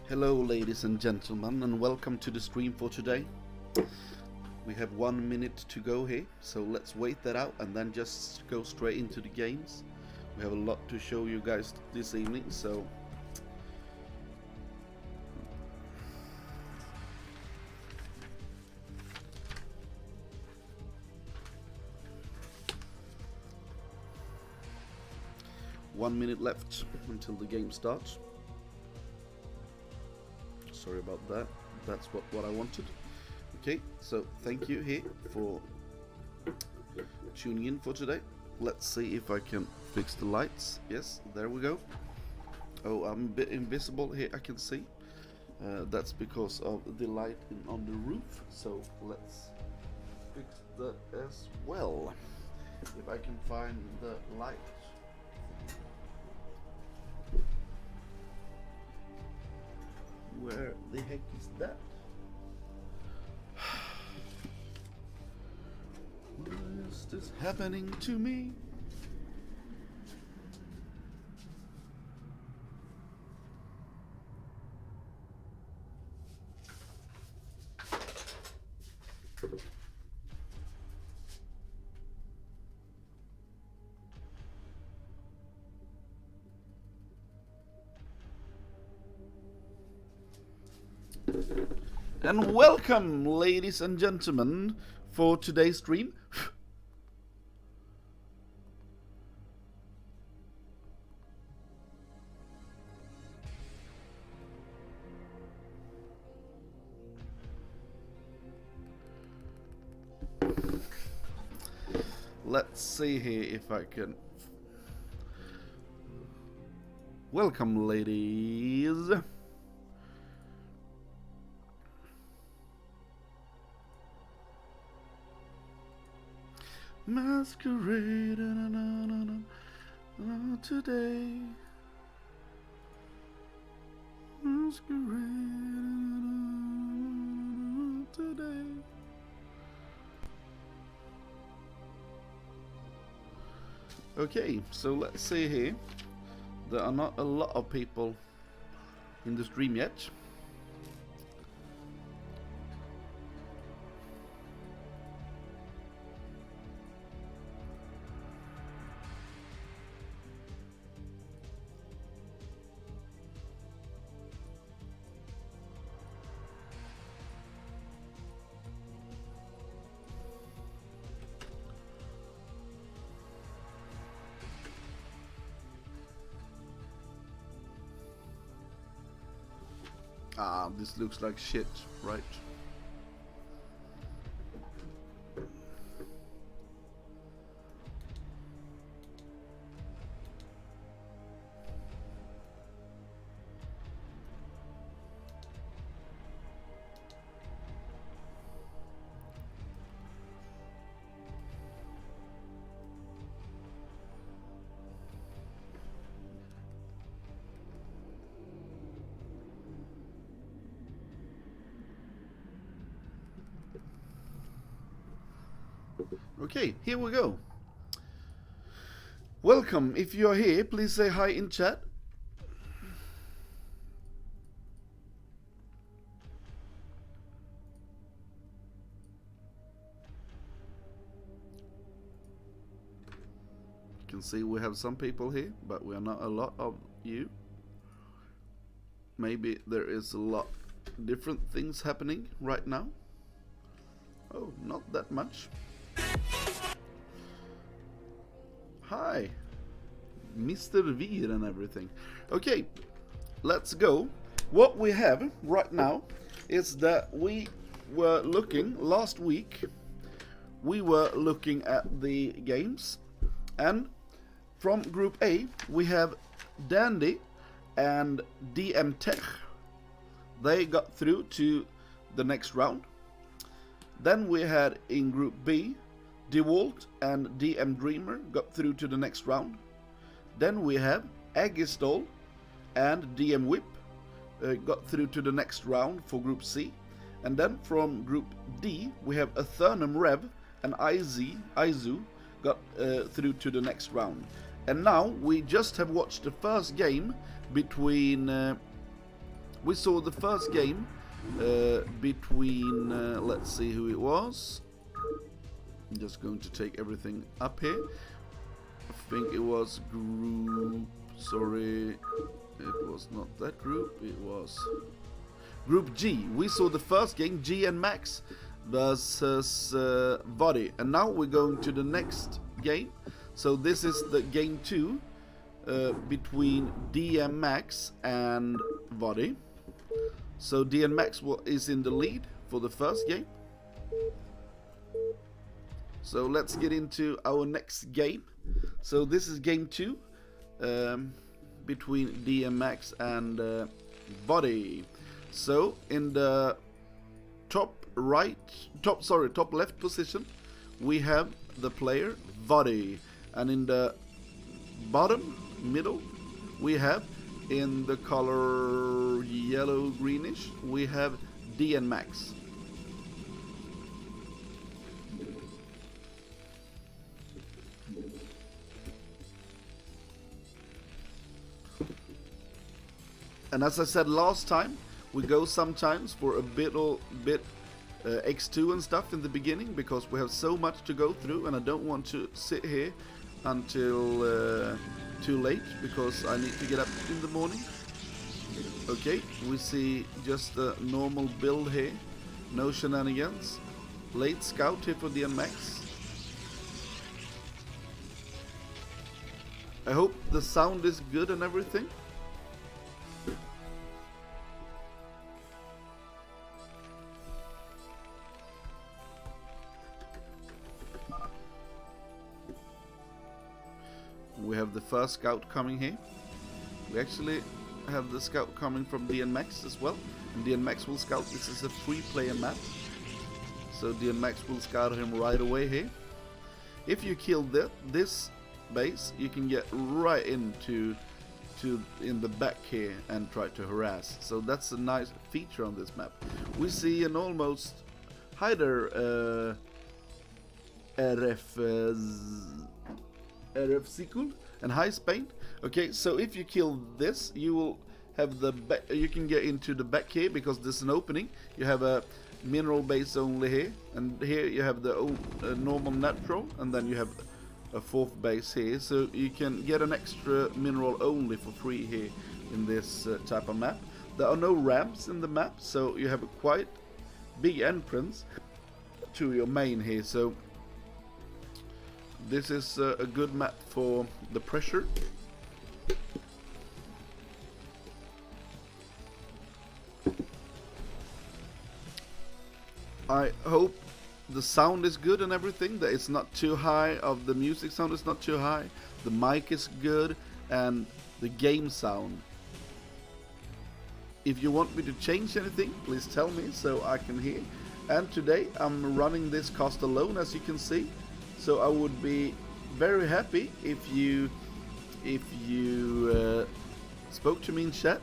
Hello ladies and gentlemen, and welcome to the stream for today. We have 1 minute to go here, so let's wait that out and then just go straight into the games. We have a lot to show you guys this evening, so one minute left until the game starts. Sorry about that. That's what I wanted. Okay, so thank you here for tuning in for today. Let's see if I can fix the lights. Yes, there we go. Oh, I'm a bit invisible here, I can see. That's because of the light on the roof. So let's fix that as well. If I can find the light. Where the heck is that? What is this happening to me? And welcome, ladies and gentlemen, for today's stream. Let's see here if I can. Welcome, ladies. Masquerade today. Masquerade today. Okay, so let's see here. There are not a lot of people in the stream yet. Ah, this looks like shit, right? Okay, here we go. Welcome. If you are here, please say hi in chat. You can see we have some people here, but we are not a lot of you. Maybe there is a lot different things happening right now. Oh, not that much. Hi, Mr. Vir and everything. Okay, let's go. What we have right now is that we were looking last week. We were looking at the games, and from Group A we have Dandy and DM Tech. They got through to the next round. Then we had in Group B, DeWalt and DM Dreamer got through to the next round. Then we have Agistol and DM Whip got through to the next round for Group C. And then from Group D, we have Athernum Rev and Izu got through to the next round. And now we just have watched the first game between we saw the first game between, let's see who it was. I'm just going to take everything up here. I think it was group, sorry, it was not that group, it was Group G. We saw the first game, G and Max versus Body. And now we're going to the next game. So this is the game 2 between D and Max and Body. So D and Max is in the lead for the first game. So let's get into our next game. So this is game 2 between D and Max and Body. So in the top left position we have the player Body, and in the bottom middle we have, in the color yellow greenish, we have D and Max. And as I said last time, we go sometimes for a bit X2 and stuff in the beginning, because we have so much to go through and I don't want to sit here until too late, because I need to get up in the morning. Okay, we see just a normal build here, no shenanigans. Late scout here for the MX. I hope the sound is good and everything. We have the first scout coming here. We actually have the scout coming from DNMax as well. And DNMax will scout. This is a free player map. So DNMax will scout him right away here. If you kill this base, you can get right into in the back here and try to harass. So that's a nice feature on this map. We see an almost hider RF Sikul and high Spain. Okay, so if you kill this, you will have you can get into the back here, because there's an opening. You have a mineral base only here, and here you have the normal natural, and then you have a fourth base here, so you can get an extra mineral only for free here in this type of map. There are no ramps in the map, so you have a quite big entrance to your main here. So this is a good map for the pressure. I hope the sound is good and everything, that it's not too high, of the music sound is not too high, the mic is good, and the game sound. If you want me to change anything, please tell me so I can hear. And today I'm running this cast alone, as you can see. So I would be very happy if you spoke to me in chat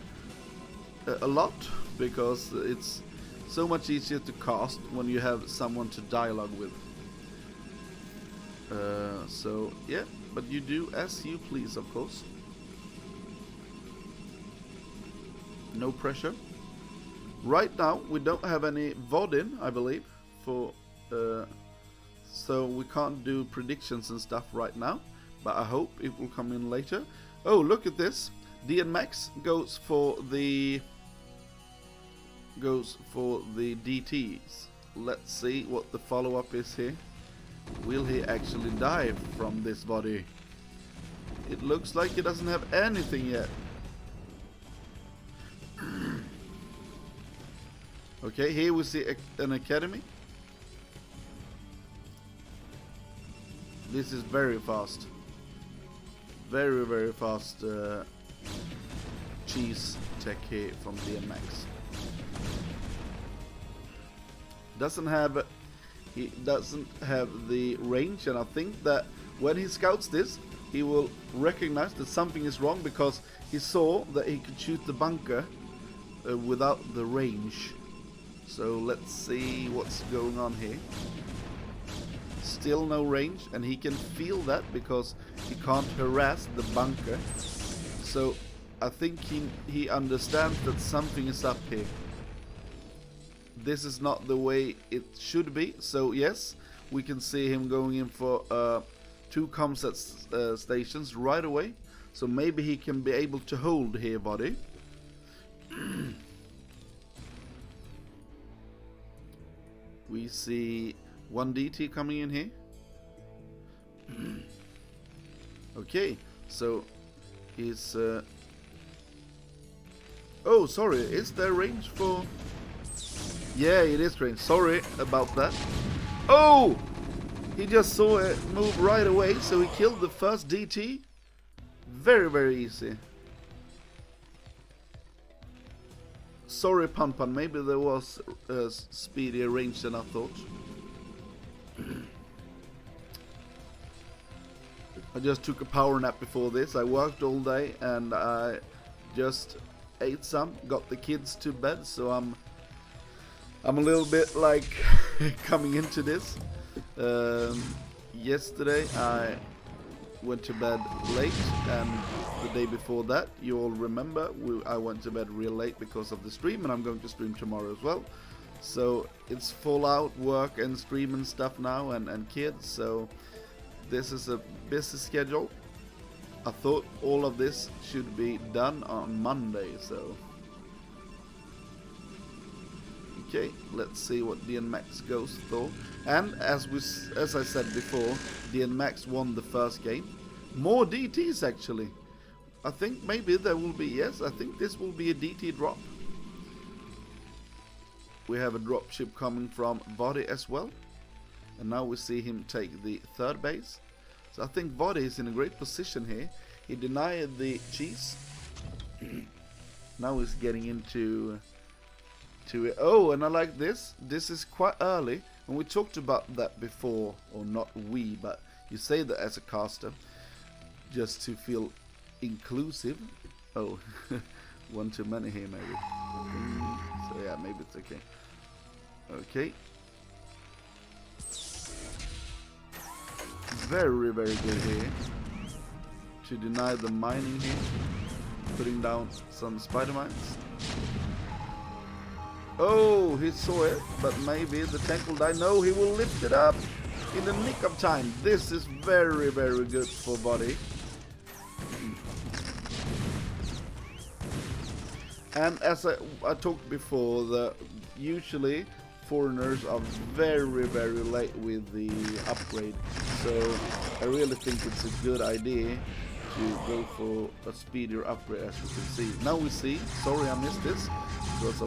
a lot, because it's so much easier to cast when you have someone to dialogue with. So yeah, but you do as you please, of course. No pressure. Right now we don't have any VOD in, I believe, for so we can't do predictions and stuff right now, but I hope it will come in later. Oh, look at this. DNMax goes for the DTs. Let's see what the follow-up is here. Will he actually die from this body? It looks like he doesn't have anything yet. Okay, here we see an academy. This is very fast. Very, very fast cheese tech here from DNMax. He doesn't have the range, and I think that when he scouts this, he will recognize that something is wrong, because he saw that he could shoot the bunker without the range. So let's see what's going on here. Still no range, and he can feel that because he can't harass the bunker. So I think he understands that something is up here. This is not the way it should be. So yes, we can see him going in for 2 comset stations right away. So maybe he can be able to hold here, buddy. We see 1 DT coming in here. Okay, so he's... oh, sorry, is there range for... Yeah, it is range. Sorry about that. Oh! He just saw it move right away, so he killed the first DT. Very, very easy. Sorry, Pan Pan, maybe there was speedier range than I thought. I just took a power nap before this. I worked all day and I just ate some, got the kids to bed, so I'm a little bit like coming into this. Yesterday I went to bed late, and the day before that, you all remember, I went to bed real late because of the stream, and I'm going to stream tomorrow as well. So it's full out work and stream and stuff now, and kids, so this is a busy schedule. I thought all of this should be done on Monday, so... Okay, let's see what DNMax goes for. And as I said before, DNMax won the first game. More DTs actually. I think maybe there will be, yes, I think this will be a DT drop. We have a dropship coming from Body as well. And now we see him take the 3rd base. So I think Body is in a great position here. He denied the cheese. Now he's getting into... Oh, and I like this. This is quite early, and we talked about that before, or not we, but you say that as a caster, just to feel inclusive. Oh, 1 too many here maybe. So yeah, maybe it's okay. Okay. Very, very good here. To deny the mining here. Putting down some spider mines. Oh, he saw it, but maybe the tank will die. No, he will lift it up in the nick of time. This is very, very good for Body. And as I talked before, usually foreigners are very, very late with the upgrade. So I really think it's a good idea to go for a speedier upgrade, as you can see. Now we see, sorry I missed this, because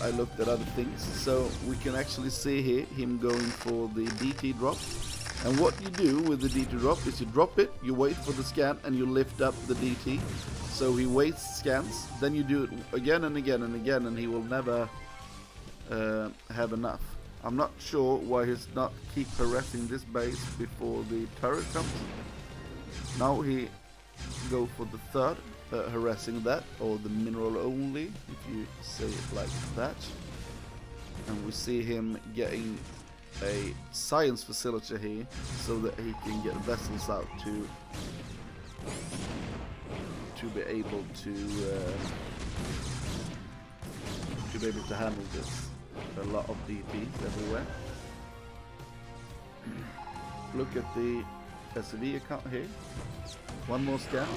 I looked at other things, so we can actually see here him going for the DT drop. And what you do with the DT drop is you drop it, you wait for the scan, and you lift up the DT. So he wastes scans, then you do it again and again and again, and he will never have enough. I'm not sure why he's not keep harassing this base before the turret comes. Now he go for the 3rd. Harassing that, or the mineral only, if you say it like that. And we see him getting a science facility here, so that he can get vessels out to be able to handle this. A lot of DPs everywhere. Look at the SCV account here. 1 more scan.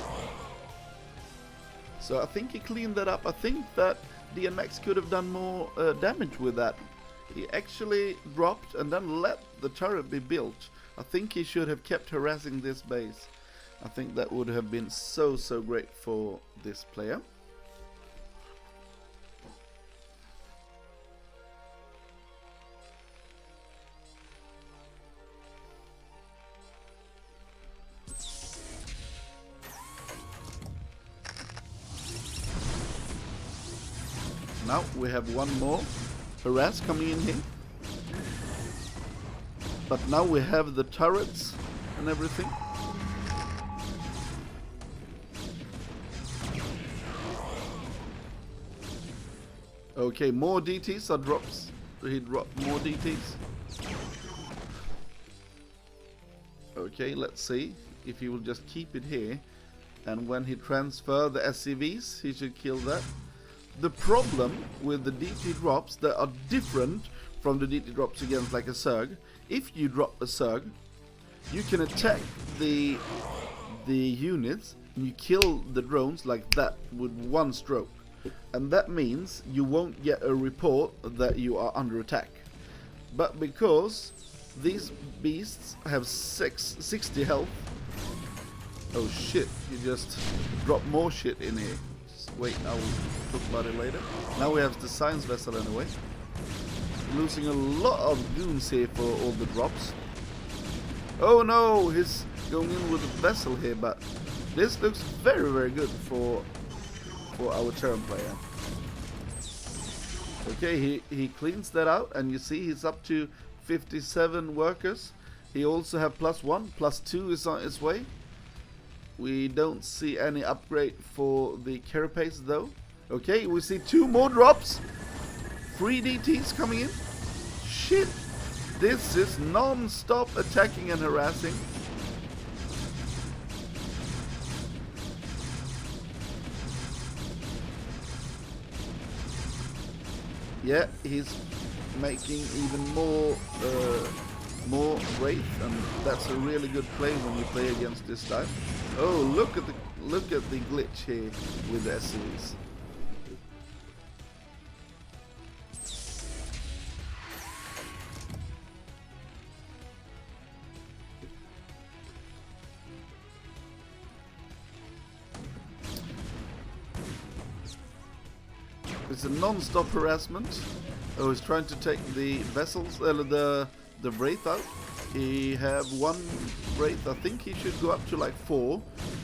So I think he cleaned that up. I think that DNMax could have done more damage with that. He actually dropped and then let the turret be built. I think he should have kept harassing this base. I think that would have been so great for this player. Now we have 1 more harass coming in here. But now we have the turrets and everything. Okay, more DTs are drops. So he dropped more DTs. Okay, let's see if he will just keep it here. And when he transfer the SCVs, he should kill that. The problem with the DT drops that are different from the DT drops against like a Zerg. If you drop a Zerg, you can attack the units and you kill the drones like that with one stroke. And that means you won't get a report that you are under attack. But because these beasts have 60 health. Oh shit, you just dropped more shit in here. Just wait, I will talk about it later. Now we have the science vessel anyway. Losing a lot of goons here for all the drops. Oh no, he's going in with a vessel here, but this looks very, very good for our Terran player. Okay, he cleans that out, and you see he's up to 57 workers. He also have +1, +2 is on its way. We don't see any upgrade for the carapace though. Okay, we see 2 more drops. 3 DTs coming in. Shit, this is non-stop attacking and harassing. Yeah, he's making even more Wraith, and that's a really good play when you play against this type. Oh, look at the glitch here with the SCVs. It's a non-stop harassment. Oh, he's trying to take the vessels, the Wraith out. He have 1 Wraith. I think he should go up to like 4,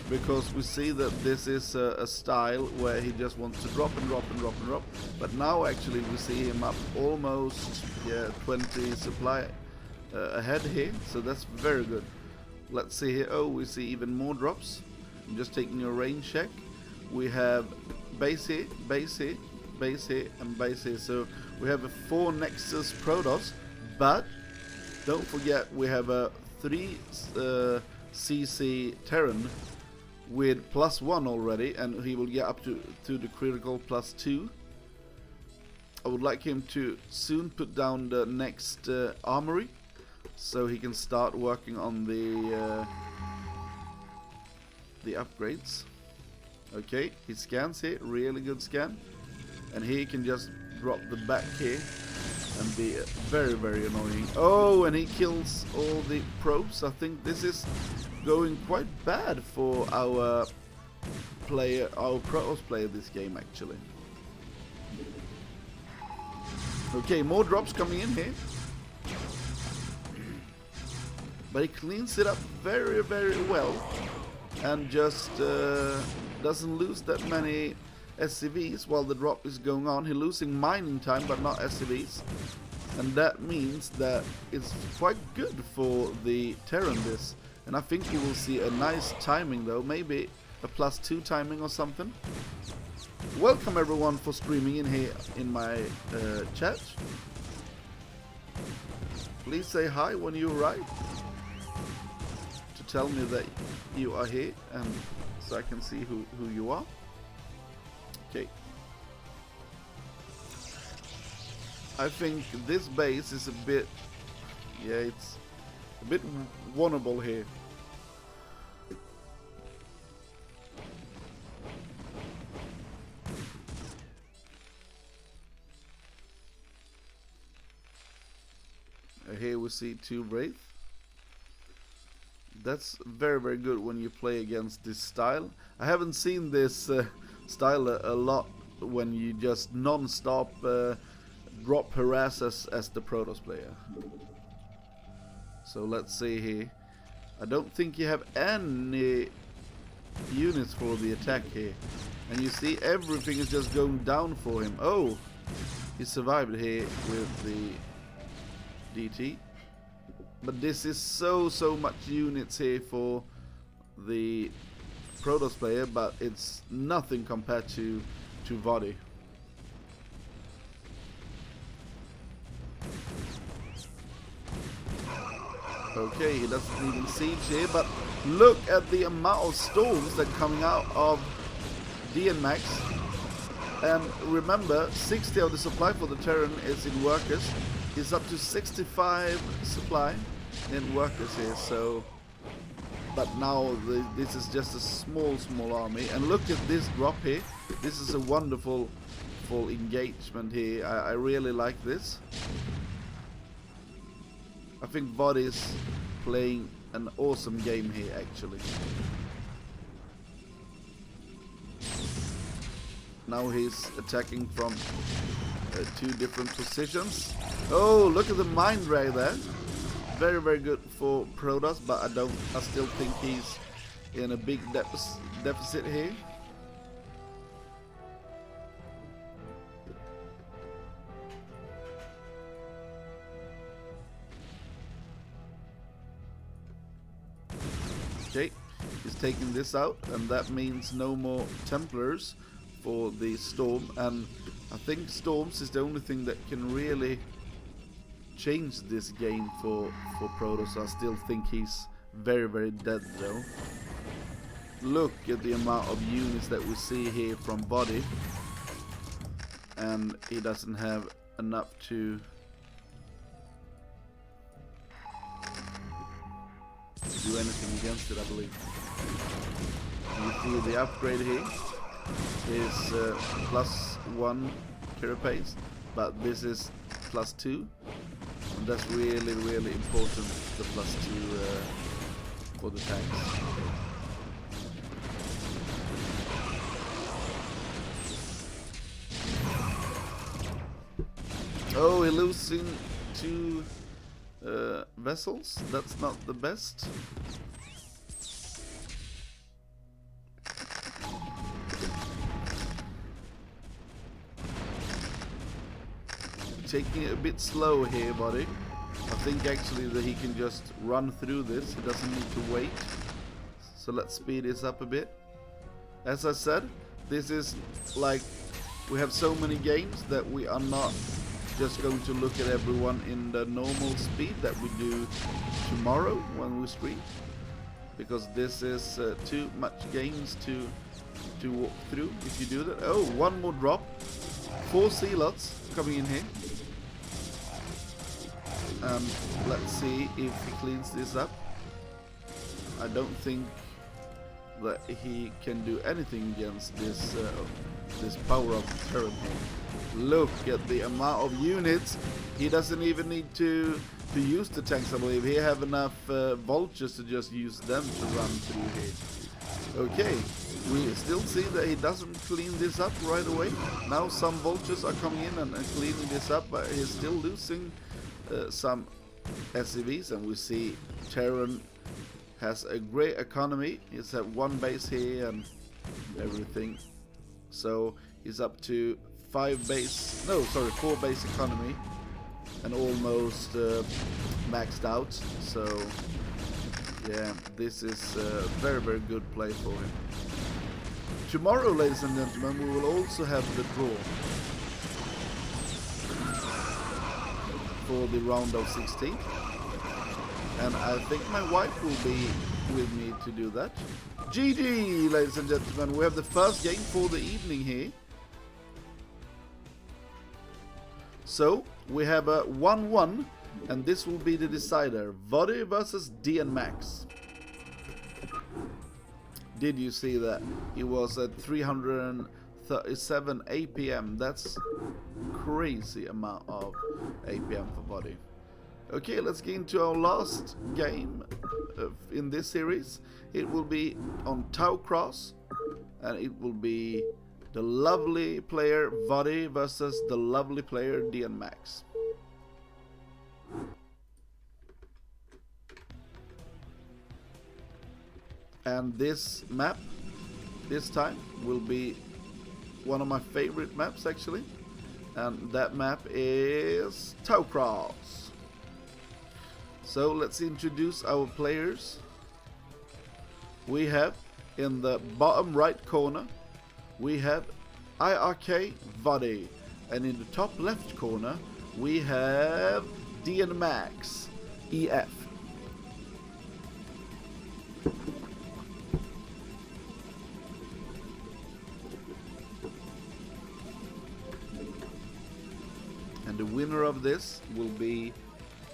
because we see that this is a style where he just wants to drop and drop and drop and drop. But now actually we see him up almost 20 supply ahead here, so that's very good. Let's see here. Oh, we see even more drops. I'm just taking a range check. We have base here, base here, base here, and base here. So we have a 4 Nexus Protoss, but don't forget we have a 3 CC Terran with +1 already, and he will get up to the critical +2. I would like him to soon put down the next armory, so he can start working on the upgrades. Okay, he scans here, really good scan, and here he can just drop the back here and be very, very annoying. Oh, and he kills all the probes. I think this is going quite bad for our player, our Protoss player this game actually. Okay, more drops coming in here. But he cleans it up very, very well, and just doesn't lose that many SCVs while the drop is going on. He's losing mining time, but not SCVs. And that means that it's quite good for the Terran this. And I think you will see a nice timing though, maybe a +2 timing or something. Welcome everyone for streaming in here in my chat. Please say hi when you arrive, to tell me that you are here, and so I can see who you are. Okay. I think this base is a bit, it's a bit vulnerable here. Here we see 2 Wraith. That's very, very good when you play against this style. I haven't seen this style a lot when you just non-stop drop harass as the Protoss player. So let's see here. I don't think you have any units for the attack here. And you see everything is just going down for him. Oh, he survived here with the DT. But this is so much units here for the Protoss player, but it's nothing compared to Vadi. Okay, he doesn't even siege here, but Look at the amount of storms that are coming out of D and Max. And remember, 60 of the supply for the Terran is in workers. It's up to 65 supply in workers here. So, but now this is just a small army. And look at this drop here. This is a wonderful full engagement here. I really like this. I think VOD is playing an awesome game here actually. Now he's attacking from 2 different positions. Oh, look at the mind ray there. Very, very good for Protoss, but I still think he's in a big deficit here. Okay, he's taking this out, and that means no more Templars for the Storm. And I think Storms is the only thing that can really change this game for Protoss. I still think he's very, very dead though. Look at the amount of units that we see here from Body, and he doesn't have enough to do anything against it, I believe. You see the upgrade here is +1 carapace, but this is +2, and that's really, really important, the +2 for the tanks. Oh, he's losing 2 vessels. That's not the best. Taking it a bit slow here, buddy. I think actually that he can just run through this. He doesn't need to wait. So let's speed this up a bit. As I said, this is like, we have so many games that we are not just going to look at everyone in the normal speed that we do tomorrow when we stream, because this is too much games to walk through if you do that. Oh, 1 more drop. 4 Zealots coming in here. Let's see if he cleans this up. I don't think that he can do anything against this this power of Terran here. Look at the amount of units. He doesn't even need to use the tanks, I believe. He have enough vultures to just use them to run through here. Okay, we still see that he doesn't clean this up right away. Now some vultures are coming in and cleaning this up, but he's still losing some SCVs, and we see Terran has a great economy. He's at 1 base here and everything. So he's up to 4 base economy, and almost maxed out. So yeah, this is a very, very good play for him. Tomorrow, ladies and gentlemen, we will also have the draw for the round of 16, and I think my wife will be with me to do that. GG, ladies and gentlemen, we have the first game for the evening here. So we have a 1-1, and this will be the decider. Vody versus DN Max. Did you see that? He was at 337 APM. That's crazy amount of APM for Vody. Okay, let's get into our last game in this series. It will be on Tau Cross, and it will be the lovely player Vody versus the lovely player DN Max. And this map, this time, will be one of my favorite maps actually. And that map is Tau Cross. So let's introduce our players. We have in the bottom right corner, we have IRK Vody, and in the top left corner we have DN Max EF. And the winner of this will be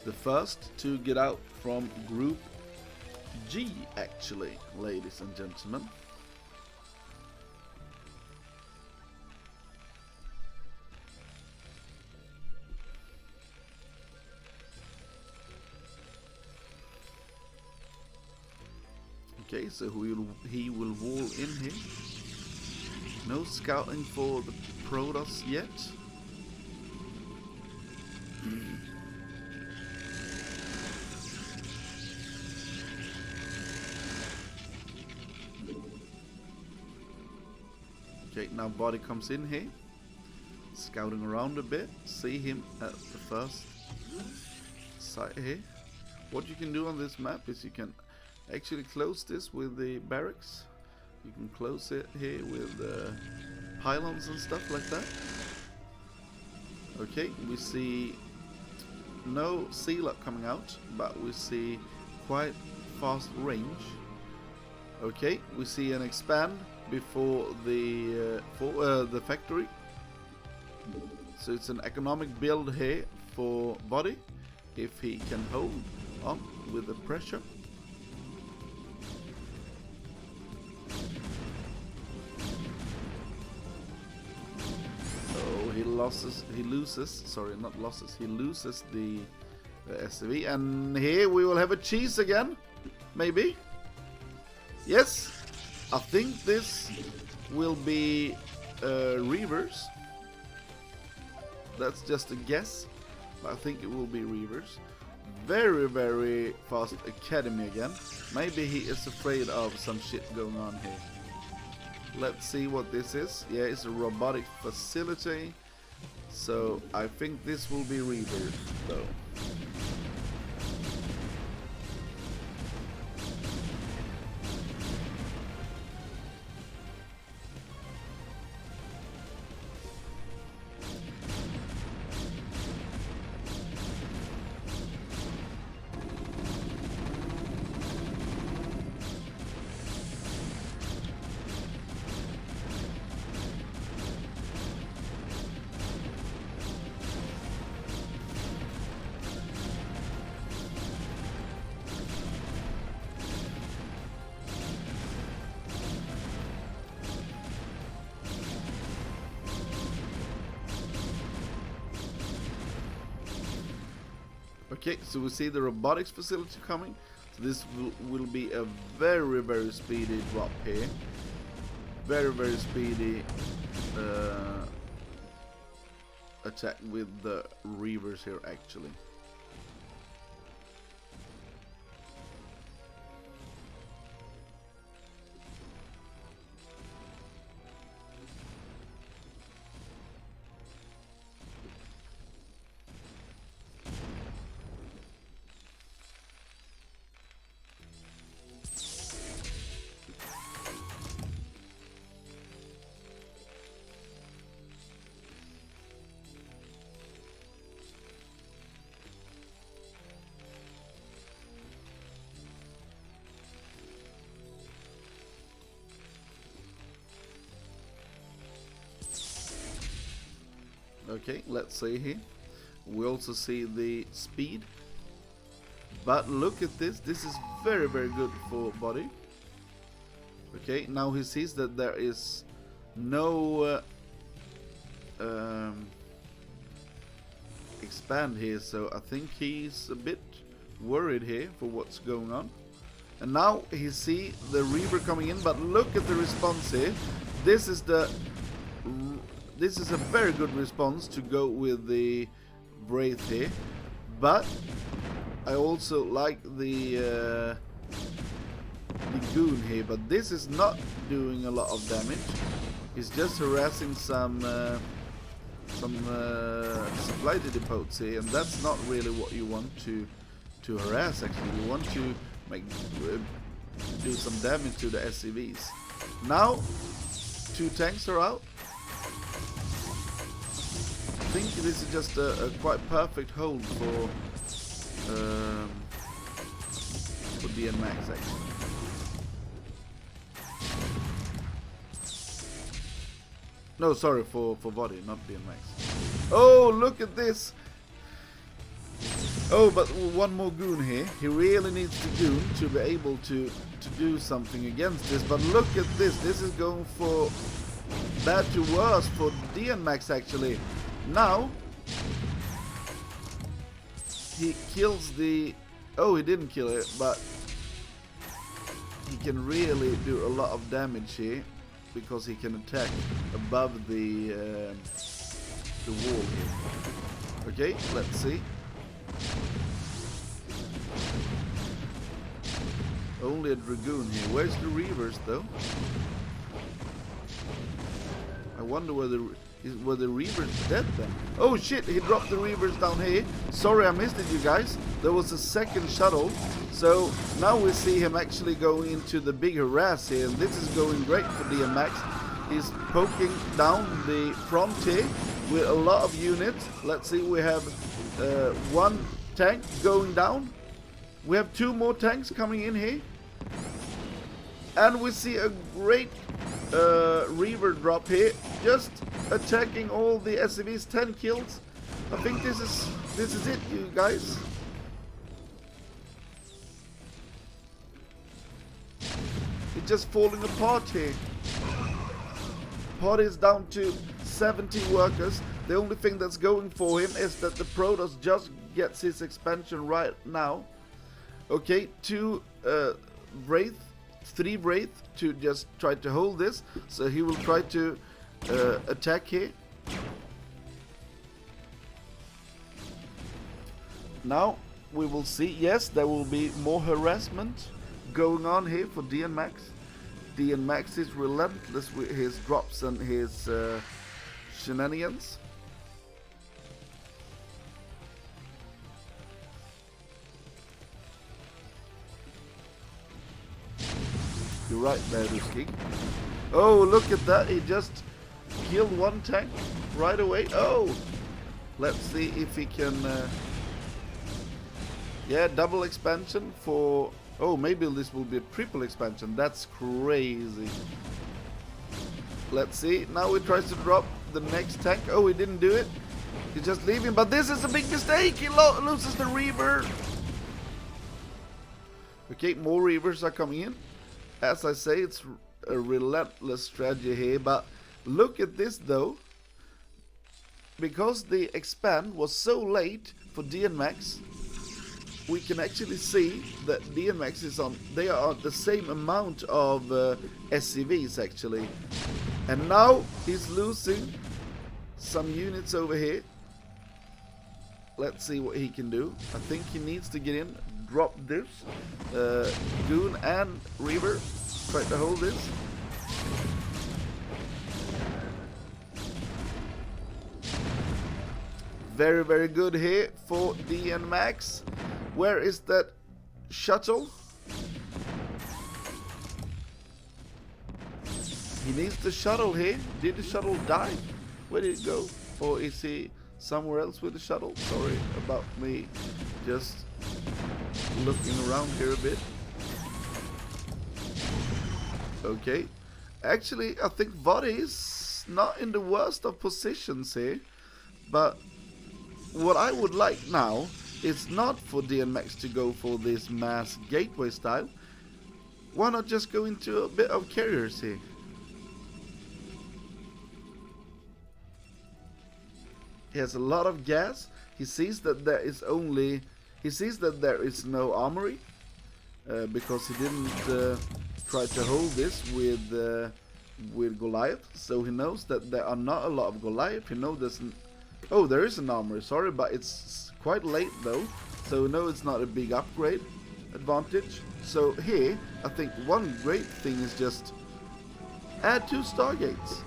the first to get out from Group G, actually, ladies and gentlemen. Okay, so he will wall in here. No scouting for the Protoss yet. Okay, now body comes in here. Scouting around a bit. See him at the first site here. What you can do on this map is you can actually close this with the barracks. You can close it here with pylons and stuff like that. Okay, we see no seal up coming out, but we see quite fast range. Okay, we see an expand before the factory. So it's an economic build here for body, if he can hold on with the pressure. He loses the SCV, and here we will have a cheese again, maybe. Yes, I think this will be reverse. That's just a guess, but I think it will be reverse. Very, very fast academy again. Maybe he is afraid of some shit going on here. Let's see what this is. Yeah, it's a robotic facility. So I think this will be reverse though. Okay, so we see the robotics facility coming. So this will be a very, very speedy drop here. Very, very speedy attack with the reavers here, actually. Okay, let's see here. We also see the speed. But look at this. This is very, very good for body. Okay, now he sees that there is no expand here. So I think he's a bit worried here for what's going on. And now he see the Reaver coming in. But look at the response here. This is a very good response to go with the Wraith here, but I also like the Goon here, but this is not doing a lot of damage. He's just harassing some supply depots here, and that's not really what you want to harass. Actually, you want to do some damage to the SCVs. Now, 2 tanks are out. I think this is just a quite perfect hold for DN Max, actually. No, sorry, for body, not DN Max. Oh, look at this. Oh, but one more goon here. He really needs the goon to be able to do something against this. But look at this. This is going for bad to worse for DNMax actually. Now, he kills the... Oh, he didn't kill it, but he can really do a lot of damage here because he can attack above the wall here. Okay, let's see. Only a Dragoon here. Where's the Reavers though? I wonder were the Reavers dead then? Oh shit, he dropped the Reavers down here. Sorry I missed it, you guys. There was a second shuttle. So now we see him actually going into the big harass here. And this is going great for DMX. He's poking down the front here with a lot of units. Let's see, we have one tank going down. We have two more tanks coming in here. And we see a great Reaver drop here, just attacking all the SCVs, 10 kills. I think this is it, you guys. It's just falling apart here. Party is down to 70 workers. The only thing that's going for him is that the Protoss just gets his expansion right now. Okay, 2 Wraith, 3 Wraith to just try to hold this. So he will try to attack here. Now we will see, yes, there will be more harassment going on here for DNMax. DNMax is relentless with his drops and his shenanigans. You're right there, Ruski. Oh, look at that. He just killed one tank right away. Oh! Let's see if he can... yeah, double expansion for... Oh, maybe this will be a triple expansion. That's crazy. Let's see. Now he tries to drop the next tank. Oh, he didn't do it. He's just leaving. But this is a big mistake. He loses the Reaver. Okay, more Reavers are coming in. As I say, it's a relentless strategy here, but look at this though. Because the expand was so late for DNMax, we can actually see that DNMax is on, they are the same amount of SCVs actually. And now he's losing some units over here. Let's see what he can do. I think he needs to get in, drop this. Goon and Reaver, try to hold this. Very, very good here for DNMax. Where is that shuttle? He needs the shuttle here. Did the shuttle die? Where did it go? Or is he somewhere else with the shuttle? Sorry about me just looking around here a bit. Okay. Actually, I think Vadi is not in the worst of positions here. But what I would like now is not for DNMax to go for this mass gateway style. Why not just go into a bit of carriers here? He has a lot of gas. He sees that there is only... He sees that there is no armory. Because he didn't try to hold this with Goliath. So he knows that there are not a lot of Goliath. He knows there's... Oh, there is an armory, sorry, but it's quite late though. So we know it's not a big upgrade advantage. So here, I think one great thing is just add 2 Stargates.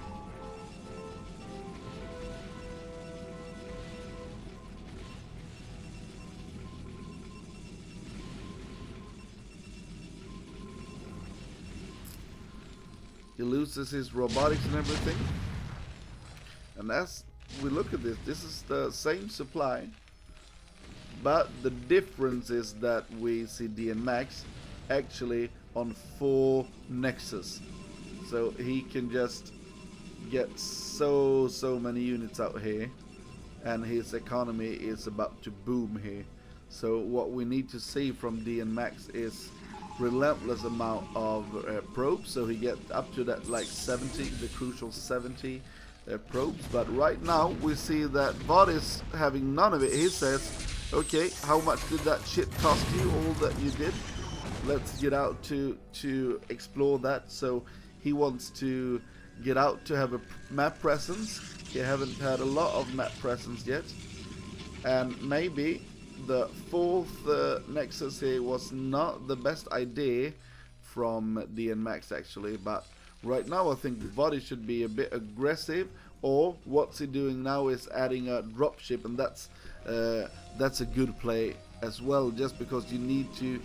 He loses his robotics and everything. And as we look at this, this is the same supply. But the difference is that we see DNMax actually on 4 Nexus. So he can just get so many units out here. and his economy is about to boom here. So what we need to see from DN is relentless amount of probes, so he gets up to that like 70, the crucial 70 probes. But right now we see that Vod is having none of it. He says, okay, how much did that shit cost you, all that you did? Let's get out to explore that. So he wants to get out to have a map presence. He haven't had a lot of map presence yet, and maybe the fourth Nexus here was not the best idea from DN actually, but right now I think Vodi should be a bit aggressive, or what's he doing now is adding a dropship, and that's a good play as well, just because you need to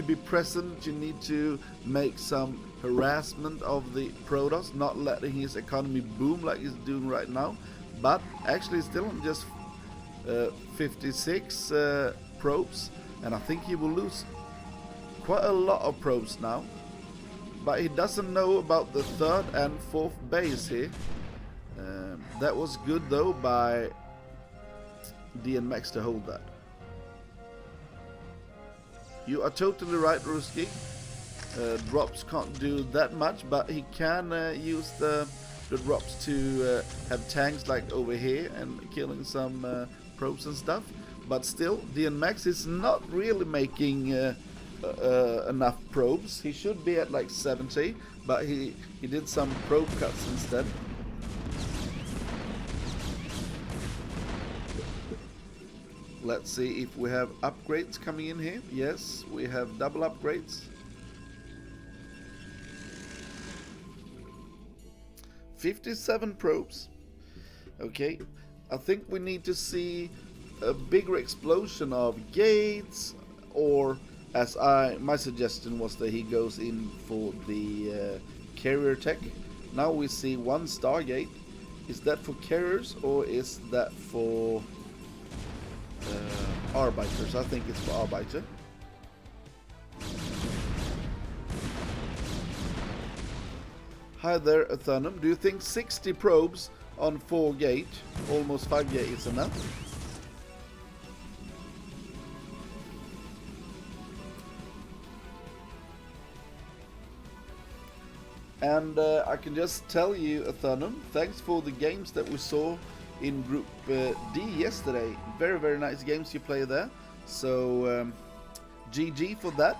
be present, you need to make some harassment of the Protoss, not letting his economy boom like he's doing right now, but actually still on just 56 probes, and I think he will lose quite a lot of probes now, but he doesn't know about the third and fourth base here. That was good though by DN to hold that. You are totally right, Ruski. Drops can't do that much, but he can use the drops to have tanks like over here and killing some probes and stuff. But still, DN is not really making enough probes. He should be at like 70, but he did some probe cuts instead. Let's see if we have upgrades coming in here. Yes, we have double upgrades. 57 probes. Okay, I think we need to see a bigger explosion of gates, or as my suggestion was that he goes in for the carrier tech. Now we see one Stargate. Is that for carriers or is that for Arbiters? I think it's for Arbiter. Hi there, Athunum. Do you think 60 probes on 4 gate, almost 5 gate, is enough? And I can just tell you, Athunum, thanks for the games that we saw in Group D yesterday. Very, very nice games you play there. So, GG for that.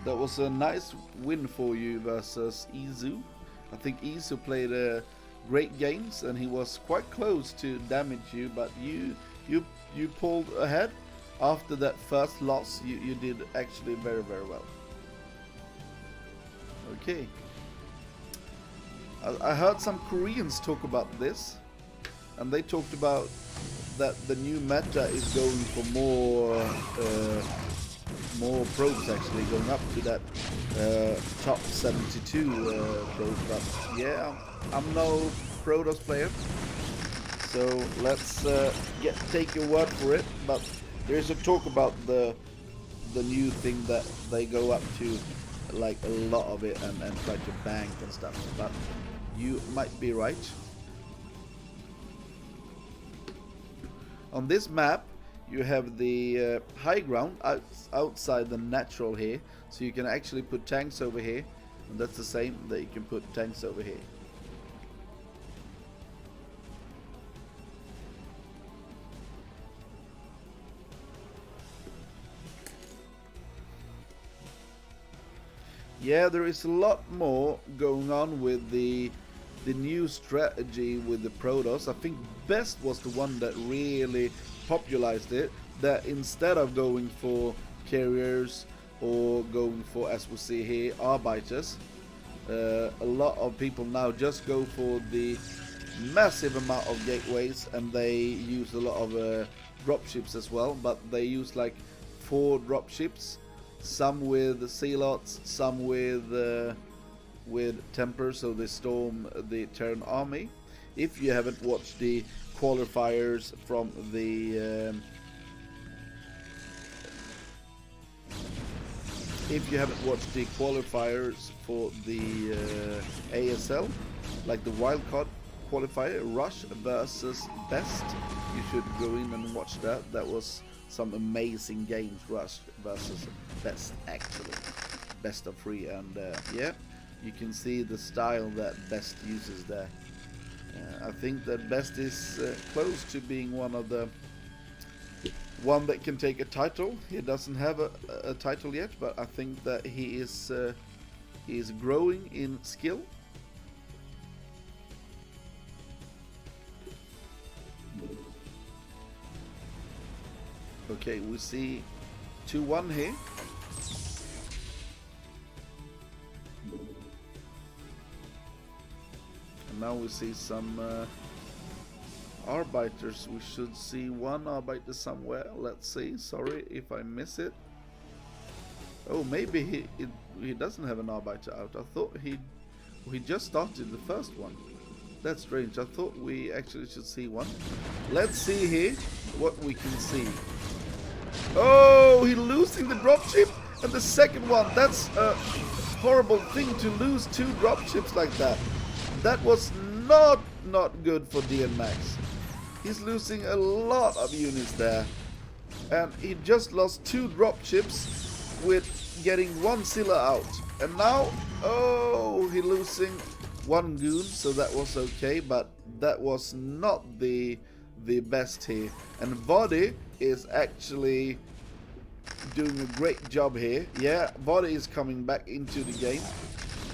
That was a nice win for you versus Izu. I think Izu played great games and he was quite close to damage you, but you pulled ahead. After that first loss, you did actually very, very well. Okay. I heard some Koreans talk about this, and they talked about that the new meta is going for more probes, actually going up to that top 72 probes. But yeah, I'm no Protoss player, so let's take your word for it. But there's a talk about the new thing that they go up to like a lot of it and try to bank and stuff, but you might be right. On this map you have the high ground outside the natural here, so you can actually put tanks over here, and that's the same that you can put tanks over here. Yeah, there is a lot more going on with the new strategy with the Protoss. I think Best was the one that really popularized it, that instead of going for carriers or going for, as we see here, Arbiters, a lot of people now just go for the massive amount of gateways, and they use a lot of dropships as well, but they use like 4 dropships, some with Zealots, some with Temper, so they storm the Terran army. If you haven't watched the qualifiers from the for the ASL, like the wildcard qualifier, Rush versus Best. You should go in and watch that. That was some amazing games, Rush versus Best actually. Best of 3, and yeah, you can see the style that Best uses there. I think that Best is close to being one that can take a title. He doesn't have a title yet, but I think that he is growing in skill. Okay, we see 2-1 here. And now we see some Arbiters. We should see one Arbiter somewhere. Let's see. Sorry if I miss it. Oh, maybe he doesn't have an Arbiter out. I thought he just started the first one. That's strange. I thought we actually should see one. Let's see here what we can see. Oh, he's losing the dropship and the second one. That's a horrible thing to lose 2 dropships like that. That was not good for DNMax. He's losing a lot of units there. And he just lost 2 dropships with getting 1 Zilla out. And now, oh, he's losing 1 goon, so that was okay, but that was not the best here. And Vody is actually doing a great job here. Yeah, Vody is coming back into the game.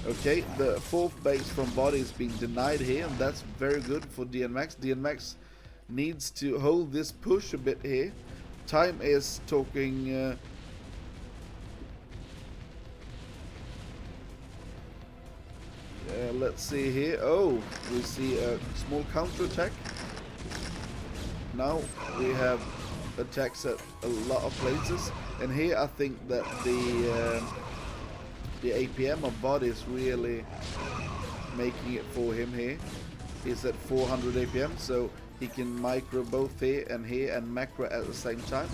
Okay, the 4th base from Vody is being denied here, and that's very good for DNMax. DNMax needs to hold this push a bit here. Time is talking let's see here. Oh, we see a small counter attack. Now we have attacks at a lot of places, and here I think that the APM of Vody is really making it for him here. He's at 400 APM, so he can micro both here and macro at the same time.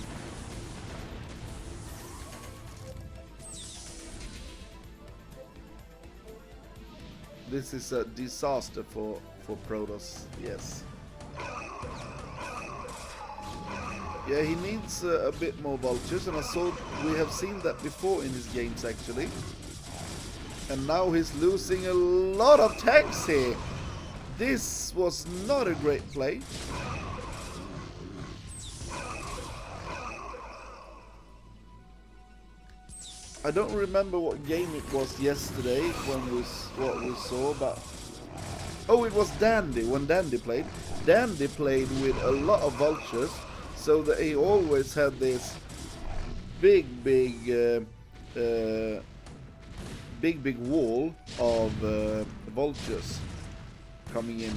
This is a disaster for Protoss, yes. Yeah, he needs a bit more vultures, and we have seen that before in his games actually. And now he's losing a lot of tanks here. This was not a great play. I don't remember what game it was yesterday what we saw, but oh, it was Dandy when Dandy played. Dandy played with a lot of vultures, so that he always had this big wall of vultures coming in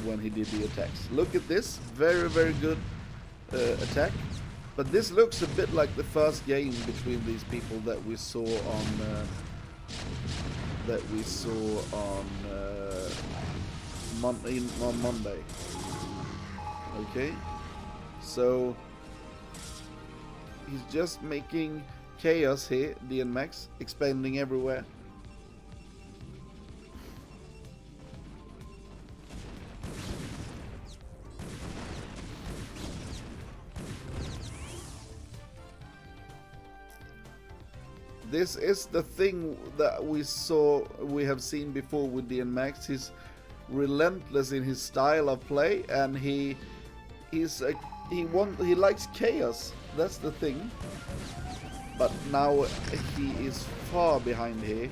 when he did the attacks. Look at this, very good attack. But this looks a bit like the first game between these people that we saw on Monday. Okay, so he's just making chaos here, DNMax, expanding everywhere. This is the thing that we have seen before with DNMax. He's relentless in his style of play, and he likes chaos. That's the thing. But now he is far behind here,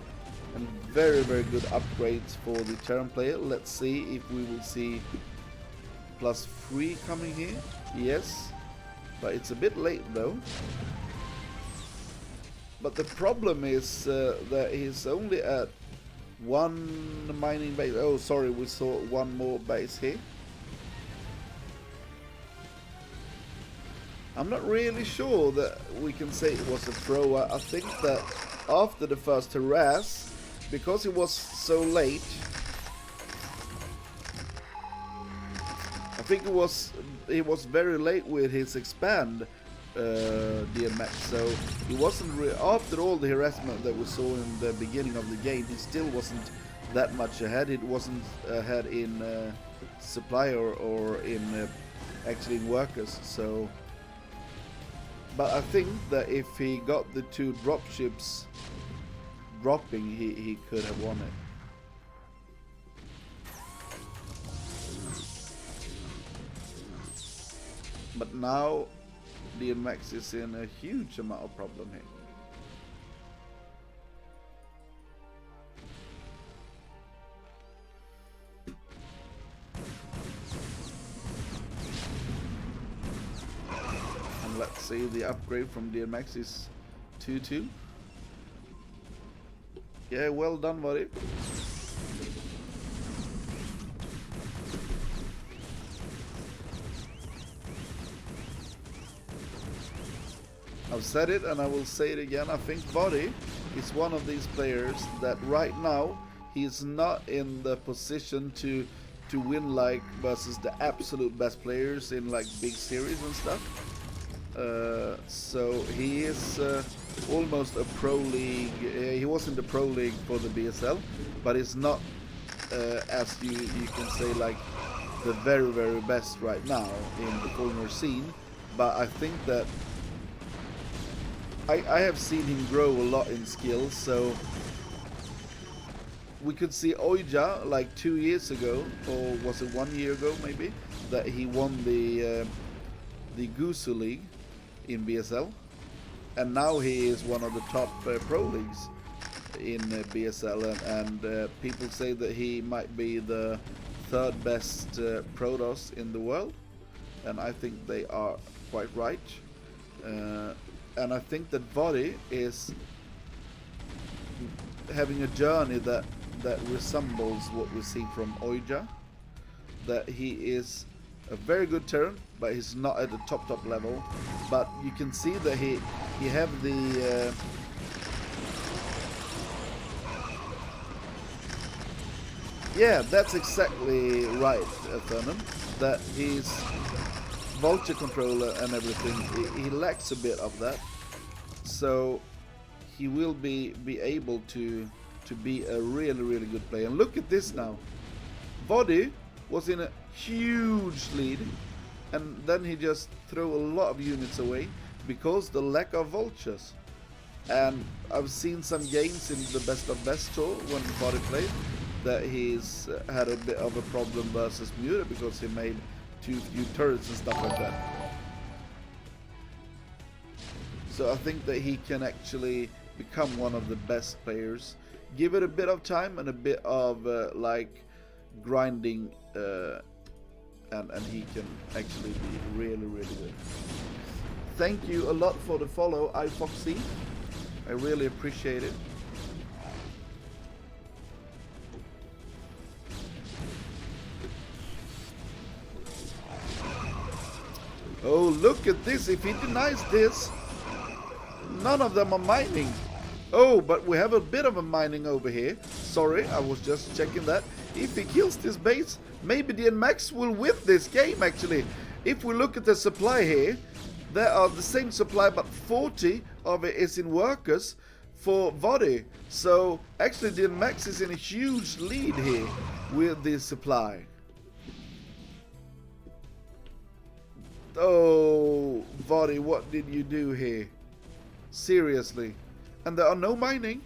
and very good upgrades for the Terran player. Let's see if we will see +3 coming here. Yes, but it's a bit late though. But the problem is that he's only at 1 mining base. Oh, sorry, we saw 1 more base here. I'm not really sure that we can say it was a thrower. I think that after the first harass, because it was so late, I think he was very late with his expand. DNMax, so he wasn't after all the harassment that we saw in the beginning of the game, he still wasn't that much ahead. It wasn't ahead in supply or in actually in workers. So, but I think that if he got the 2 dropships dropping, he could have won it. But now DNMax is in a huge amount of problem here. And let's see, the upgrade from DNMax is 2-2. Yeah, well done, buddy. I've said it and I will say it again. I think Body is one of these players that right now he's not in the position to win like versus the absolute best players in like big series and stuff. So he is almost a pro league. He was in the pro league for the BSL, but it's not as you can say like the very best right now in the corner scene. But I think that I have seen him grow a lot in skills, so we could see Oija like 2 years ago, or was it 1 year ago maybe, that he won the Gusu League in BSL, and now he is one of the top pro leagues in BSL, and people say that he might be the 3rd best Protoss in the world, and I think they are quite right. And I think that Body is having a journey that resembles what we see from Oija. That he is a very good Terran, but he's not at the top level. But you can see that he have the yeah, that's exactly right, Thurman. That he's vulture controller and everything, he lacks a bit of that, so he will be able to be a really good player. And look at this now, Body was in a huge lead, and then he just threw a lot of units away because the lack of vultures. And I've seen some games in the best of best tour when Body played that he's had a bit of a problem versus Muta because he made too few turrets and stuff like that. So I think that he can actually become one of the best players. Give it a bit of time and a bit of like grinding, and he can actually be really good. Thank you a lot for the follow, iFoxy. I really appreciate it. Oh, look at this. If he denies this, none of them are mining. Oh, but we have a bit of a mining over here. Sorry, I was just checking that. If he kills this base, maybe DNMax will win this game, actually. If we look at the supply here, there are the same supply, but 40 of it is in workers for Body. So, actually, DNMax is in a huge lead here with the supply. Oh, Body, what did you do here? Seriously. And there are no mining.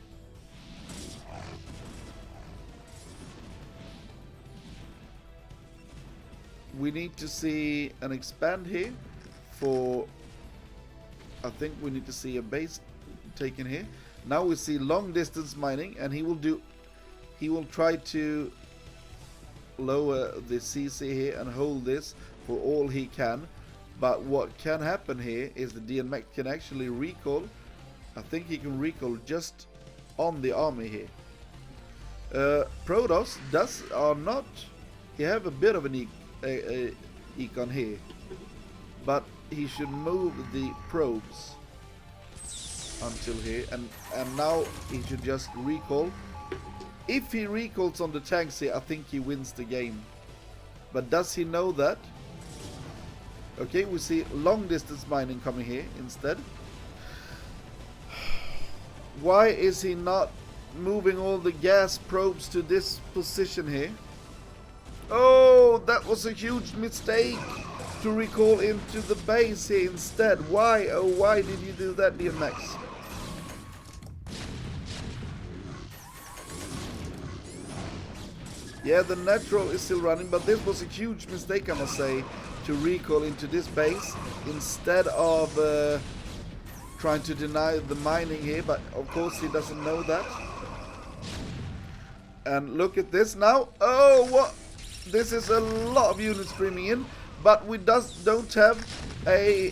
We need to see an expand here for... I think we need to see a base taken here. Now we see long distance mining, and he will try to lower the CC here and hold this for all he can. But what can happen here is the DNMax can actually recall. I think he can recall just on the army here. Protoss are not. He have a bit of an econ here, but he should move the probes until here, and now he should just recall. If he recalls on the tanks here, I think he wins the game. But does he know that? Okay, we see long distance mining coming here instead. Why is he not moving all the gas probes to this position here. Oh, that was a huge mistake to recall into the base here instead. Why? Oh, why did you do that, DMX? Yeah, the natural is still running, but this was a huge mistake, I must say, to recall into this base instead of trying to deny the mining here, but of course he doesn't know that. And look at this now. Oh, what? This is a lot of units streaming in, but we don't have a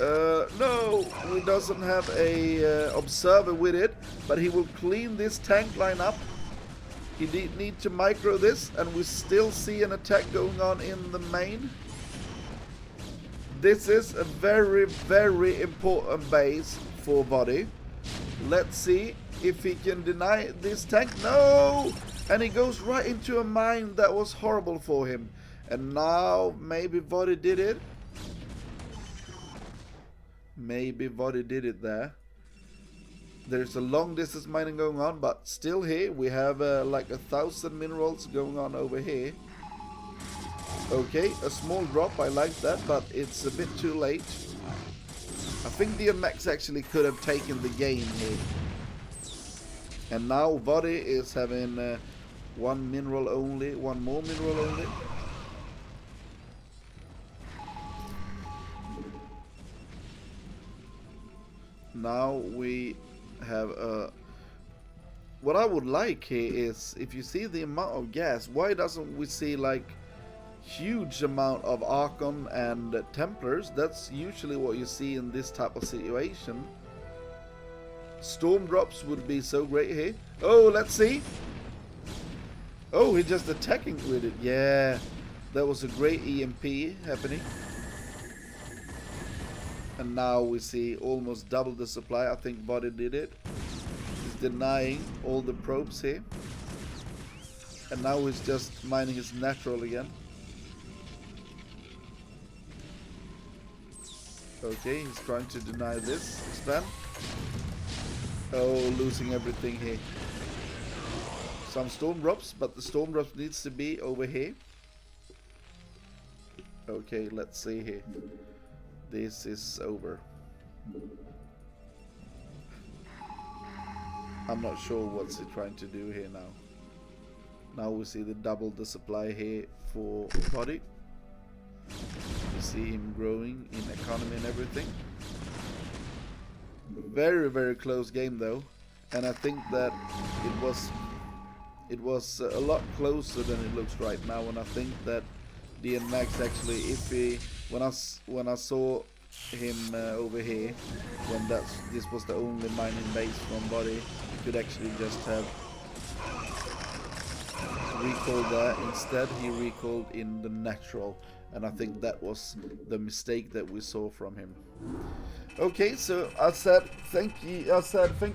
no, we doesn't have a observer with it, but he will clean this tank line up. He need to micro this, and we still see an attack going on in the main. This is a very, very important base for Body. Let's see if he can deny this tank. No! And he goes right into a mine that was horrible for him. And now maybe Body did it. Maybe Body did it there. There's a long distance mining going on, but still here we have like 1,000 minerals going on over here. Okay, a small drop, I like that, but it's a bit too late. I think DMX actually could have taken the game here. And now Body is having one mineral only, one more mineral only. Now we have what I would like here is, if you see the amount of gas, why doesn't we see like huge amount of Archon and Templars? That's usually what you see in this type of situation. Storm drops would be so great here. Oh, let's see. Oh, he's just attacking with it. Yeah, that was a great EMP happening. And now we see almost double the supply. I think Body did it. He's denying all the probes here. And now he's just mining his natural again. Okay, he's trying to deny this. Expand. Oh, losing everything here. Some storm drops, but the storm drops needs to be over here. Okay, let's see here. This is over. I'm not sure what's he trying to do here now. Now we see the double the supply here for Body. We see him growing in economy and everything. Very, very close game though, and I think that it was a lot closer than it looks right now. And I think that DMX actually, if he, when I saw him over here, when this was the only mining base from Body, he could actually just have recalled there. Instead, he recalled in the natural, and I think that was the mistake that we saw from him. Okay, so I said thank you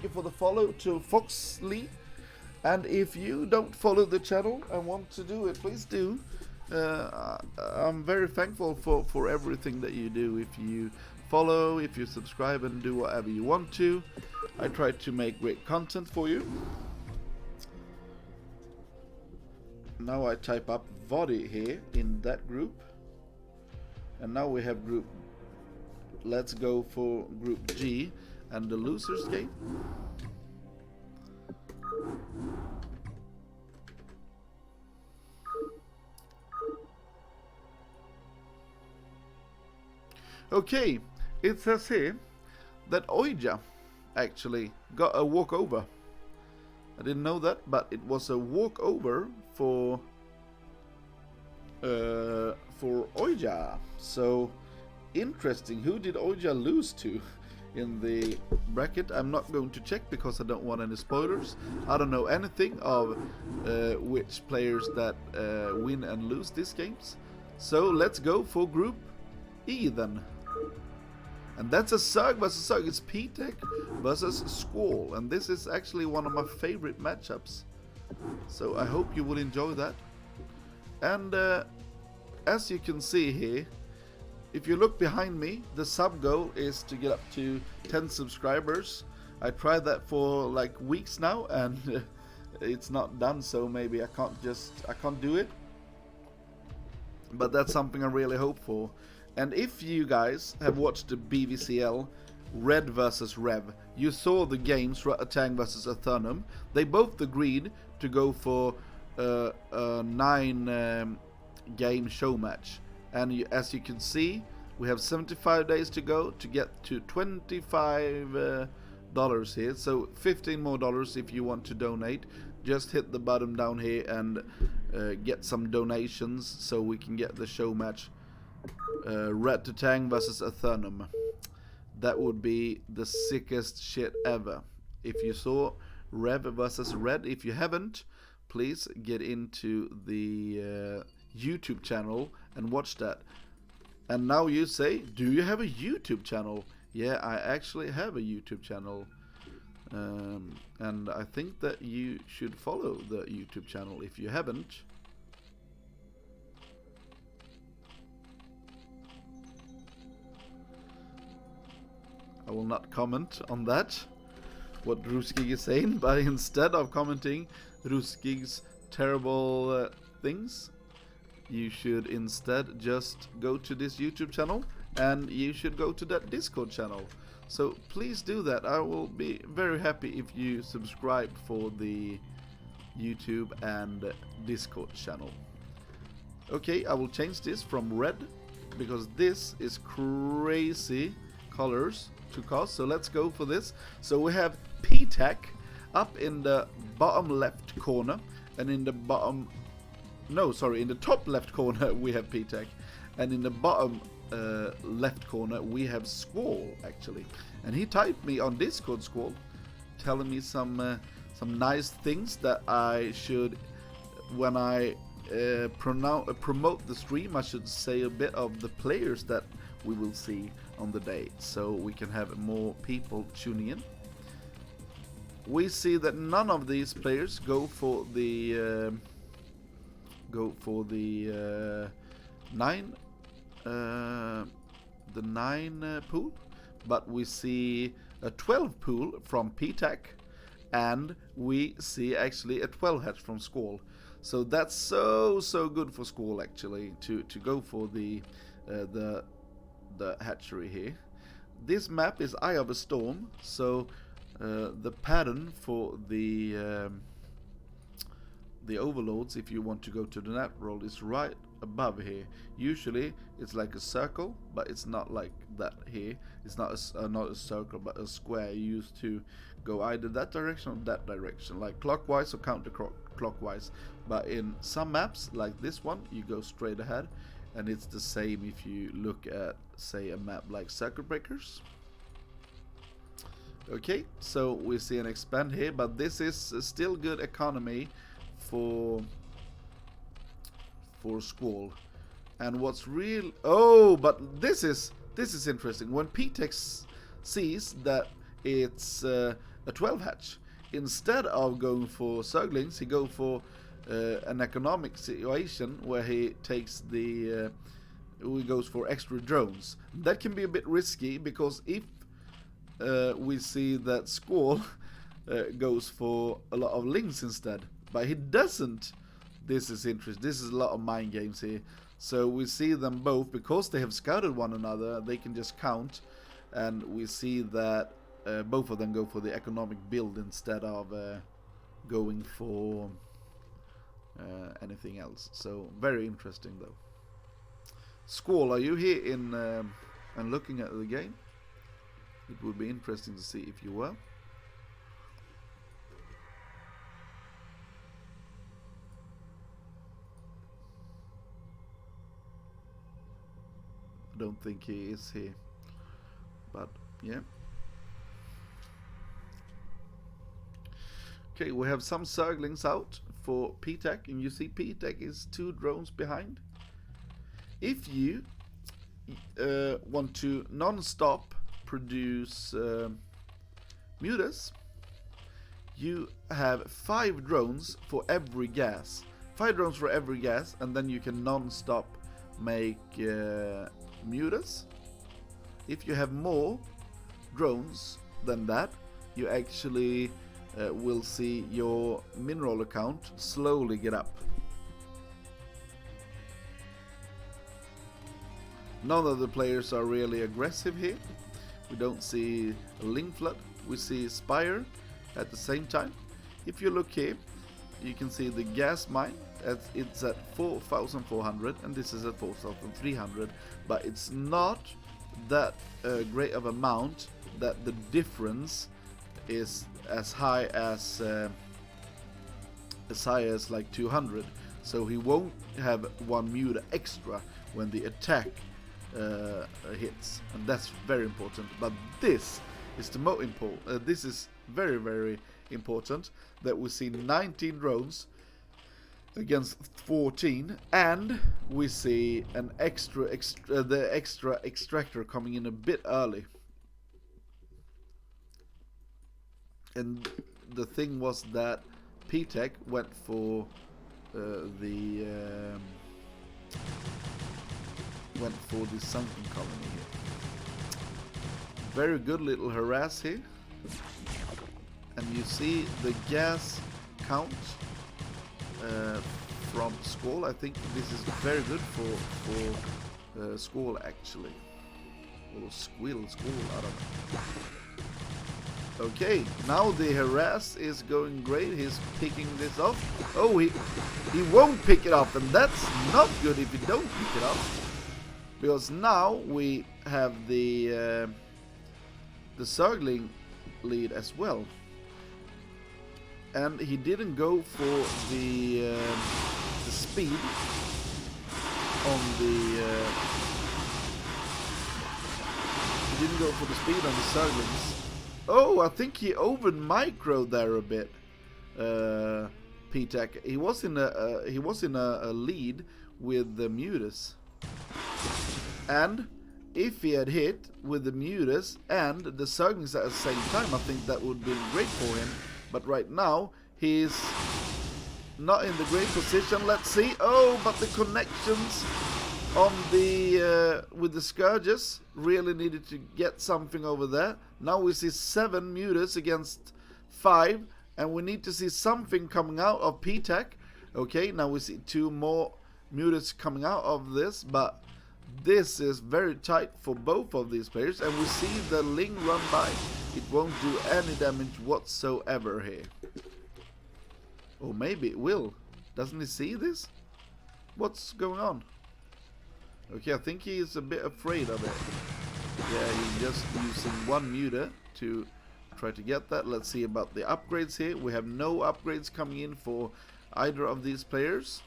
for the follow to Foxley, and if you don't follow the channel and want to do it, please do. I'm very thankful for everything that you do. If you follow, if you subscribe, and do whatever you want to. I try to make great content for you. Now I type up Body here in that group, and now we have group. Let's go for group G and the losers game. Okay, it says here that Oija actually got a walkover. I didn't know that, but it was a walkover for Oija. So interesting. Who did Oija lose to in the bracket? I'm not going to check because I don't want any spoilers. I don't know anything of which players that win and lose these games. So let's go for group E then. And that's a Zerg versus Zerg. It's P-Tech versus Squall. And this is actually one of my favorite matchups. So I hope you will enjoy that. And as you can see here, if you look behind me, the sub goal is to get up to 10 subscribers. I tried that for like weeks now, and it's not done. So maybe I can't do it. But that's something I really hope for. And if you guys have watched the BVCL Red versus Rev, you saw the games Tang versus Athernum. They both agreed to go for a 9 game show match. And as you can see, we have 75 days to go to get to $25 here. So $15 more if you want to donate. Just hit the button down here and get some donations so we can get the show match Red to Tang versus Athernum. That would be the sickest shit ever. If you saw Rev versus Red, if you haven't, please get into the YouTube channel and watch that. And now you say, do you have a YouTube channel? Yeah, I actually have a YouTube channel. And I think that you should follow the YouTube channel if you haven't. I will not comment on that, what Ruskig is saying, but instead of commenting Ruskig's terrible things, you should instead just go to this YouTube channel, and you should go to that Discord channel. So please do that. I will be very happy if you subscribe for the YouTube and Discord channel. Okay, I will change this from red, because this is crazy colors to cost. So let's go for this. So we have PTAC up in the bottom left corner, and in the in the top left corner we have PTAC, and in the bottom left corner we have Squall actually. And he typed me on Discord, Squall, telling me some nice things that I should, when I promote the stream, I should say a bit of the players that we will see on the day, so we can have more people tuning in. We see that none of these players go for the 9 pool, but we see a 12 pool from PTAC, and we see actually a 12 hatch from Squall. So that's so good for Squall actually to go for the hatchery here. This map is Eye of a Storm, so the pattern for the overlords, if you want to go to the net roll, is right above here. Usually it's like a circle, but it's not like that here. It's not a circle, but a square. You used to go either that direction or that direction, like clockwise or counterclockwise. But in some maps, like this one, you go straight ahead, and it's the same if you look at, say, a map like Circuit Breakers. Okay, so we see an expand here, but this is still good economy for Squall. And what's real, but this is interesting. When PTEX sees that it's a 12 hatch, instead of going for Zerglings, he go for an economic situation where he takes he goes for extra drones. That can be a bit risky, because if we see that Squall goes for a lot of links instead, but he doesn't. This is interesting. This is a lot of mind games here. So we see them both, because they have scouted one another, they can just count, and we see that both of them go for the economic build instead of going for anything else. So very interesting though. Squall, are you here in and looking at the game? It would be interesting to see if you were. I don't think he is here, but yeah. Okay, we have some Zerglings out for PTAC, and you see PTAC is 2 drones behind. If you want to non-stop produce mutas, you have 5 drones for every gas. 5 drones for every gas, and then you can non-stop make mutas. If you have more drones than that, you actually will see your mineral account slowly get up. None of the players are really aggressive here. We don't see a Link Flood, we see Spire at the same time. If you look here, you can see the gas mine, it's at 4,400 and this is at 4,300, but it's not that great of amount that the difference is as high as like 200. So he won't have one muta extra when the attack hits, and that's very important. But this is the most important. This is very, very important that we see 19 drones against 14, and we see an the extra extractor coming in a bit early. And the thing was that KoK went for the sunken colony here. Very good little harass here. And you see the gas count from Squall. I think this is very good for Squall actually. Or Squall, I don't know. Okay, now the harass is going great. He's picking this up. Oh, he won't pick it up, and that's not good if you don't pick it up. Because now we have the Zergling lead as well. And he didn't go for the speed on the he didn't go for the speed on the Zerglings. Oh, I think he over microed there a bit. KoK. He was in a lead with the mutas. And if he had hit with the mutas and the Zerglings at the same time, I think that would be great for him. But right now he's not in the great position. Let's see. Oh, but the connections on the with the Scourges really needed to get something over there. Now we see 7 mutas against 5, and we need to see something coming out of KoK. Okay, now we see 2 more mutas coming out of this, but this is very tight for both of these players, and we see the Ling run by. It won't do any damage whatsoever here. Or maybe it will. Doesn't he see this? What's going on? Okay, I think he is a bit afraid of it. Yeah, he's just using 1 muta to try to get that. Let's see about the upgrades here. We have no upgrades coming in for either of these players.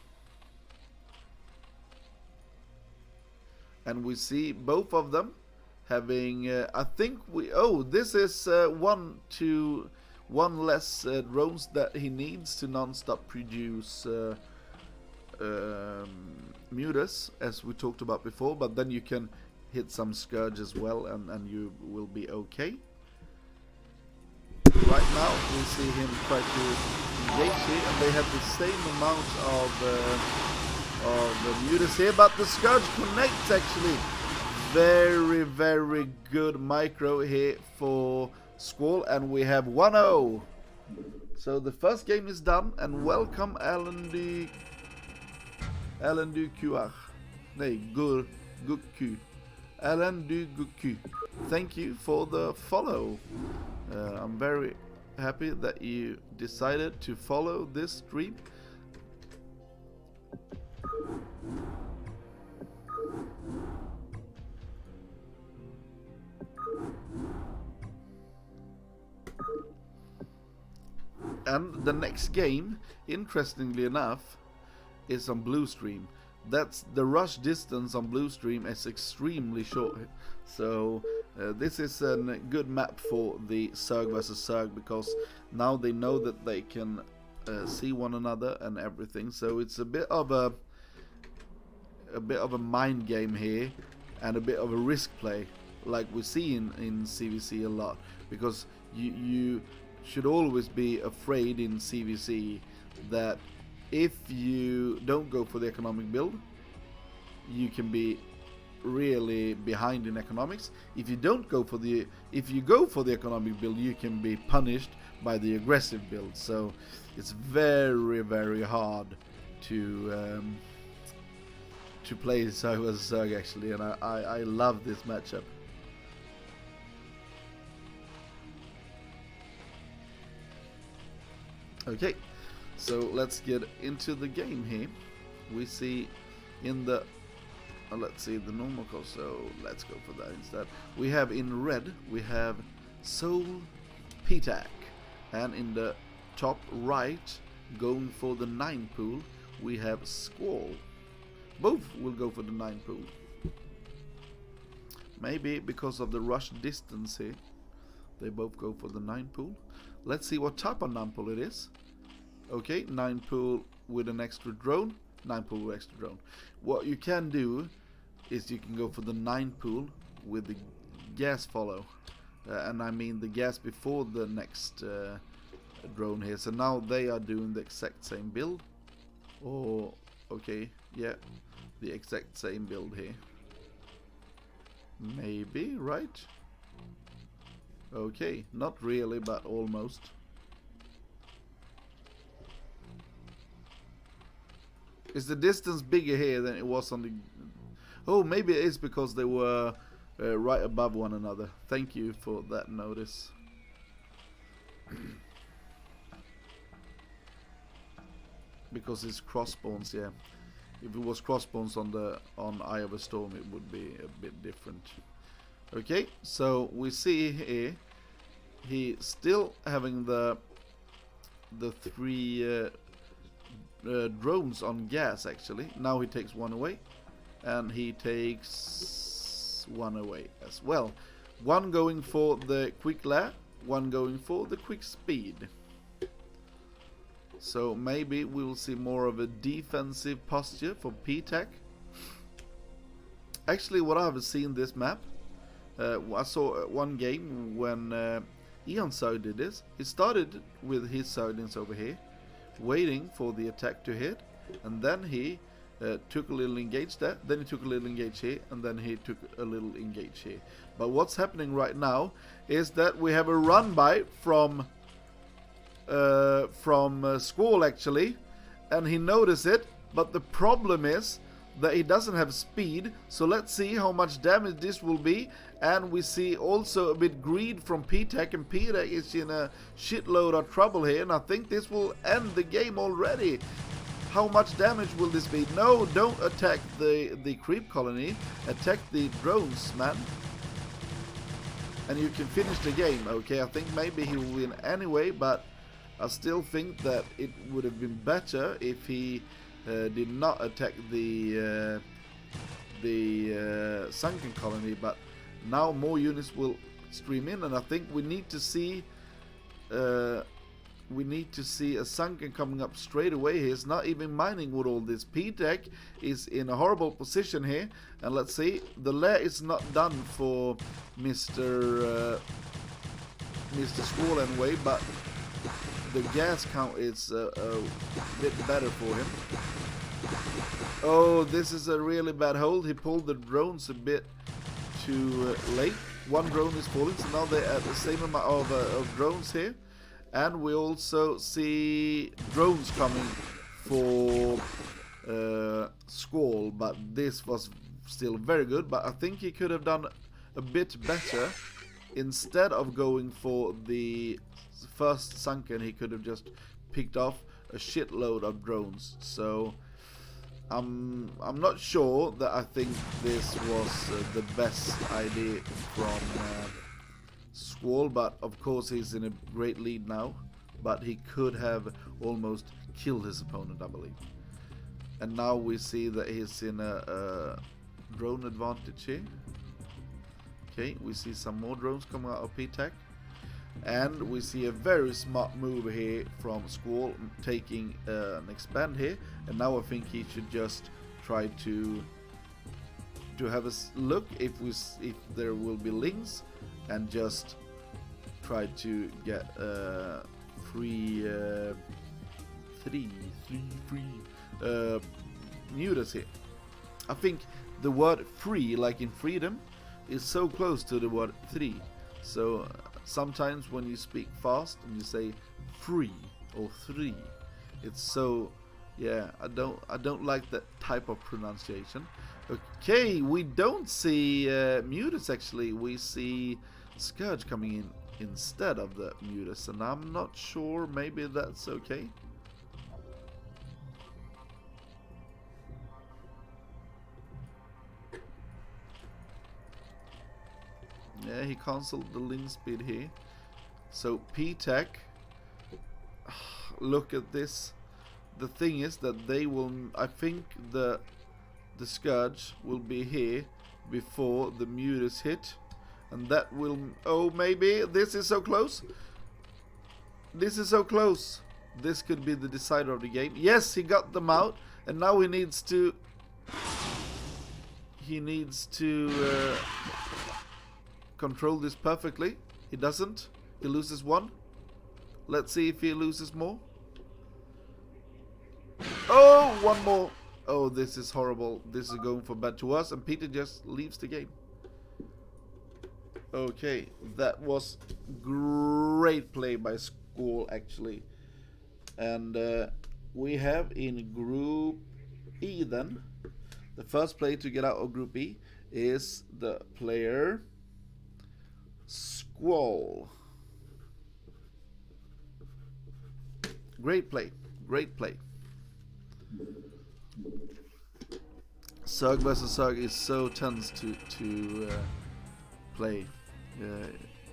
And we see both of them having, I think this is 1 less drones that he needs to non-stop produce mutas, as we talked about before, but then you can hit some Scourge as well, and you will be okay. Right now we see him try to engage here, and they have the same amount of mutas here, but the Scourge connects actually. Very, very good micro here for Squall, and we have 1-0. So the first game is done, and welcome Alan du QR. Nej, Gukku. Alan du Gukku. Thank you for the follow. I'm very happy that you decided to follow this stream. And the next game, interestingly enough, is on Blue Stream. That's the rush distance on Blue Stream is extremely short. So this is a good map for the Zerg versus Zerg, because now they know that they can see one another and everything. So it's a bit of a mind game here, and a bit of a risk play, like we see in CVC a lot, because you should always be afraid in CVC that if you don't go for the economic build, you can be really behind in economics. If you don't go for the economic build, you can be punished by the aggressive build. So it's very, very hard to play Zerg vs Zerg actually, and I love this matchup. Okay, so let's get into the game here. We see in the let's see the normal cost, so let's go for that instead. We have in red, we have Soul PTAC, and in the top right, going for the 9 pool, we have Squall. Both will go for the 9 pool. Maybe because of the rush distance here, they both go for the 9 pool. Let's see what type of 9 pool it is. Okay, 9 pool with an extra drone, 9 pool with extra drone. What you can do is you can go for the 9 pool with the gas follow. And I mean the gas before the next drone here. So now they are doing the exact same build. Or, okay, yeah, the exact same build here. Maybe, right? Okay, not really, but almost. Is the distance bigger here than it was on the... Oh, maybe it is because they were right above one another. Thank you for that notice. Because it's cross spawns, yeah. If it was cross spawns on Eye of a Storm, it would be a bit different. Okay, so we see here he still having the 3 drones on gas actually. Now he takes 1 away, and he takes 1 away as well. 1 going for the quick lair, 1 going for the quick speed. So maybe we will see more of a defensive posture for PTAC. Actually, what I have seen this map, I saw one game when Eon Zerg did this. He started with his Zerglings over here, waiting for the attack to hit, and then he took a little engage there, then he took a little engage here, and then he took a little engage here. But what's happening right now is that we have a run by from Squall actually, and he noticed it, but the problem is that he doesn't have speed. So let's see how much damage this will be. And we see also a bit greed from PTAC, and PTAC is in a shitload of trouble here, and I think this will end the game already. How much damage will this be? No, don't attack the creep colony, attack the drones, man, and you can finish the game. Okay, I think maybe he will win anyway, but I still think that it would have been better if he did not attack the sunken colony. But now more units will stream in, and I think we need to see a sunken coming up straight away. He's not even mining with all this. PTAC is in a horrible position here, and let's see, the lair is not done for Mr. Squall anyway, but the gas count is a bit better for him. Oh, this is a really bad hold. He pulled the drones a bit too late. 1 drone is falling, so now they're at the same amount of drones here. And we also see drones coming for Squall, but this was still very good. But I think he could have done a bit better. Instead of going for the first sunken, he could have just picked off a shitload of drones. So I'm not sure that I think this was the best idea from Squall, but of course he's in a great lead now. But he could have almost killed his opponent, I believe. And now we see that he's in a drone advantage here. Okay, we see some more drones coming out of PTAC. And we see a very smart move here from Squall, taking an expand here. And now I think he should just try to have a look if there will be links, and just try to get three mutas here. I think the word free, like in freedom, is so close to the word three. So sometimes when you speak fast and you say free or three, it's so, yeah, I don't like that type of pronunciation. Okay, we don't see Mutus actually. We see Scourge coming in instead of the Mutus, and I'm not sure. Maybe that's okay. Yeah, he cancelled the link speed here. So P-Tech, look at this. The thing is that they will, I think the Scourge will be here before the Mutus hit. And that will, oh maybe, this is so close. This is so close. This could be the decider of the game. Yes, he got them out. And now he needs to control this perfectly. He doesn't. He loses one. Let's see if he loses more. Oh, one more. Oh, this is horrible. This is going from bad to worse. And Peter just leaves the game. Okay, that was great play by Squall actually. And we have in Group E then, the first player to get out of Group E is the player Squall. Great play, great play. Zerg versus Zerg is so tense to play.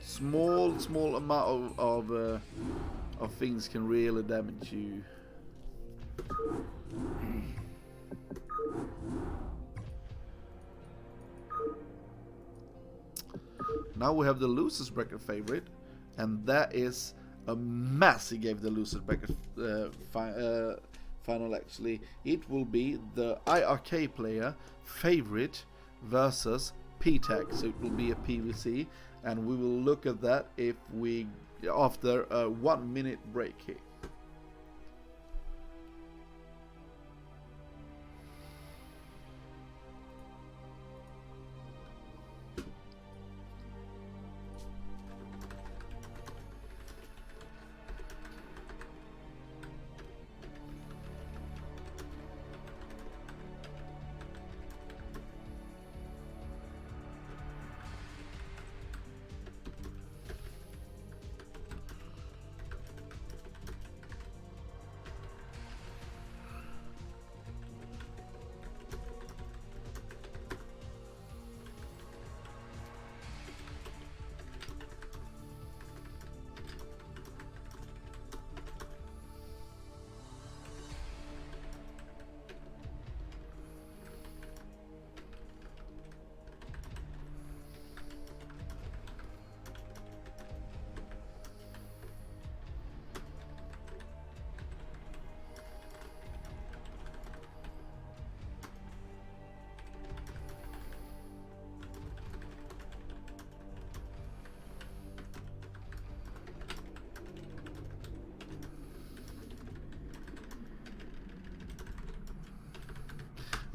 Small amount of things can really damage you. Now we have the losers bracket favorite, and that is a massive game. The losers bracket final actually. It will be the IRK player favorite versus P-Tech, so it will be a PVC, and we will look at that if we after a 1 minute break here.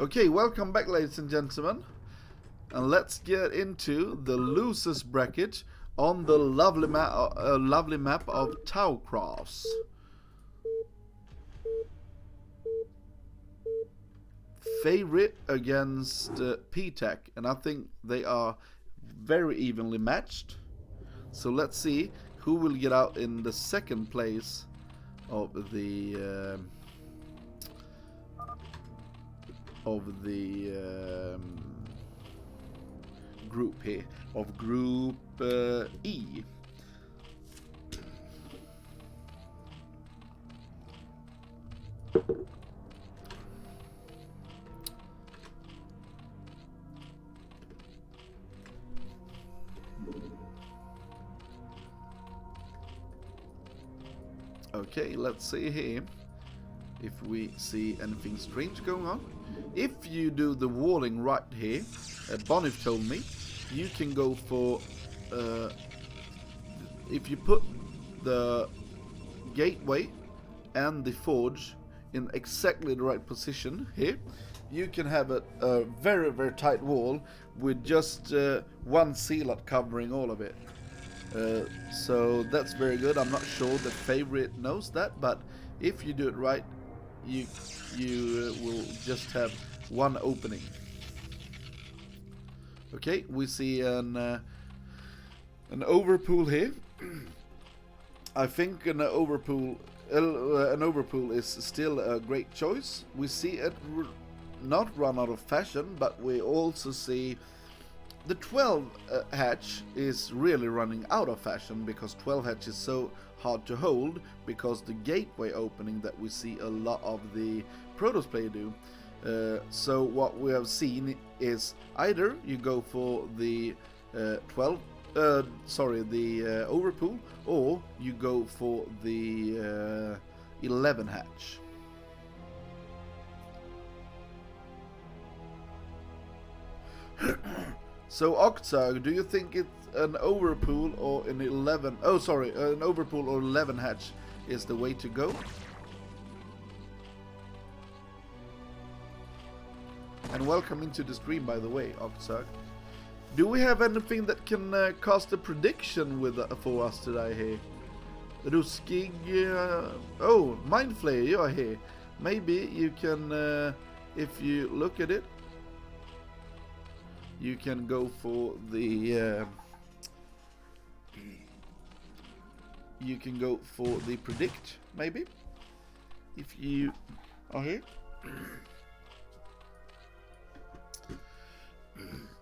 Okay, welcome back, ladies and gentlemen, and let's get into the losers bracket on the lovely map of Towcross. Favorite against P-Tech, and I think they are very evenly matched. So let's see who will get out in the second place of the group here, of Group E. Okay, let's see here if we see anything strange going on. If you do the walling right here, Bonif told me, you can go for, if you put the gateway and the forge in exactly the right position here, you can have a very, very tight wall with just one Zealot covering all of it. So that's very good. I'm not sure the favorite knows that, but if you do it right, you will just have one opening. Okay, we see an overpool here. I think an overpool is still a great choice. We see it not run out of fashion, but we also see the 12 hatch is really running out of fashion, because 12 hatch is so hard to hold because the gateway opening that we see a lot of the Protoss player do. So what we have seen is either you go for the overpool, or you go for the 11 hatch. So Octag, do you think it's an overpool or an 11? Oh, sorry, an overpool or 11 hatch is the way to go? And welcome into the stream, by the way, Octag. Do we have anything that can cast a prediction with for us today here? Ruskig, oh, Mindflayer, you are here. Maybe you can, if you look at it, you can go for the predict, maybe, if you are here.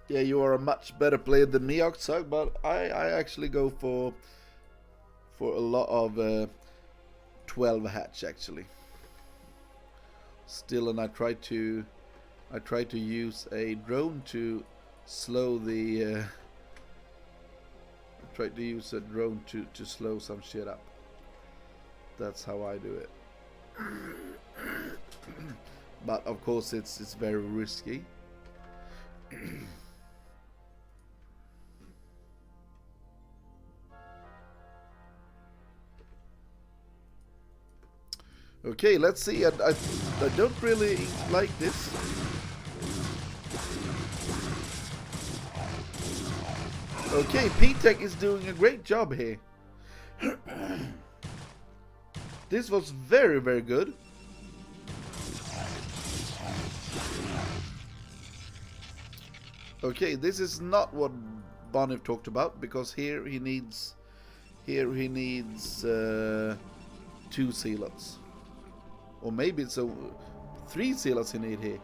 Yeah, you are a much better player than me, Oxog, but I actually go for a lot of 12 hatch actually. Still, and I try to use a drone to slow the. I try to use a drone to slow some shit up. That's how I do it. But of course, it's very risky. Okay, let's see. I don't really like this. Okay, P-Tech is doing a great job here. This was very, very good. Okay, this is not what Bonif talked about, because here he needs 2 Zealots. Or maybe it's 3 Zealots you need here.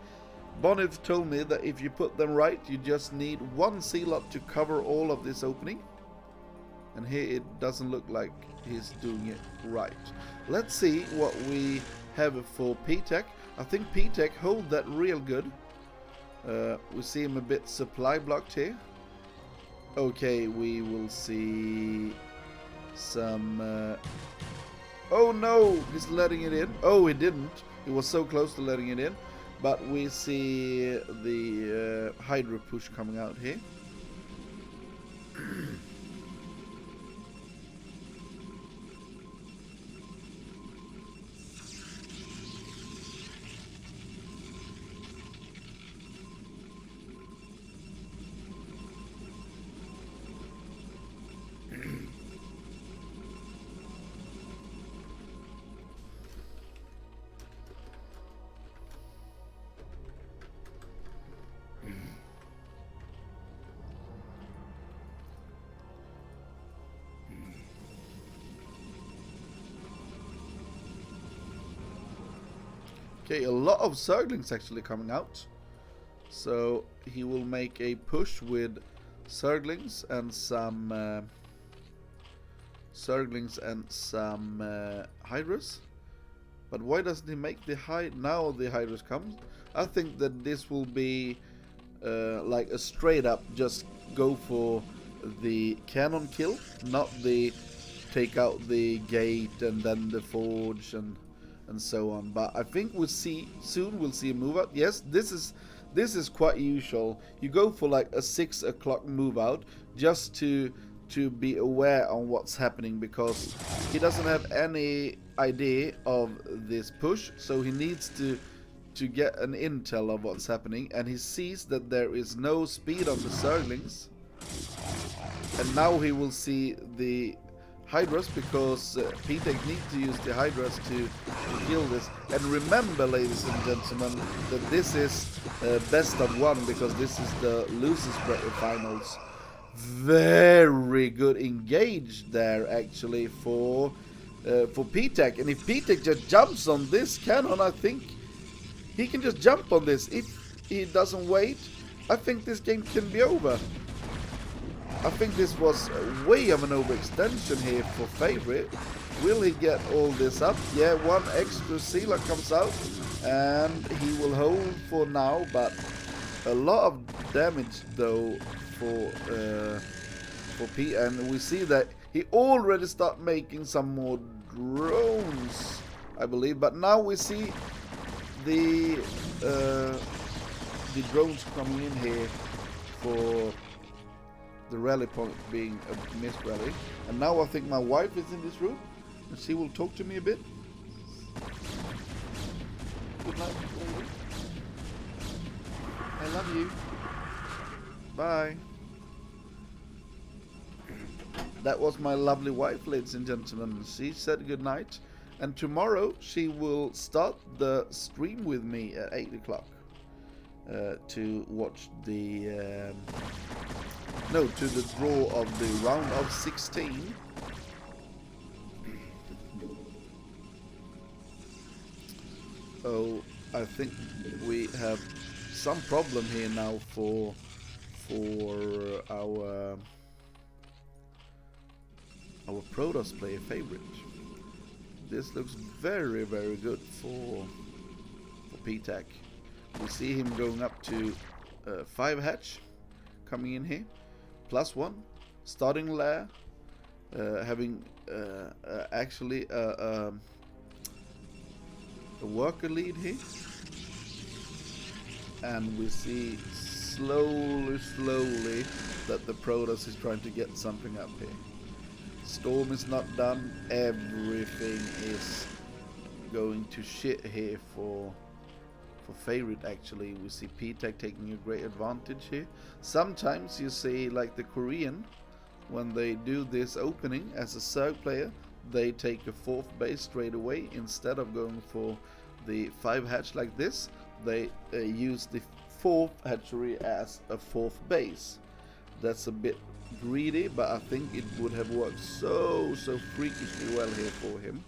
Bonif told me that if you put them right, you just need 1 Zealot to cover all of this opening. And here it doesn't look like he's doing it right. Let's see what we have for P-Tech. I think P-Tech hold that real good. We see him a bit supply blocked here. Okay, we will see some... oh no, he's letting it in. Oh, he didn't. He was so close to letting it in. But we see the Hydra push coming out here. Okay, a lot of Zerglings actually coming out. So he will make a push with Zerglings and some Hydras. But why doesn't he make the now the Hydras comes? I think that this will be like a straight up just go for the cannon kill, not the take out the gate and then the forge and so on. But I think we'll see a move out. Yes, this is quite usual. You go for like a 6 o'clock move out just to be aware on what's happening, because he doesn't have any idea of this push, so he needs to to get an intel of what's happening, and he sees that there is no speed on the Zerglings. And now he will see the Hydras, because P-Tech needs to use the Hydras to kill this. And remember, ladies and gentlemen, that this is best of one, because this is the losers finals. Very good engaged there, actually, for P-Tech. And if P-Tech just jumps on this cannon, I think he can just jump on this. If he doesn't wait, I think this game can be over. I think this was way of an overextension here for Favorite. Will he get all this up? Yeah, one extra sealer comes out, and he will hold for now, but a lot of damage though for P, and we see that he already start making some more drones, I believe, but now we see the drones coming in here for the rally point being a missed rally. And now I think my wife is in this room, and she will talk to me a bit. Good night, lady. I love you. Bye. That was my lovely wife, ladies and gentlemen. She said good night, and tomorrow she will start the stream with me at 8 o'clock to watch the to the draw of the round of 16. Oh, I think we have some problem here now for our Protoss player Favorite. This looks very, very good for P-Tech. We see him going up to 5 hatch, coming in here, +1, starting lair, having actually a worker lead here, and we see slowly that the Protoss is trying to get something up here. Storm is not done. Everything is going to shit here for Favorite. Actually, we see P-Tech taking a great advantage here. Sometimes you see, like the Korean, when they do this opening as a Zerg player, they take a 4th base straight away. Instead of going for the 5 hatch like this, they use the 4th hatchery as a 4th base. That's a bit greedy, but I think it would have worked so freakishly well here for him.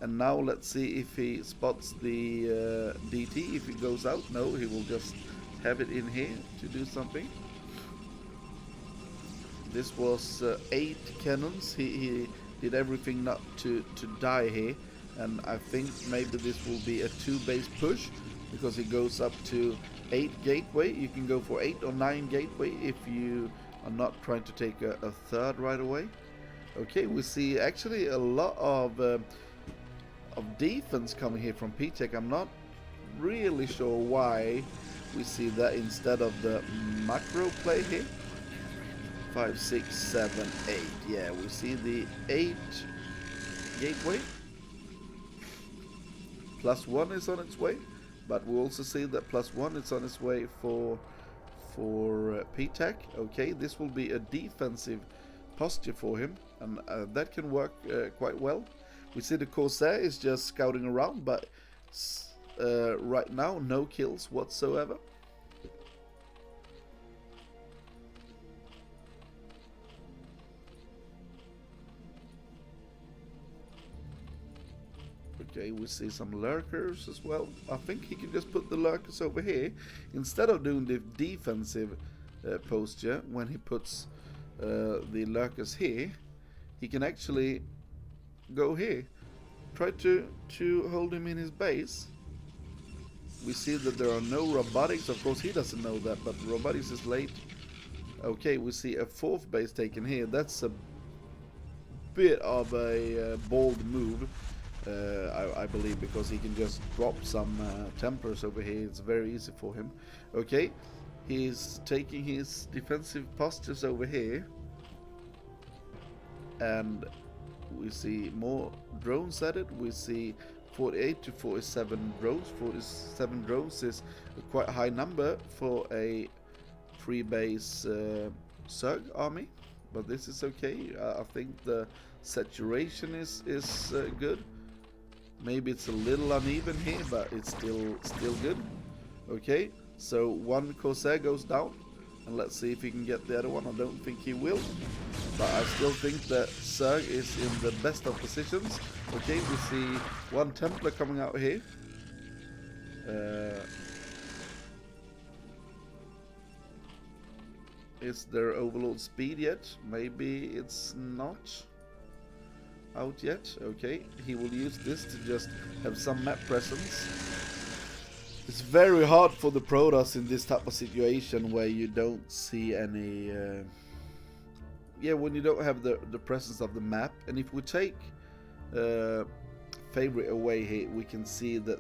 And now let's see if he spots the DT. If he goes out, no, he will just have it in here to do something. This was 8 cannons. He did everything not to die here, and I think maybe this will be a 2-base push, because he goes up to 8 gateway. You can go for 8 or 9 gateway if you are not trying to take a 3rd right away. Okay, we see actually a lot of defense coming here from P-Tech. I'm not really sure why we see that instead of the macro play here. 5, 6, 7, 8. Yeah, we see the 8 gateway. +1 is on its way, but we also see that +1 is on its way for P-Tech. Okay, this will be a defensive posture for him, and that can work quite well. We see the Corsair is just scouting around, but right now no kills whatsoever. Okay, we see some lurkers as well. I think he can just put the lurkers over here instead of doing the defensive posture. When he puts the lurkers here, he can actually go here, try to hold him in his base. We see that there are no robotics. Of course he doesn't know that, but robotics is late. Okay, we see a 4th base taken here. That's a bit of a bold move, I believe, because he can just drop some tempers over here. It's very easy for him. Okay, he's taking his defensive postures over here, and we see more drones at it. We see 48 to 47 drones. 47 drones is a quite high number for a 3-base Zerg army, but this is okay. I think the saturation is good. Maybe it's a little uneven here, but it's still good. Okay, so one Corsair goes down, and let's see if he can get the other one. I don't think he will, but I still think that Zerg is in the best of positions. Okay, we see one Templar coming out here. Is there Overlord speed yet? Maybe it's not out yet. Okay, he will use this to just have some map presence. It's very hard for the Protoss in this type of situation where you don't see any when you don't have the presence of the map. And if we take Favorite away here, we can see that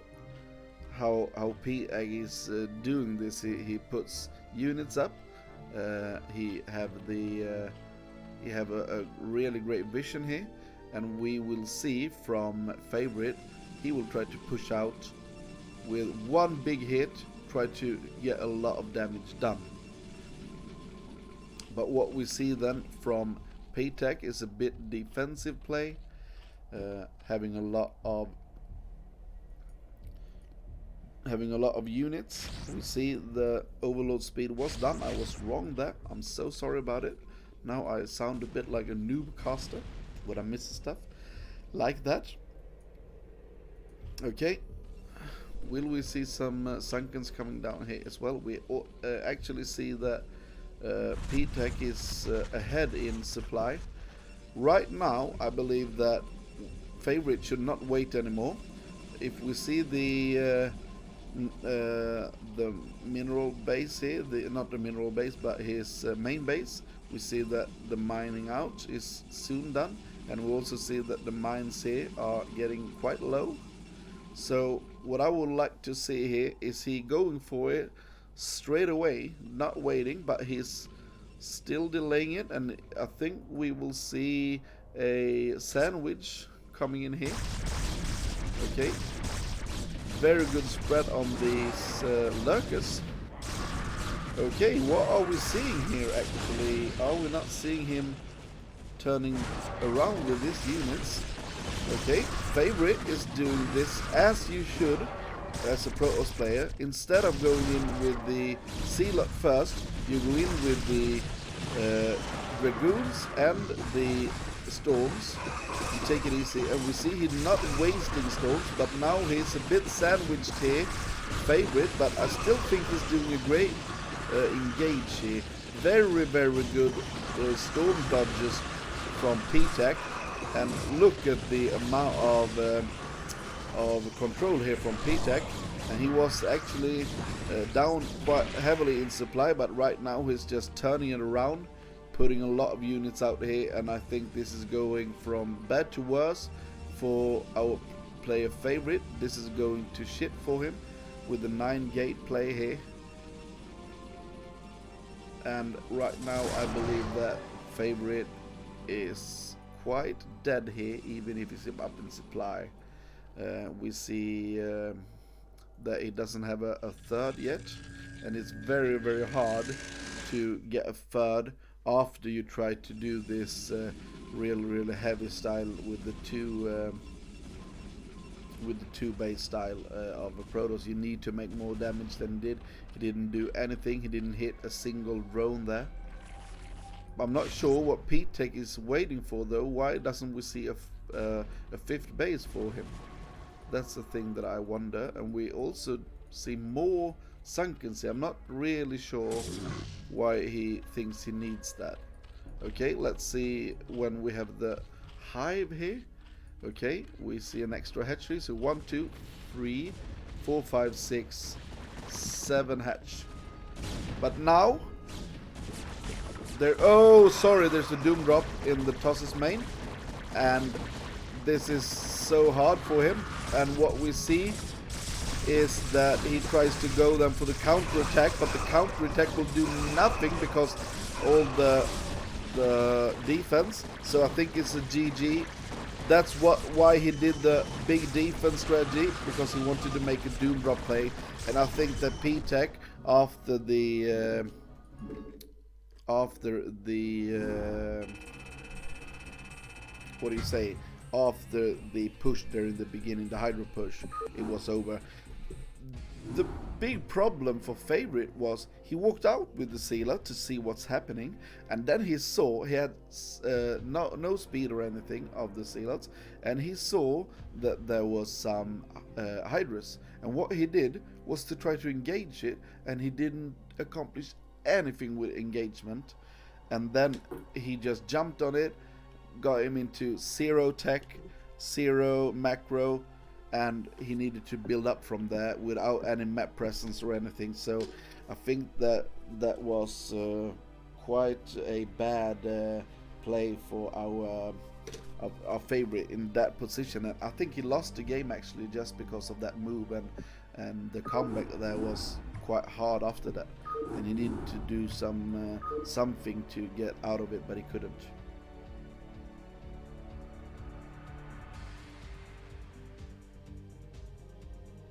how PEG is doing this. He puts units up. He have a really great vision here, and we will see from Favorite he will try to push out with one big hit, try to get a lot of damage done. But what we see then from PTech is a bit defensive play, having a lot of units. We see the Overlord speed was done. I was wrong there. I'm so sorry about it. Now I sound a bit like a noob caster when I miss stuff like that. Okay, will we see some Sunkens coming down here as well? We actually see that PTech is ahead in supply. Right now, I believe that Favorite should not wait anymore. If we see the mineral base here, not the mineral base, but his main base, we see that the mining out is soon done, and we also see that the mines here are getting quite low. So what I would like to see here is he going for it straight away, not waiting, but he's still delaying it, and I think we will see a sandwich coming in here. Okay, very good spread on these lurkers. Okay, what are we seeing here actually? Are we not seeing him turning around with these units? Okay, Favorite is doing this as you should as a Protoss player. Instead of going in with the Sealot first, you go in with the Dragoons and the Storms. You take it easy, and we see he's not wasting Storms, but now he's a bit sandwiched here, Favorite, but I still think he's doing a great engage here. Very, very good Storm dodges from PTech, and look at the amount of control here from PTech. And he was actually down quite heavily in supply, but right now he's just turning it around, putting a lot of units out here, and I think this is going from bad to worse for our player Favorite. This is going to shit for him with the 9-gate play here. And right now I believe that Favorite is quite dead here, even if he's up in supply. We see that he doesn't have a third yet, and it's very, very hard to get a third after you try to do this really heavy style with the two base style of a Protoss. You need to make more damage than he did. He didn't do anything. He didn't hit a single drone there. I'm not sure what PTech is waiting for though. Why doesn't we see a fifth base for him? That's the thing that I wonder. And we also see more Sunkens here. I'm not really sure why he thinks he needs that. Okay, let's see when we have the hive here. Okay, we see an extra hatchery. So 1, 2, 3, 4, 5, 6, 7 hatch. But now oh sorry, there's a doom drop in the Tosses main, and this is so hard for him. And what we see is that he tries to go then for the counter attack, but the counter attack will do nothing because all the defense. So I think it's a GG That's why he did the big defense strategy, because he wanted to make a doom drop play. And I think that P-Tech, after the what do you say, after the push there in the beginning, the hydro push, it was over. The big problem for Favorite was he walked out with the sealer to see what's happening, and then he saw he had no speed or anything of the sealers, and he saw that there was some hydras, and what he did was to try to engage it, and he didn't accomplish anything with engagement, and then he just jumped on it, got him into 0 tech, 0 macro, and he needed to build up from there without any map presence or anything. So I think that was quite a bad play for our Favorite in that position. And I think he lost the game actually just because of that move, and the comeback there was quite hard after that, and he needed to do something to get out of it, but he couldn't.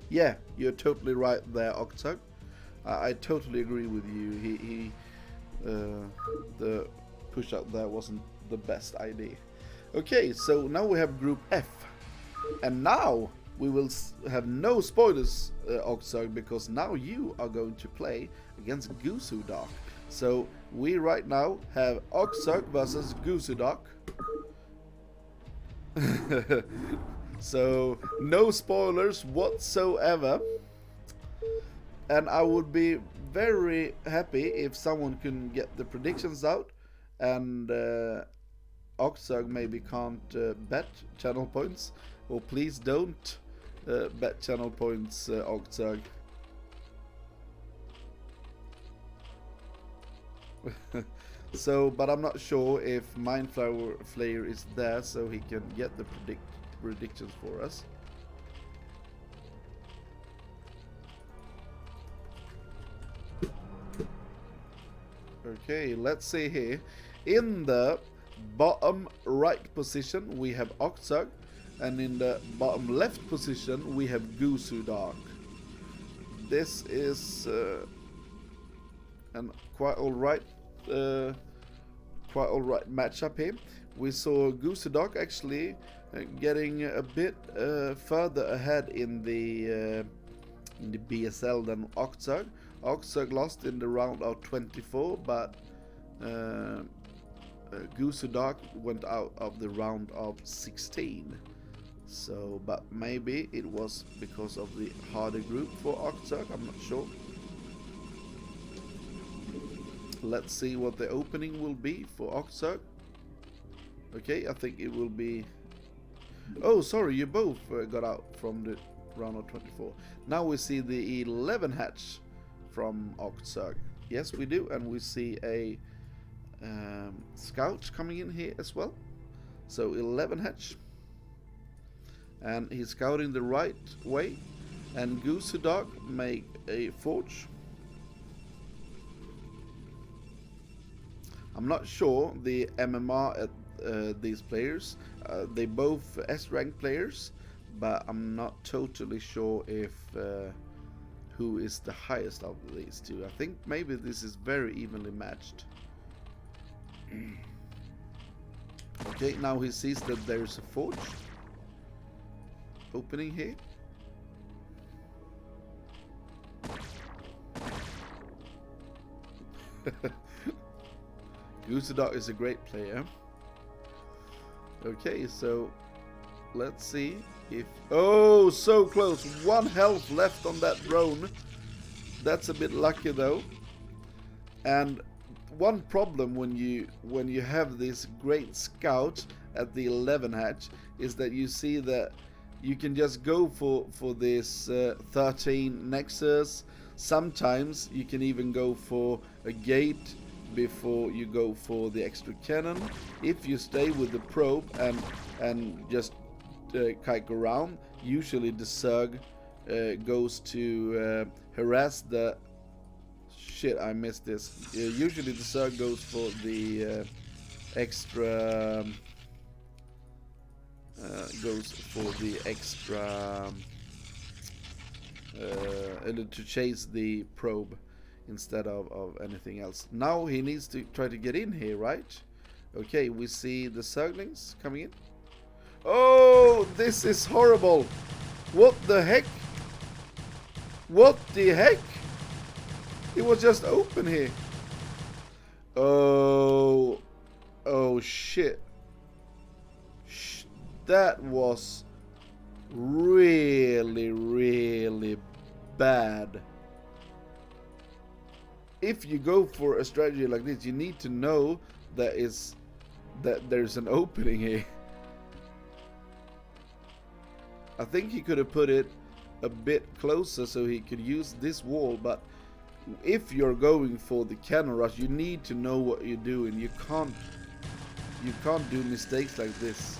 Yeah, you're totally right there, Octog. I totally agree with you. The push out there wasn't the best idea. Okay, so now we have Group F, and now we will have no spoilers, Octog, because now you are going to play against Goosey. So we right now have Octog versus Goosey. So no spoilers whatsoever, and I would be very happy if someone can get the predictions out, and Oxug maybe can't bet channel points, or please don't bet channel points, Oxug. So, but I'm not sure if Mindflower Flayer is there so he can get the predictions for us. Okay, let's see here. In the bottom right position we have Oxug, and in the bottom left position we have Goosey. This is an quite alright matchup here. We saw Goosey actually getting a bit further ahead in the BSL than Oxug. Oxug lost in the round of 24, but Goosey went out of the round of 16. So, but maybe it was because of the harder group for Oxug, I'm not sure. Let's see what the opening will be for Oxug. Okay, I think it will be... Oh, sorry, you both got out from the round of 24. Now we see the 11 hatch from Oxug. Yes, we do, and we see a scout coming in here as well. So 11 hatch, and he's scouting the right way, and Goosey make a forge. I'm not sure the MMR at these players. They both S-rank players, but I'm not totally sure if who is the highest of these two. I think maybe this is very evenly matched. Okay, now he sees that there's a forge opening here. Goosey is a great player. Okay, so let's see if... Oh, so close! 1 health left on that drone. That's a bit lucky though. And one problem when you have this great scout at the 11 hatch is that you see that you can just go for this 13 Nexus. Sometimes you can even go for a gate before you go for the extra cannon. If you stay with the probe and just kike around, usually the Zerg goes to harass the... Shit, I missed this. Usually the Zerg goes for the extra goes for the extra to chase the probe instead of anything else. Now he needs to try to get in here, right? Okay, we see the Zerglings coming in. Oh, this is horrible. What the heck? What the heck? It was just open here. Oh shit. That was really bad. If you go for a strategy like this, you need to know that there's an opening here. I think he could have put it a bit closer so he could use this wall, but if you're going for the cannon rush, you need to know what you're doing. You can't do mistakes like this.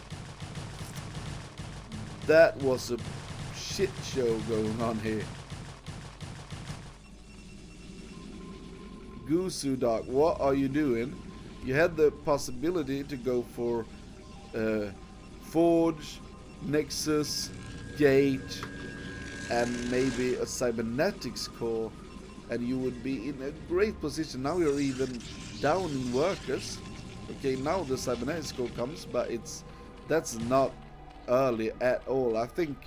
That was a shit show going on here. Goosey Dog, what are you doing? You had the possibility to go for Forge, Nexus, Gate, and maybe a Cybernetics core, and you would be in a great position. Now you're even down in workers. Okay, now the Cybernetics core comes, but that's not early at all. I think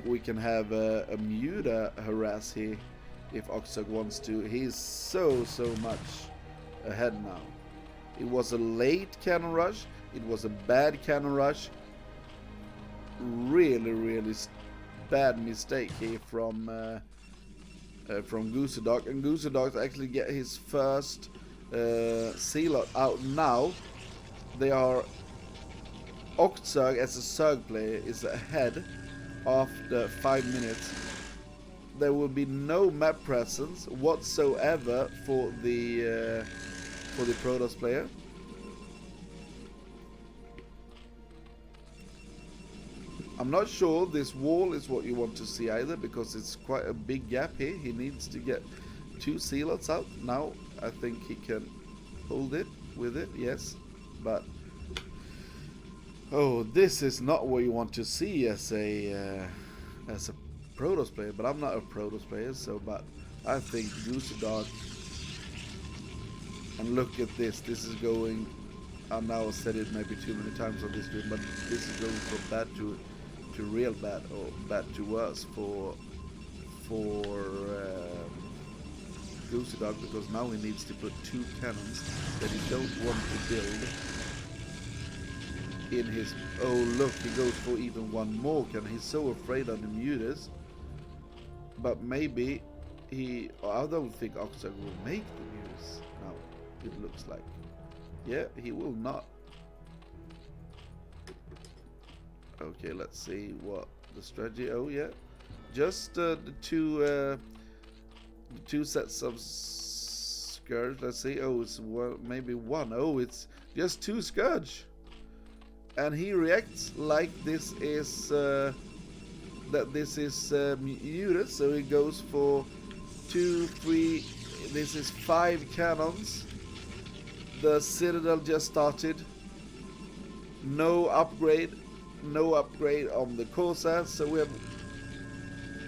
we can have a Muta harass here if Oxog wants to. He's so much ahead now. It was a late cannon rush. It was a bad cannon rush. Really bad mistake here from Goosey Dog, and Goosey Dog actually get his first Zealot out now. They are Oxog as a Zerg player is ahead after 5 minutes. There will be no map presence whatsoever for the Protoss player. I'm not sure this wall is what you want to see either, because it's quite a big gap here. He needs to get 2 Zealots out. Now I think he can hold it with it, yes. But oh, this is not what you want to see as a Protoss player. But I'm not a Protoss player, so but I think Goosey Dog. And look at this. This is going. I now said it maybe too many times on this stream, but this is going from bad to real bad, or bad to worse for Goosey Dog, because now he needs to put 2 cannons that he don't want to build in his. Oh look, he goes for even 1 more cannon. He's so afraid of the mutas, but maybe he. I don't think Oxog will make the mutas now. It looks like, yeah, he will not. Okay, let's see what the strategy. Oh yeah, just the 2 sets of Scourge. Let's see. Oh, it's maybe 1. Oh, it's just 2 Scourge, and he reacts like this is muted. So he goes for 2, 3. This is 5 cannons. The Citadel just started. No upgrade on the Corsair, so we have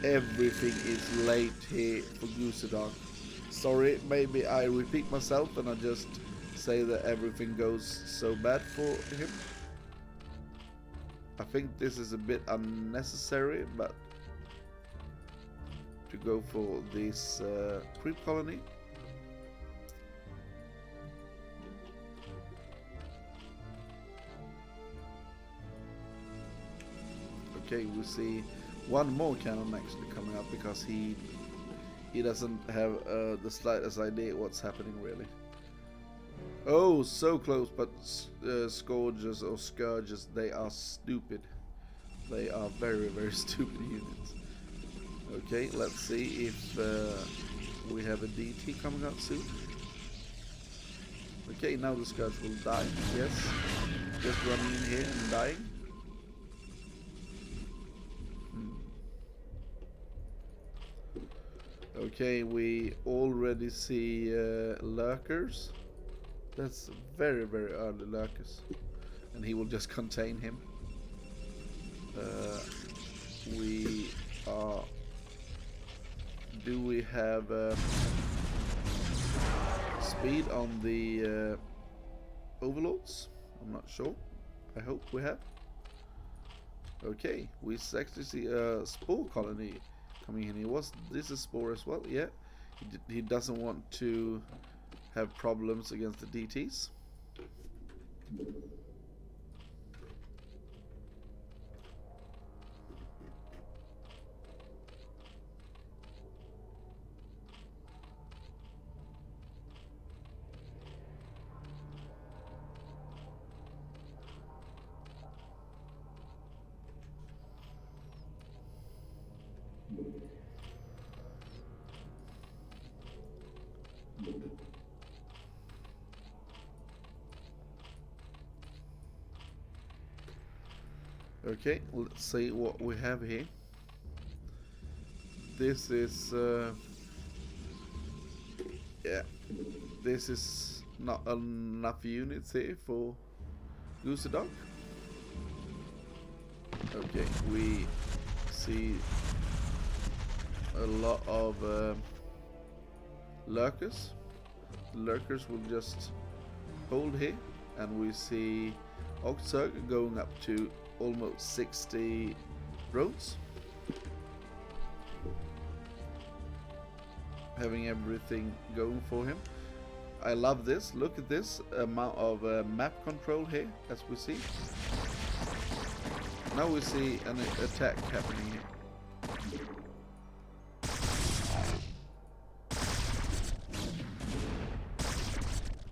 everything is late here for Goosey Dog. Sorry, maybe I repeat myself and I just say that everything goes so bad for him. I think this is a bit unnecessary, but to go for this creep colony. Okay, we see 1 more cannon actually coming up, because he doesn't have the slightest idea what's happening really. Oh, so close, but Scourges or Scourges, they are stupid. They are very stupid units. Okay, let's see if we have a DT coming up soon. Okay, now the Scourge will die. Yes, just running in here and dying. Okay, we already see lurkers. That's very early lurkers. and he will just contain him. We are... Do we have speed on the overlords? I'm not sure. I hope we have. Okay, we actually see a spore colony coming in. This is spore as well. Yeah, he doesn't want to have problems against the DTs. Okay, let's see what we have here. This is yeah, this is not enough units here for Goosey Dog. Okay, we see a lot of lurkers. The lurkers will just hold here, and we see Oxurg going up to almost 60 roads, having everything going for him. I love this. Look at this amount of map control here, as we see. Now we see an attack happening here.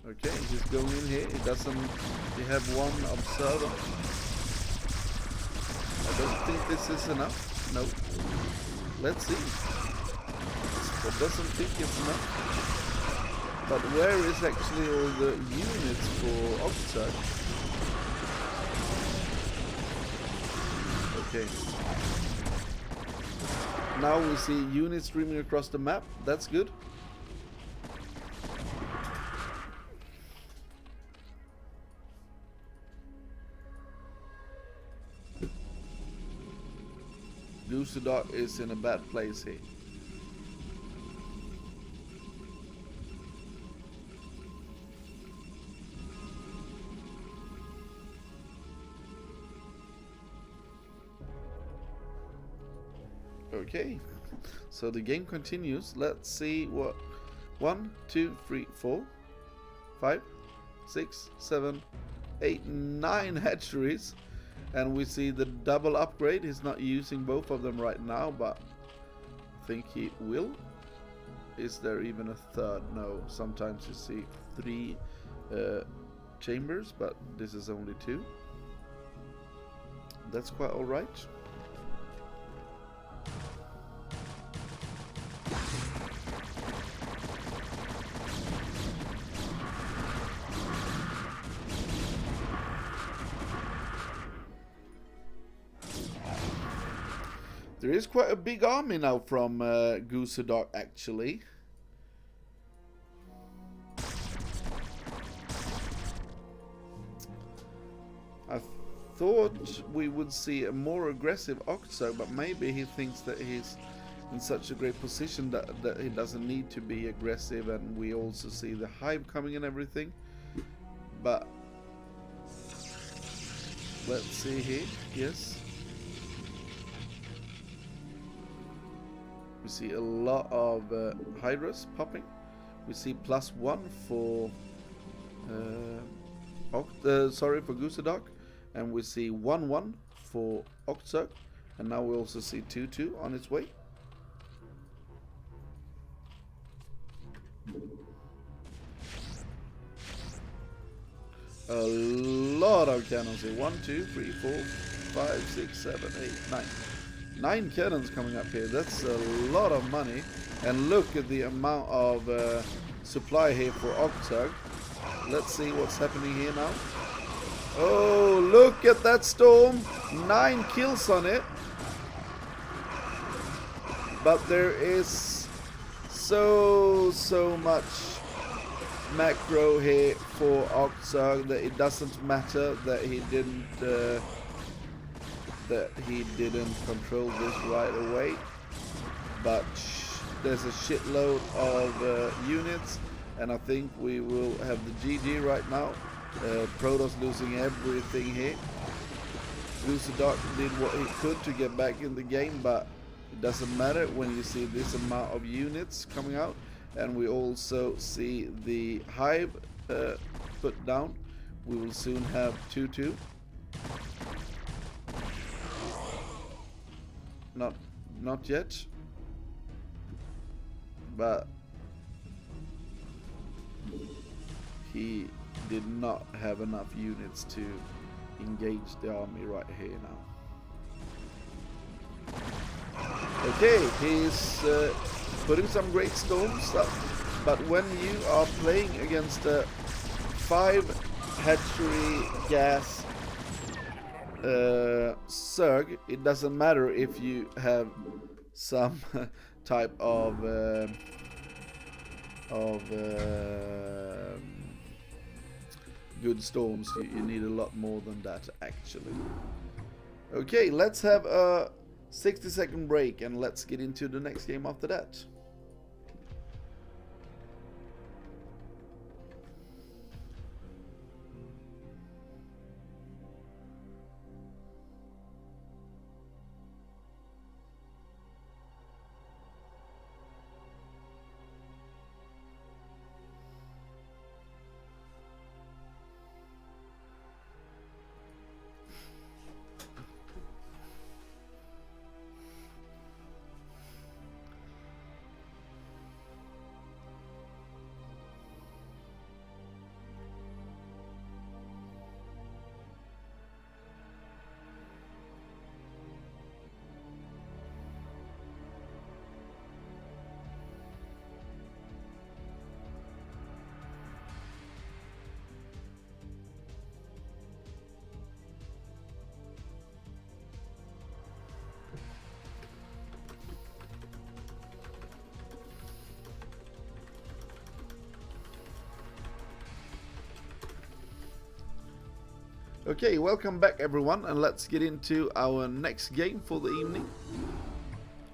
Okay, he's going in here. He have one observer. I don't think this is enough. No. Let's see. It doesn't think it's enough. But where is actually all the units for Oxurg? Okay. Now we see units streaming across the map. That's good. Goosey Dog is in a bad place here. Okay, so the game continues. Let's see what 1, 2, 3, 4, 5, 6, 7, 8, 9 hatcheries. And we see the double upgrade. He's not using both of them right now, but I think he will. Is there even a third? No. Sometimes you see 3 chambers, but this is only 2. That's quite alright. There is quite a big army now from Goosey Dog, actually. I thought we would see a more aggressive Oxurg, but maybe he thinks that he's in such a great position that he doesn't need to be aggressive, and we also see the hive coming and everything. But let's see here. Yes. We see a lot of hydras popping. We see +1 for for Goosey Dog, and we see 1-1 for Oxurg, and now we also see 2-2 on its way. A lot of cannons here. 1, 2, 3, 4, 5, 6, 7, 8, 9. 9 cannons coming up here. That's a lot of money. And look at the amount of supply here for Oxurg. Let's see what's happening here now. Oh, look at that storm. 9 kills on it. But there is so much macro here for Oxog that it doesn't matter that he didn't control this right away, but there's a shitload of units, and I think we will have the GG right now. Protoss losing everything here. Dark did what he could to get back in the game, but it doesn't matter when you see this amount of units coming out. And we also see the hive put down. We will soon have 2-2. Not yet, but he did not have enough units to engage the army right here now. Okay, he's putting some great storms up, but when you are playing against a 5 hatchery gas Zerg, it doesn't matter if you have some type of good storms. You need a lot more than that actually. Okay, let's have a 60-second break and let's get into the next game after that. Okay, welcome back everyone, and let's get into our next game for the evening.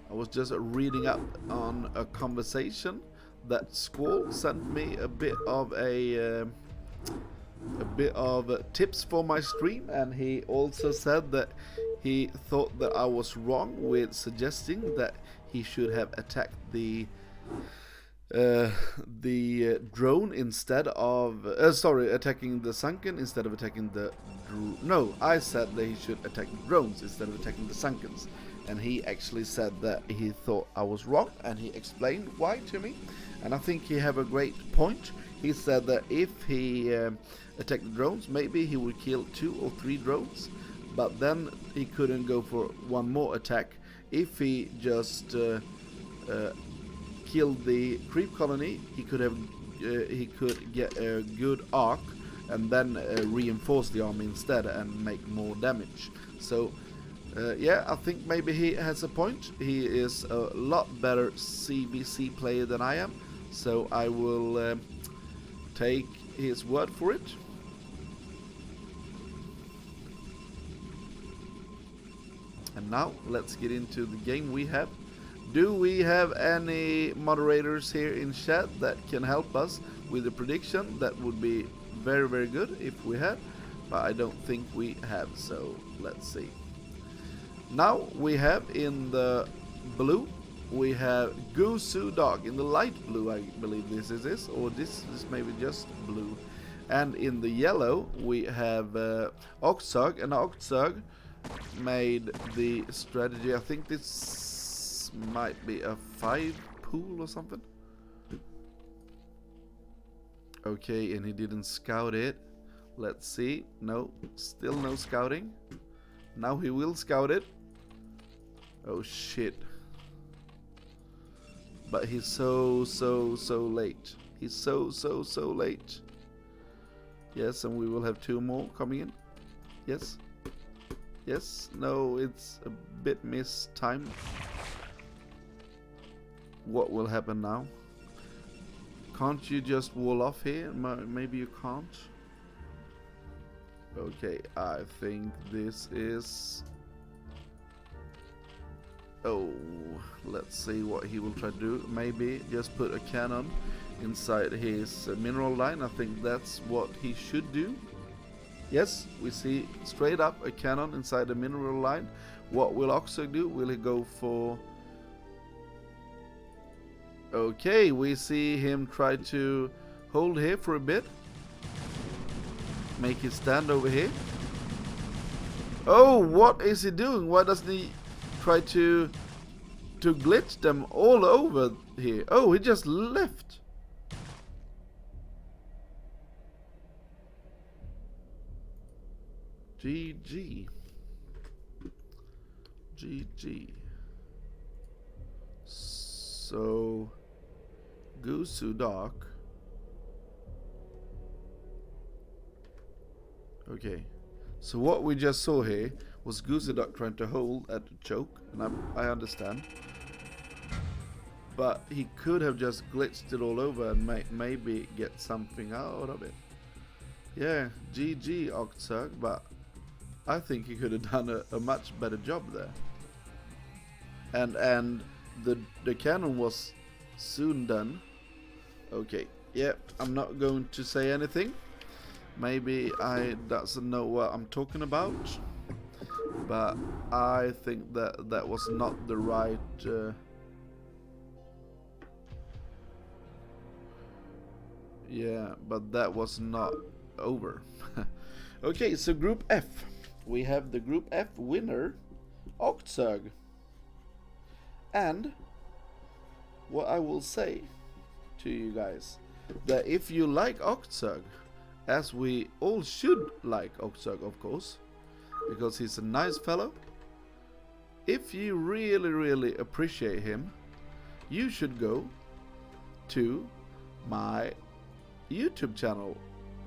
I was just reading up on a conversation that Squall sent me a bit of tips for my stream, and he also said that he thought that I was wrong with suggesting that he should have attacked the drone instead of attacking the sunken instead of attacking the no, I said that he should attack the drones instead of attacking the sunkens, and he actually said that he thought I was wrong, and he explained why to me, and I think he have a great point. He said that if he attacked the drones, maybe he would kill 2 or 3 drones, but then he couldn't go for one more attack if he just killed the creep colony. He could get a good arc and then reinforce the army instead and make more damage. So yeah, I think maybe he has a point. He is a lot better CVC player than I am, so I will take his word for it. And now let's get into the game we have. Do we have any moderators here in chat that can help us with the prediction? That would be very, very good if we had, but I don't think we have, so let's see. Now we have in the blue, we have Goosoo Dog. In the light blue, I believe this is, or this is maybe just blue. And in the yellow, we have Oxog, and Oxog made the strategy. I think this might be a 5 pool or something. Okay, and he didn't scout it. Let's see. No, still no scouting. Now he will scout it. Oh shit. But he's so late. He's so late. Yes, and we will have 2 more coming in. Yes. Yes. No, it's a bit mistimed. What will happen now? Can't you just wall off here? Maybe you can't. Okay, I think this is... Oh, let's see what he will try to do. Maybe just put a cannon inside his mineral line. I think that's what he should do. Yes, we see straight up a cannon inside the mineral line. What will Oxog do? Will he go for... Okay, we see him try to hold here for a bit. Make his stand over here. Oh, what is he doing? Why doesn't he try to glitch them all over here? Oh, he just left. GG. GG. So, Goosey Duck. Okay. So what we just saw here was Goosey Duck trying to hold at the choke, and I understand. But he could have just glitched it all over and maybe get something out of it. Yeah, GG Octsurg, but I think he could have done a much better job there. And the cannon was soon done. Okay, yep, I'm not going to say anything. Maybe I doesn't know what I'm talking about, but I think that was not the right yeah, but that was not over. Okay, so Group F. We have the Group F winner, Octsurg. And what I will say to you guys, that if you like Octsurg, as we all should like Octsurg, of course, because he's a nice fellow, if you really appreciate him, you should go to my YouTube channel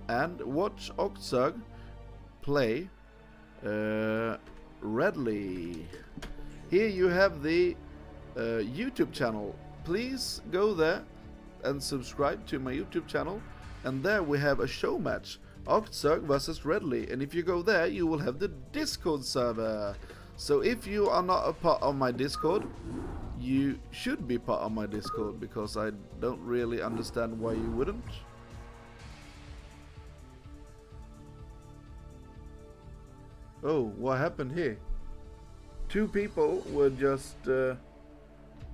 and watch Octsurg play Redley. Here you have the YouTube channel. Please go there and subscribe to my YouTube channel, and there we have a show match, Octsurg versus Redley, and if you go there you will have the Discord server. So if you are not a part of my Discord, you should be part of my Discord, because I don't really understand why you wouldn't. Oh, what happened here? Two people were just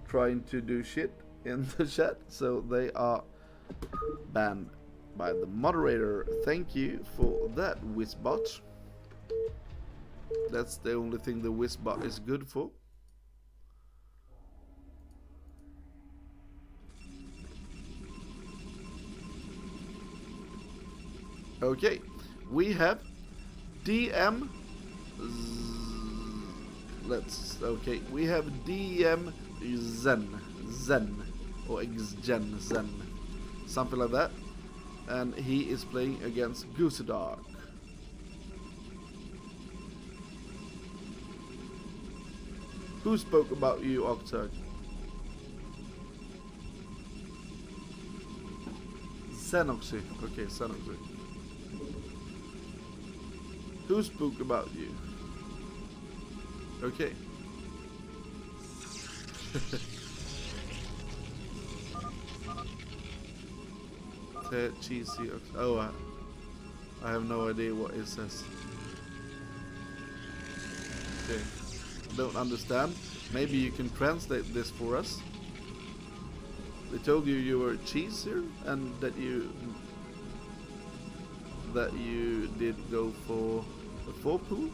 trying to do shit in the chat, so they are banned by the moderator. Thank you for that, Wizbot. That's the only thing the Wizbot is good for. Okay, we have DM. We have DM Zen or Xgen Zen, something like that, and he is playing against Goosey Duck. Who spoke about you, Octsurg? Xenoxy. Okay, Xenoxy. Who spoke about you? Okay. Cheesy. Oh, I have no idea what it says. Okay. Don't understand. Maybe you can translate this for us. They told you were cheesier and that you did go for the 4 pool.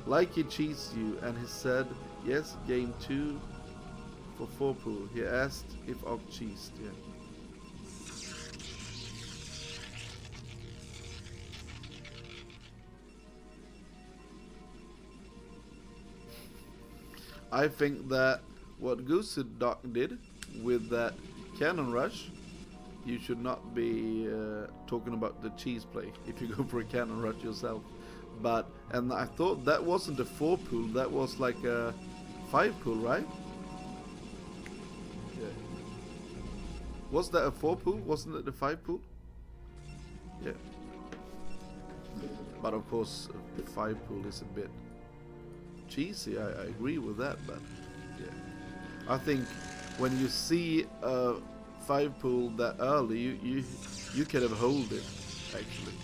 Like he cheesed you, and he said yes, game 2 for 4 pool. He asked if Ock cheesed, yeah. I think that what Goosey Duck did with that cannon rush, you should not be talking about the cheese play if you go for a cannon rush yourself. And I thought that wasn't a 4 pool, that was like a 5 pool, right? Was that a 4 pool? Wasn't it the 5 pool? Yeah. But of course, the 5 pool is a bit cheesy. I agree with that, but yeah. I think when you see a 5 pool that early, you could have hold it. Actually,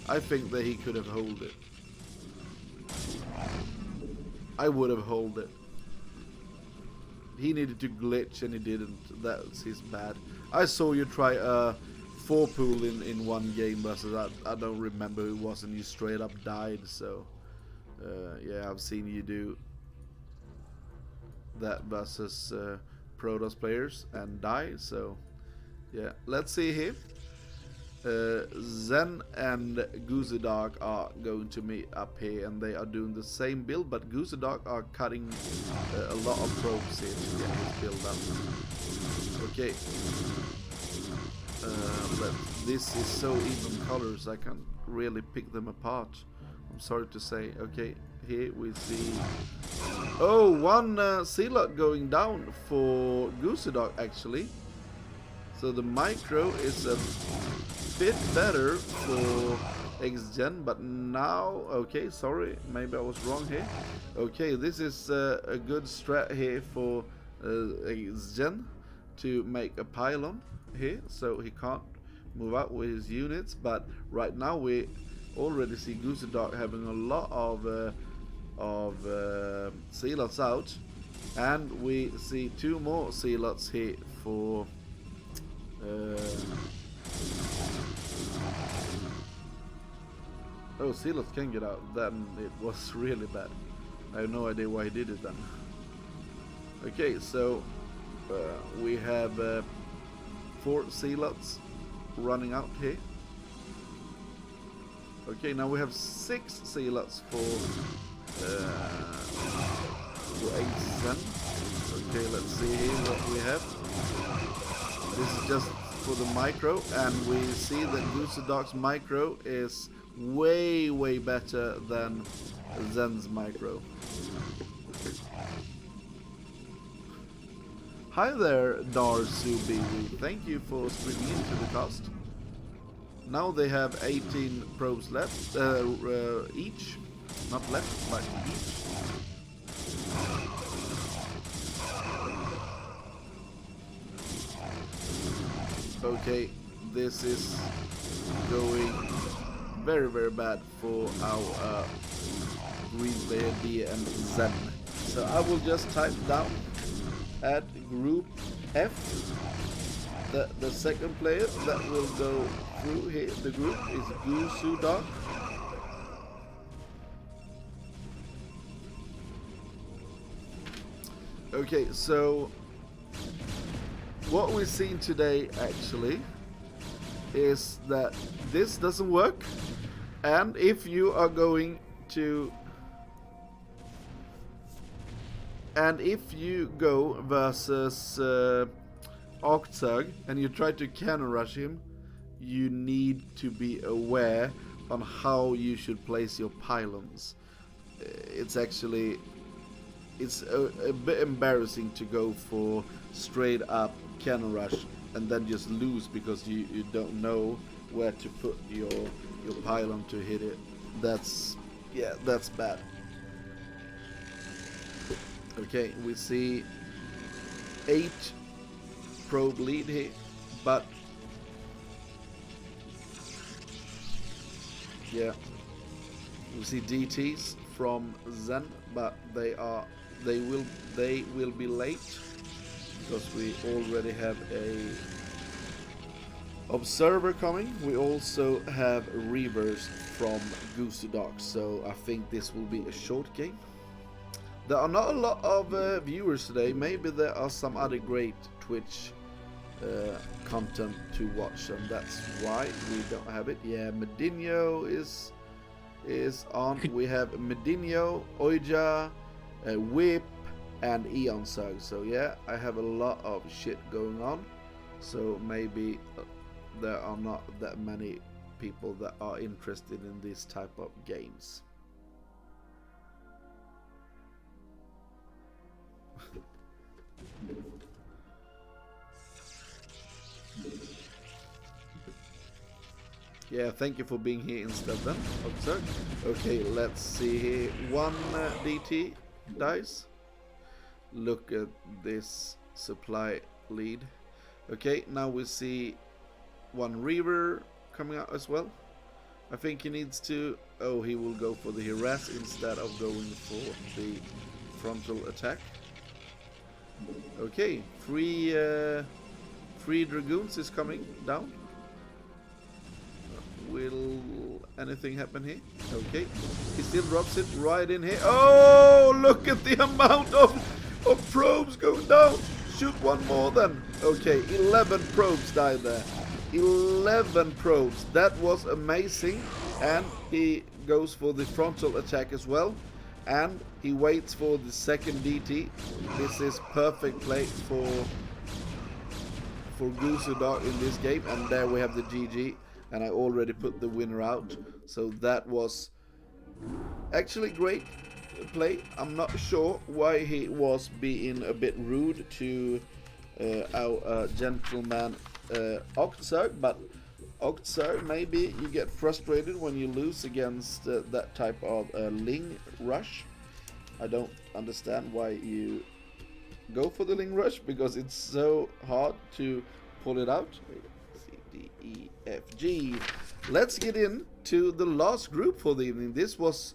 I think that he could have hold it. I would have hold it. He needed to glitch and he didn't. That's his bad. I saw you try a 4 pool in one game versus I don't remember who it was, and you straight up died. So yeah, I've seen you do that versus Protoss players and die. So yeah, let's see here. Zen and Goosey Dog are going to meet up here, and they are doing the same build, but Goosey Dog are cutting a lot of probes here to get his build up. Okay. But this is so even colors, I can't really pick them apart. I'm sorry to say. Okay, here we see... Oh, one Sealot going down for Goosey Dog actually. So the micro is a bit better for X-Gen, but now, okay, sorry, maybe I was wrong here. Okay, this is a good strat here for X-Gen to make a pylon here, so he can't move out with his units. But right now we already see Goosey Dog having a lot of Sealots out, and we see 2 more Sealots here for oh, Sealots can get out. Then it was really bad. I have no idea why he did it then. Okay, so we have 4 Sealots running out here. Okay, now we have 6 Sealots for X-Zen. Okay, let's see here what we have. This is just for the micro, and we see that Goosey Dog's micro is way better than Zen's micro. Hi there, Darsubi. Thank you for streaming into the cast. Now they have 18 probes left, each. Not left, but each. Okay, this is going very bad for our green player D and Zen. So I will just type down at group F the second player that will go through here. The group is Goosey Dog. Okay, so what we've seen today actually is that this doesn't work, and if you are going to, and if you go versus Octag and you try to cannon rush him, you need to be aware on how you should place your pylons. It's actually, it's a bit embarrassing to go for straight up cannon rush and then just lose because you don't know where to put your pylon to hit it. That's, yeah, that's bad. Okay, we see 8 probe lead here, but yeah, we see DTs from Zen, but they will be late because we already have a observer coming. We also have reverse from Goosey Dog, so I think this will be a short game. There are not a lot of viewers today. Maybe there are some other great Twitch content to watch, and that's why we don't have it. Yeah, Medinho is on. We have Medinho, Oija, Whip, and Eon Sug. So yeah, I have a lot of shit going on. So maybe there are not that many people that are interested in this type of games. Yeah, thank you for being here instead then, officer. Okay, let's see here. One DT dies. Look at this supply lead. Okay, now we see one Reaver coming out as well. I think he needs to... Oh, he will go for the harass instead of going for the frontal attack. Okay, three Dragoons is coming down. Will anything happen here? Okay, he still drops it right in here. Oh, look at the amount of probes going down. Shoot one more then. Okay, 11 probes died there. 11 probes. That was amazing. And he goes for the frontal attack as well. And he waits for the second DT. This is perfect play for Goosey Dog in this game. And there we have the GG. And I already put the winner out. So that was actually great play. I'm not sure why he was being a bit rude to our gentleman Octzerg, but Octzerg, maybe you get frustrated when you lose against that type of Ling rush. I don't understand why you go for the Ling rush, because it's so hard to pull it out. C, D, E, F, G. Let's get into the last group for the evening. This was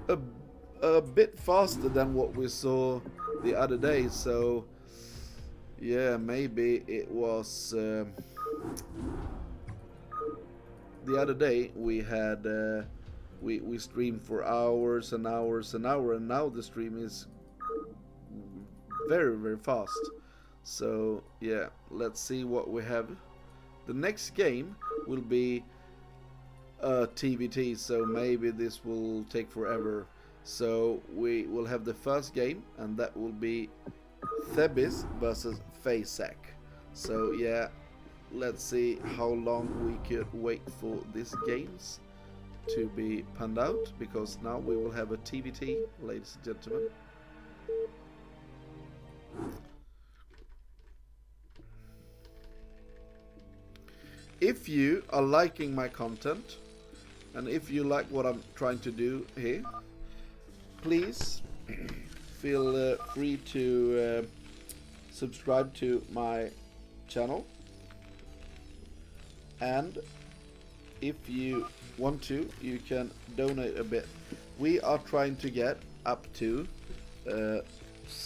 a bit faster than what we saw the other day, so yeah, maybe it was the other day we had we streamed for hours and hours and hours, and now the stream is very, very fast. So yeah, let's see what we have. The next game will be TVT, so maybe this will take forever. So we will have the first game, and that will be Thebis versus Faceak. So yeah, let's see how long we could wait for these games to be panned out, because now we will have a TVT, ladies and gentlemen. If you are liking my content, and if you like what I'm trying to do here, please feel free to subscribe to my channel. And if you want to, you can donate a bit. We are trying to get up to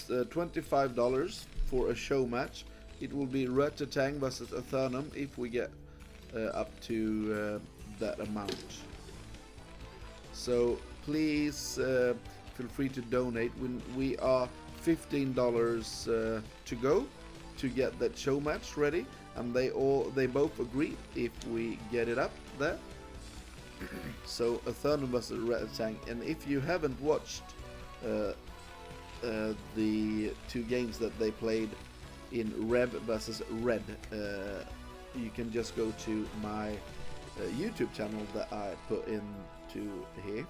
$25 for a show match. It will be Ratatang versus Athernum if we get up to that amount. So please feel free to donate. When we are $15 to go to get that show match ready, and they both agree if we get it up there. So Athernum versus Ratatang. And if you haven't watched the two games that they played in Rev versus Red, you can just go to my YouTube channel that I put into here.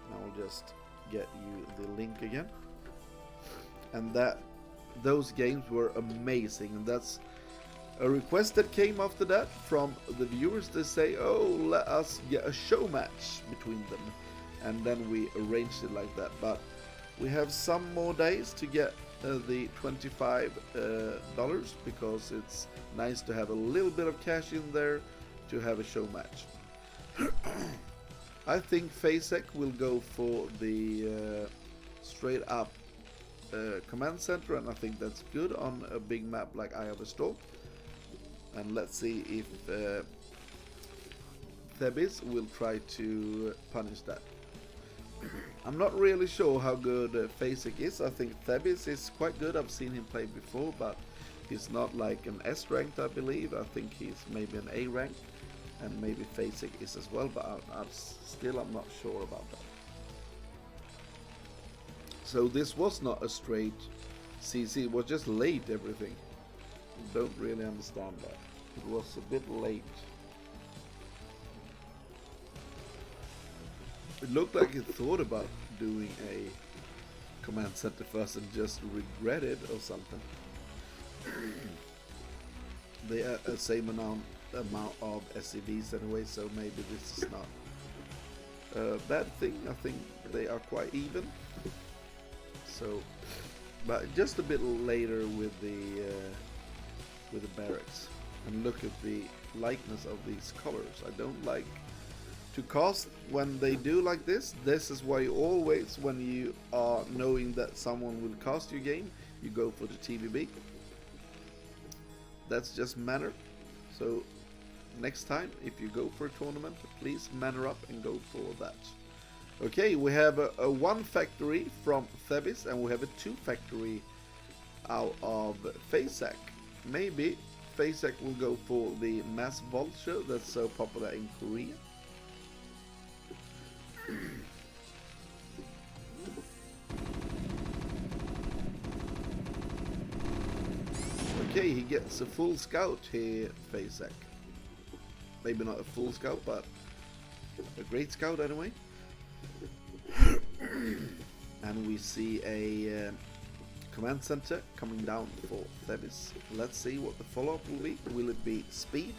And I'll just get you the link again. And those games were amazing, and that's a request that came after that from the viewers. They say, oh, let us get a show match between them, and then we arranged it like that. But we have some more days to get the $25 because it's nice to have a little bit of cash in there to have a show match. I think Faceak will go for the straight up command center, and I think that's good on a big map like Eye of a Storm. And let's see if Thebis will try to punish that. I'm not really sure how good Faceak is. I think Thebis is quite good. I've seen him play before, but he's not like an S ranked, I believe. I think he's maybe an A rank, and maybe Faceak is as well, but I'm not sure about that. So this was not a straight CC, it was just late everything. Don't really understand that. It was a bit late. It looked like he thought about doing a command center first and just regret it or something. The same amount amount of SCVs anyway, so maybe this is not a bad thing. I think they are quite even. So, but just a bit later with the barracks, and look at the likeness of these colors. I don't like to cast when they do like this. This is why you always, when you are knowing that someone will cast your game, you go for the TVB. That's just manner. So next time if you go for a tournament, please manner up and go for that. Okay, we have a 1 factory from Thebes, and we have a 2 factory out of Faceak. Maybe Faceak will go for the mass vulture that's so popular in Korea. Okay, he gets a full scout here, Faceak. Maybe not a full scout, but a great scout anyway. And we see a command center coming down for Thebes. Let's see what the follow-up will be. Will it be speed,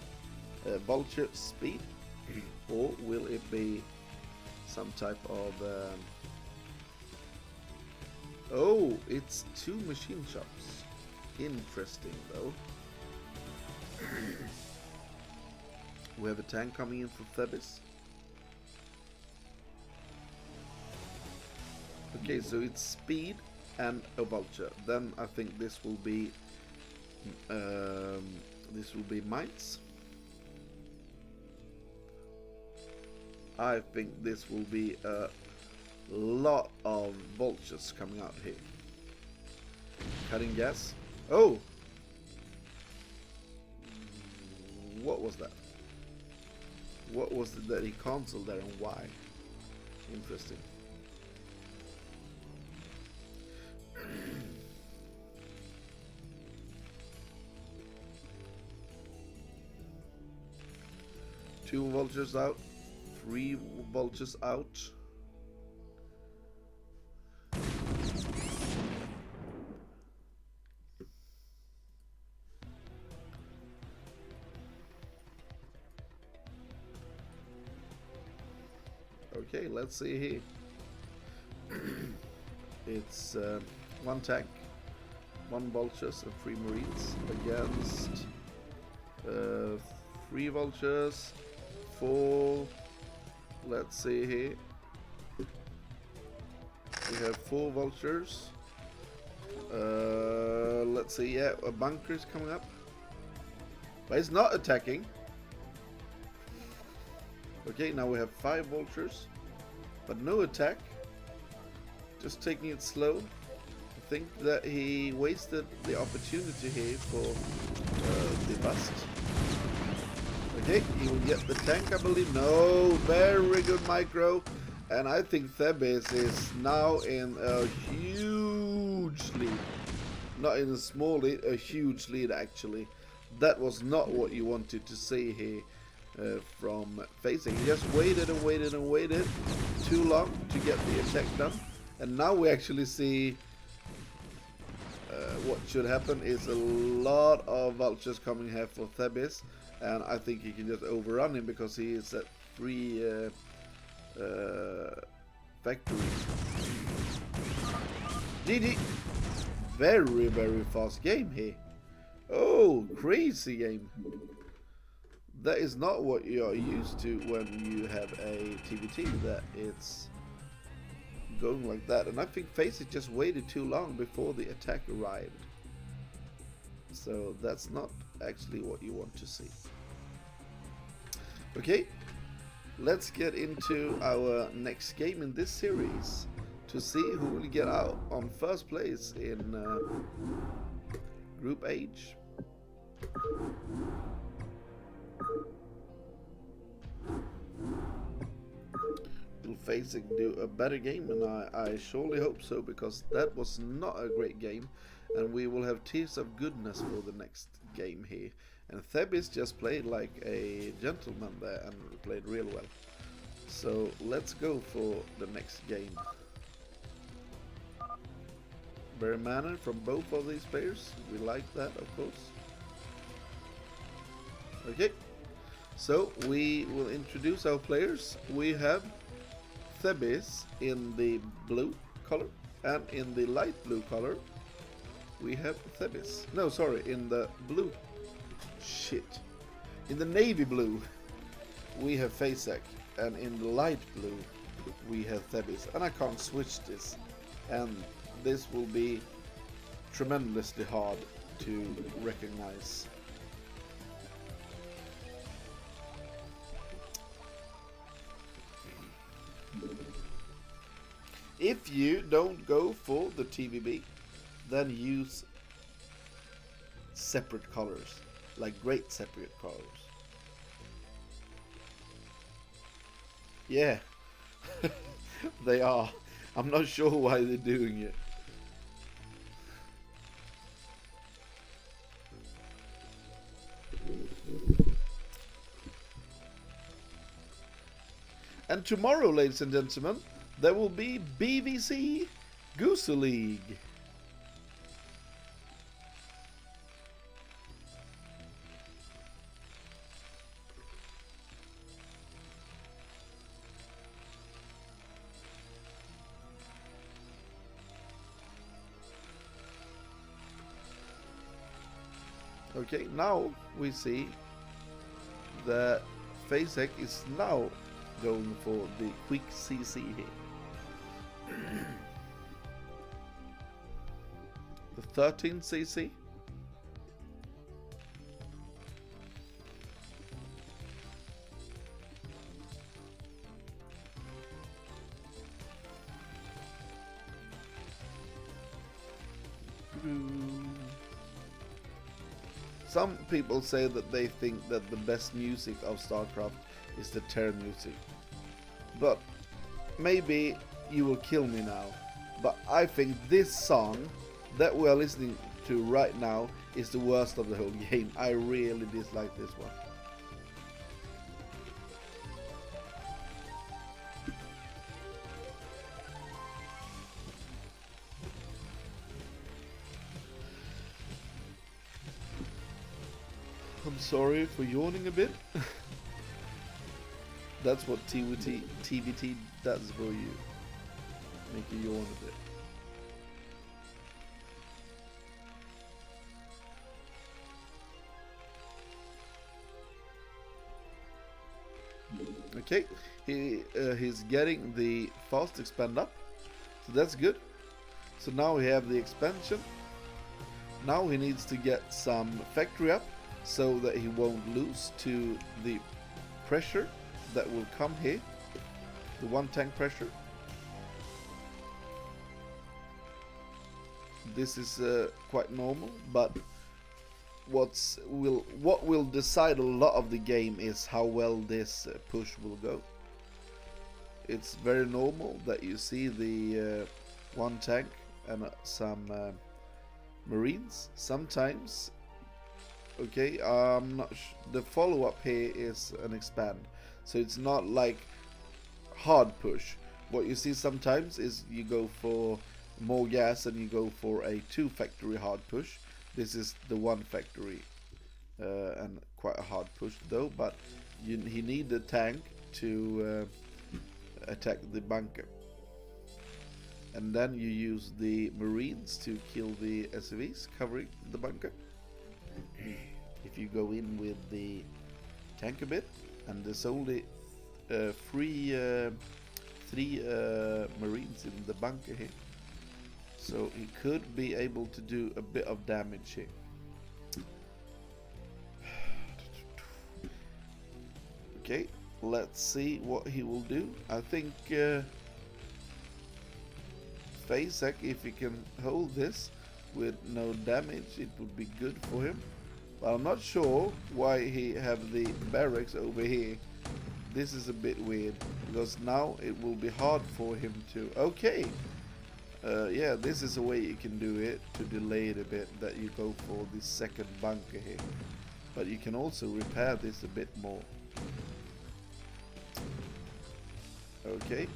vulture speed, or will it be some type of oh, it's 2 machine shops. Interesting though. We have a tank coming in for Thebes. Okay, so it's speed and a vulture. Then I think this will be mines. I think this will be a lot of vultures coming out here. Cutting gas. Oh! What was that? What was it that he cancelled there, and why? Interesting. Two vultures out. 3 vultures out. Okay, let's see here. It's 1 tank, 1 vultures, and 3 marines against 3 vultures, 4. Let's see here. We have 4 vultures. Let's see. Yeah, a bunker is coming up, but it's not attacking. Okay, now we have 5 vultures, but no attack. Just taking it slow. I think that he wasted the opportunity here for the bust. Okay, he will get the tank, I believe. No, very good micro. And I think Thebes is now in a huge lead. Not in a small lead, a huge lead actually. That was not what you wanted to see here. From Facing. He just waited and waited and waited too long to get the attack done, and now we actually see what should happen is a lot of vultures coming here for Thebes, and I think he can just overrun him because he is at 3 factories. GG. Very, very fast game here. Oh, crazy game. That is not what you are used to when you have a TVT, that it's going like that. And I think Faceit just waited too long before the attack arrived. So that's not actually what you want to see. Okay, let's get into our next game in this series to see who will get out on first place in Group H. Will Faceit do a better game? And I surely hope so, because that was not a great game, and we will have tears of goodness for the next game here. And Thebes just played like a gentleman there and played real well. So let's go for the next game. Very manner from both of these players. We like that, of course. Okay, So we will introduce our players. We have Thebes in the blue color, and in the light blue color we have Thebes. No, sorry, in the blue. Shit. In the navy blue we have Fasek, and in the light blue we have Thebes. And I can't switch this, and this will be tremendously hard to recognize. If you don't go for the TVB, then use separate colors, like great separate colors. Yeah, they are. I'm not sure why they're doing it. And tomorrow, ladies and gentlemen, there will be BVC Goose League. Okay, now we see that Fasek is now going for the quick CC here. The 13 CC. Some people say that they think that the best music of StarCraft is the Terran music. But maybe you will kill me now. But I think this song that we are listening to right now is the worst of the whole game. I really dislike this one. I'm sorry for yawning a bit. That's what TVT does for you. Make you yawn a bit. Okay, he's getting the fast expand up, so that's good. So now we have the expansion. Now he needs to get some factory up so that he won't lose to the pressure that will come here, the one tank pressure. This is quite normal, but what will decide a lot of the game is how well this push will go. It's very normal that you see the one tank and some marines. Sometimes, okay, the follow-up here is an expand, so it's not like hard push. What you see sometimes is you go for more gas and you go for a 2 factory hard push. This is the 1 factory and quite a hard push though, but he need the tank to attack the bunker, and then you use the marines to kill the SCVs covering the bunker. If you go in with the tank a bit, and there's only 3 marines in the bunker here, so he could be able to do a bit of damage here. Okay, let's see what he will do. I think Fasek, if he can hold this with no damage, it would be good for him. But I'm not sure why he have the barracks over here. This is a bit weird, because now it will be hard for him to... Okay, yeah, this is a way you can do it, to delay it a bit, that you go for the second bunker here. But you can also repair this a bit more. Okay.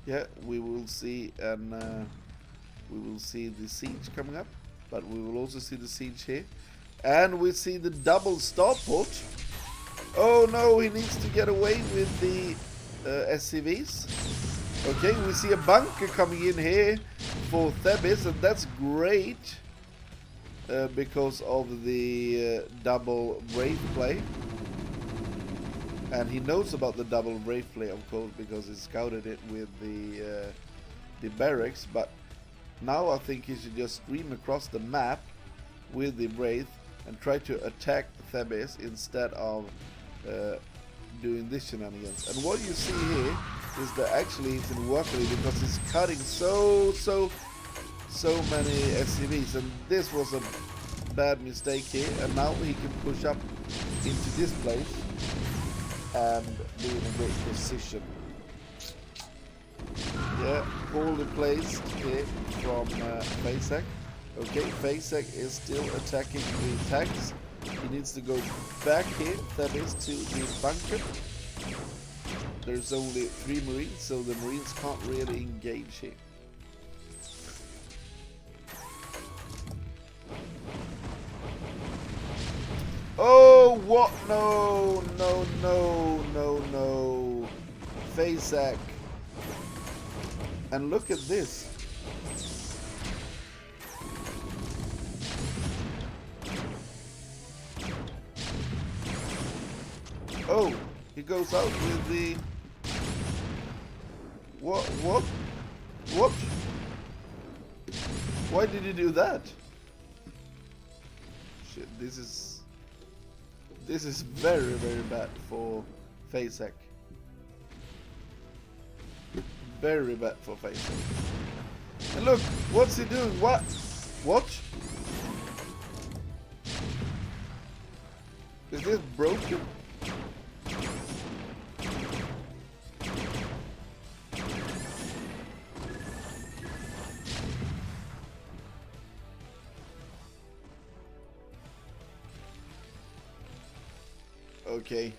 Yeah, we will see, and we will see the siege coming up. but we will also see the siege here. And we see the double starport. Oh no, he needs to get away with the SCVs. Okay, we see a bunker coming in here for Thebes, and that's great because of the double Wraith play. And he knows about the double Wraith play, of course, because he scouted it with the barracks. But now I think he should just stream across the map with the Wraith and try to attack Thebes instead of doing this shenanigans. And what you see here is that actually it didn't work really because he's cutting so many SCVs, and this was a bad mistake here. And now he can push up into this place and be in a great position. Yeah, poorly placed here from Fasek. Okay, Fasek is still attacking the tanks. He needs to go back here, that is, to the bunker. There's only 3 Marines, so the Marines can't really engage here. Oh, what? No, no, no, no, no. Fasek. And look at this. Oh, he goes out with the... What? Why did he do that? Shit, this is very, very bad for Fasek. Very bad for Fasek. And look, what's he doing? What? Is this broken? Okay.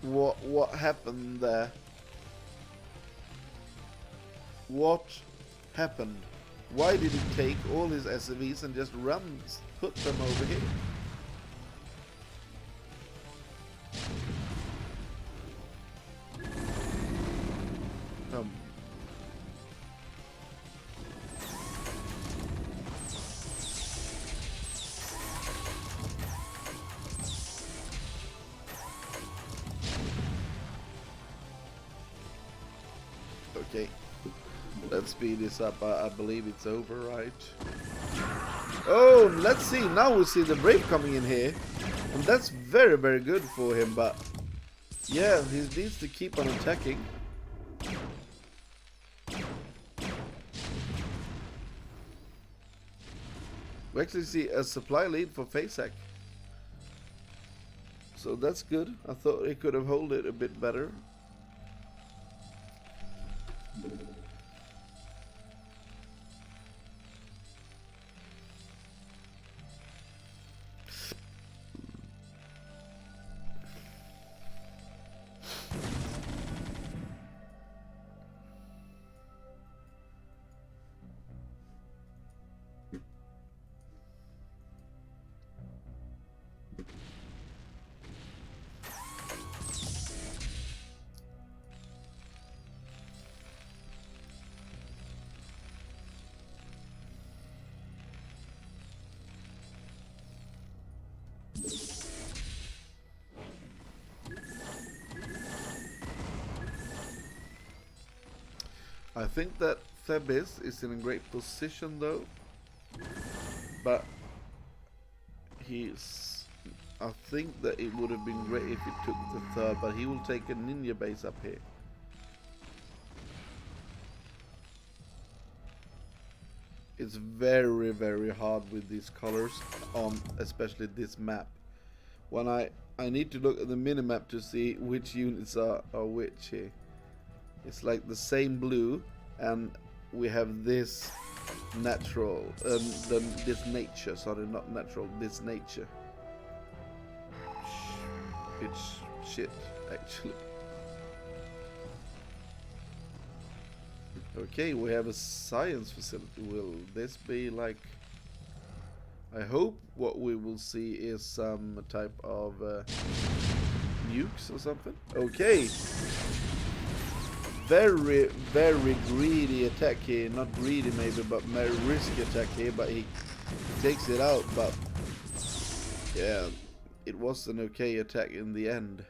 What happened there? What happened? Why did he take all his SCVs and just put them over here? Okay, let's speed this up. I believe it's over, right? Oh, let's see. Now we see the Brave coming in here. And that's very, very good for him. But yeah, he needs to keep on attacking. We actually see a supply lead for Fasek. So that's good. I thought he could have held it a bit better. I think that Thebes is in a great position though, but I think that it would have been great if he took the third, but he will take a ninja base up here. It's very, very hard with these colors on especially this map. When I need to look at the minimap to see which units are which here. It's like the same blue, and we have this natural, this nature, sorry, not natural, this nature. It's shit, actually. Okay, we have a science facility. Will this be like... I hope what we will see is some type of nukes or something. Okay. Very, very greedy attack here. Not greedy maybe, but very risky attack here. But he takes it out. But yeah, it was an okay attack in the end.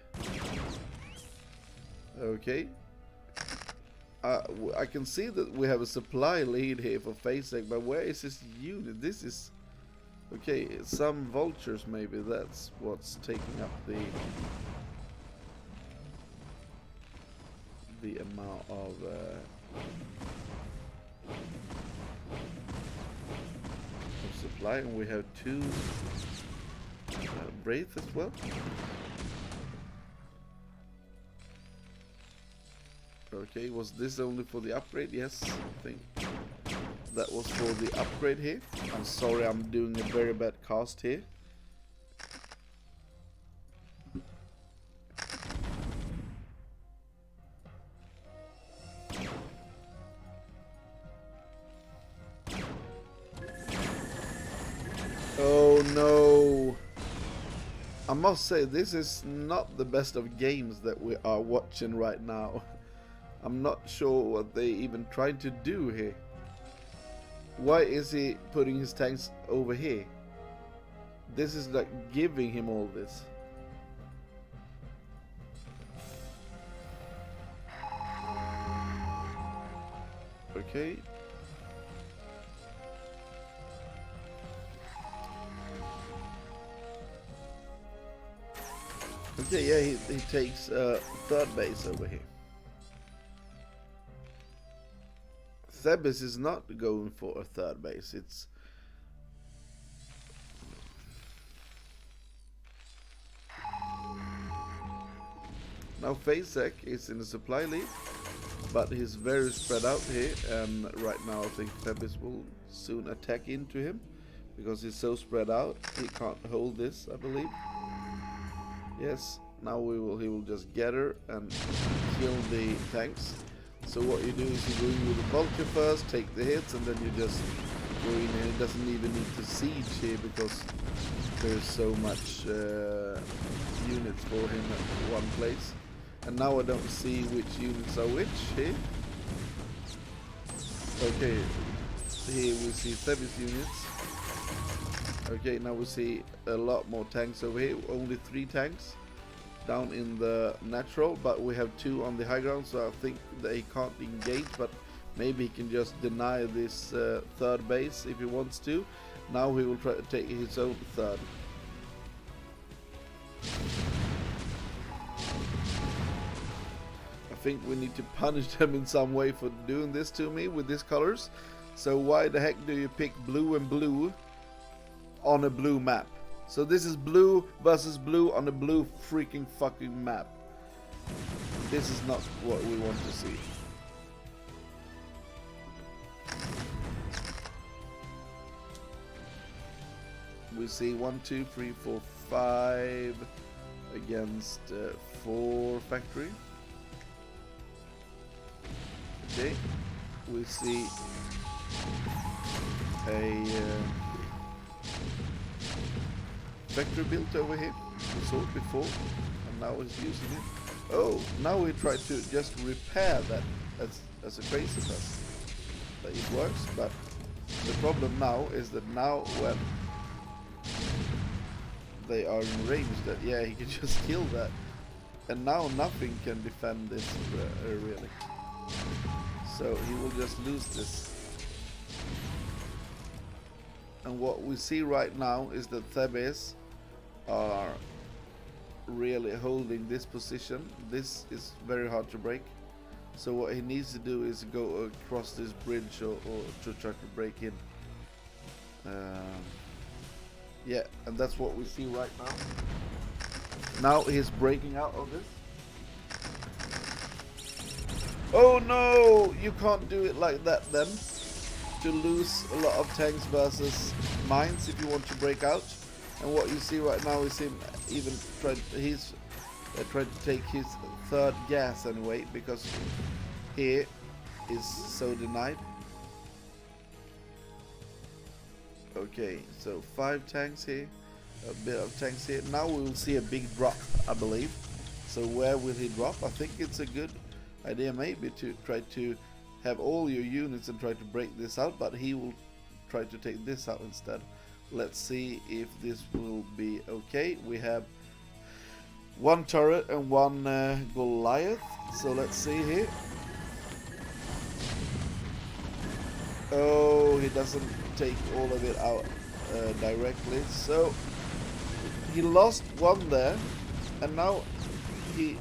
Okay. I can see that we have a supply lead here for FaceTech, but where is this unit? This is... Okay, some vultures maybe, that's what's taking up the amount of supply, and we have 2 Wraith as well. Okay, was this only for the upgrade? Yes, I think that was for the upgrade here. I'm sorry, I'm doing a very bad cast here. Oh no! I must say, this is not the best of games that we are watching right now. I'm not sure what they even tried to do here. Why is he putting his tanks over here? This is like giving him all this. Okay. Okay, yeah, he takes third base over here. Thebes is not going for a third base. It's now FaceTech is in the supply lead, but he's very spread out here, and right now I think Thebes will soon attack into him because he's so spread out. He can't hold this, I believe. Yes, now he will just gather and kill the tanks. So what you do is you go in with the vulture first, take the hits, and then you just go in, and it doesn't even need to siege here because there's so much units for him at one place. And now I don't see which units are which here. Okay, here we see Thebes units. Okay, now we see a lot more tanks over here, only 3 tanks down in the natural, but we have 2 on the high ground, so I think that he can't engage, but maybe he can just deny this third base if he wants to. Now he will try to take his own third. I think we need to punish them in some way for doing this to me with these colors. So why the heck do you pick blue and blue on a blue map? So this is blue versus blue on a blue freaking fucking map. This is not what we want to see. We see 1, 2, 3, 4, 5 against 4 factory. Okay, we see a vector built over here. We saw it before, and now he's using it. Oh, now we try to just repair that as a crazy person. But it works, but the problem now is that now when they are in range, that yeah, he can just kill that, and now nothing can defend this really. So he will just lose this. And what we see right now is that Thebes are really holding this position. This is very hard to break. So what he needs to do is go across this bridge or to try to break in. Yeah, and that's what we see right now. Now he's breaking out of this. Oh no! You can't do it like that then. To lose a lot of tanks versus mines if you want to break out. And what you see right now is him even trying to take his third gas anyway, because here is so denied. Okay, so 5 tanks here, a bit of tanks here. Now we will see a big drop, I believe. So where will he drop? I think it's a good idea maybe to try to have all your units and try to break this out, but he will try to take this out instead. Let's see if this will be okay. We have 1 turret and 1 Goliath, so let's see here. Oh, he doesn't take all of it out directly, so he lost 1 there, and now he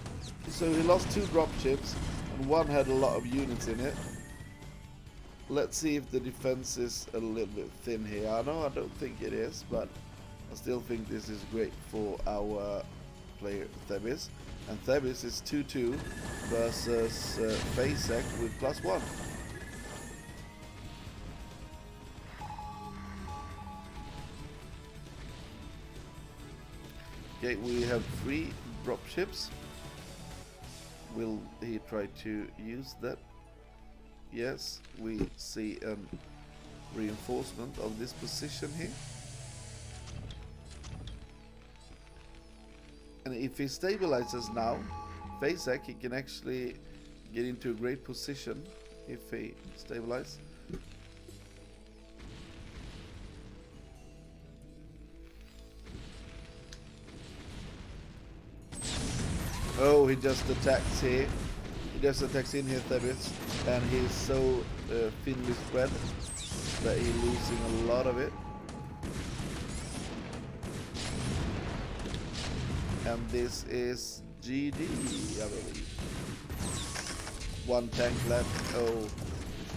lost 2 dropships, and 1 had a lot of units in it. Let's see if the defense is a little bit thin here. I don't think it is, but I still think this is great for our player Thebis. And Thebis is 2-2 versus Fasek with +1. Okay, we have 3 dropships. Will he try to use that? Yes, we see a reinforcement of this position here. And if he stabilizes now, Fasek, he can actually get into a great position if he stabilizes. Oh, he just attacks here. He just attacks in here, Thebis, and he's so thinly spread that he's losing a lot of it. And this is GG, I believe. 1 tank left. Oh,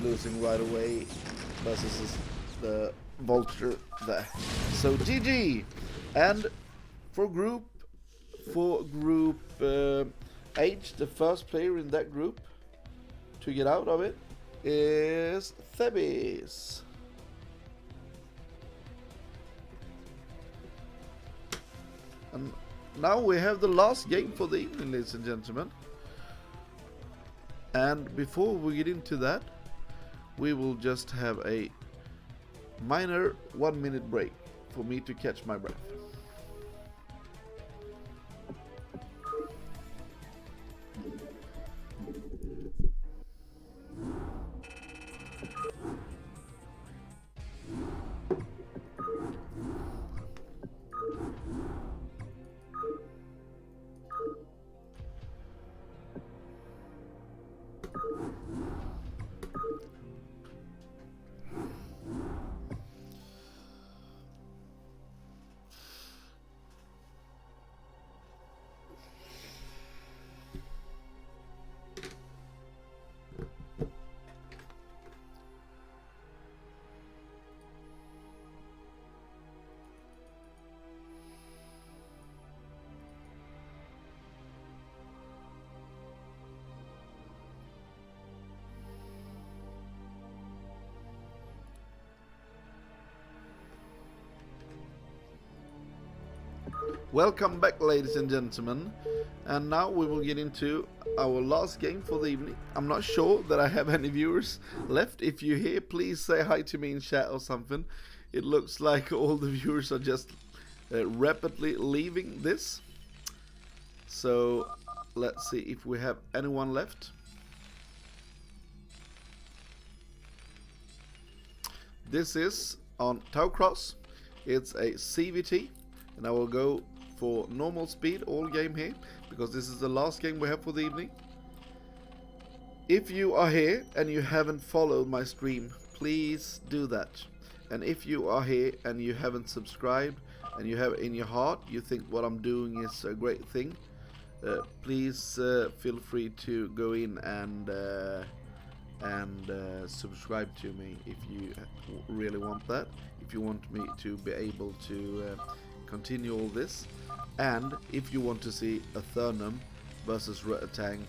losing right away versus the vulture there. So GG. And for group H, the first player in that group to get out of it is Thebis. And now we have the last game for the evening, ladies and gentlemen. And before we get into that, we will just have a minor 1-minute break for me to catch my breath. Welcome back, ladies and gentlemen, and now we will get into our last game for the evening. I'm not sure that I have any viewers left. If you're here, please say hi to me in chat or something. It looks like all the viewers are just rapidly leaving this. So let's see if we have anyone left. This is on Tau Cross. It's a CVT, and I will go for normal speed all game here, because this is the last game we have for the evening. If you are here and you haven't followed my stream, please do that. And if you are here and you haven't subscribed, and you have in your heart, you think what I'm doing is a great thing, please feel free to go in and subscribe to me if you really want that. If you want me to be able to continue all this, and if you want to see a Thurnum versus Ruttertang,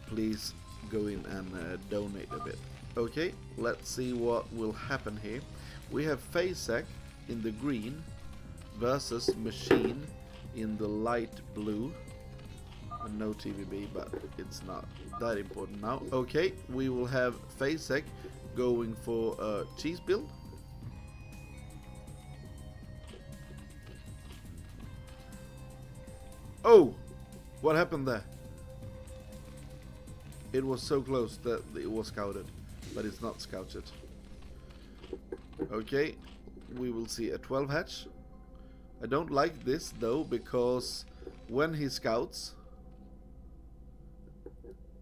please go in and donate a bit. Okay, let's see what will happen here. We have Fasek in the green versus Machine in the light blue. No TVB, but it's not that important now. Okay, we will have Fasek going for a cheese build. Oh, what happened there? It was so close that it was scouted, but it's not scouted. Okay, we will see a 12 hatch. I don't like this though, because when he scouts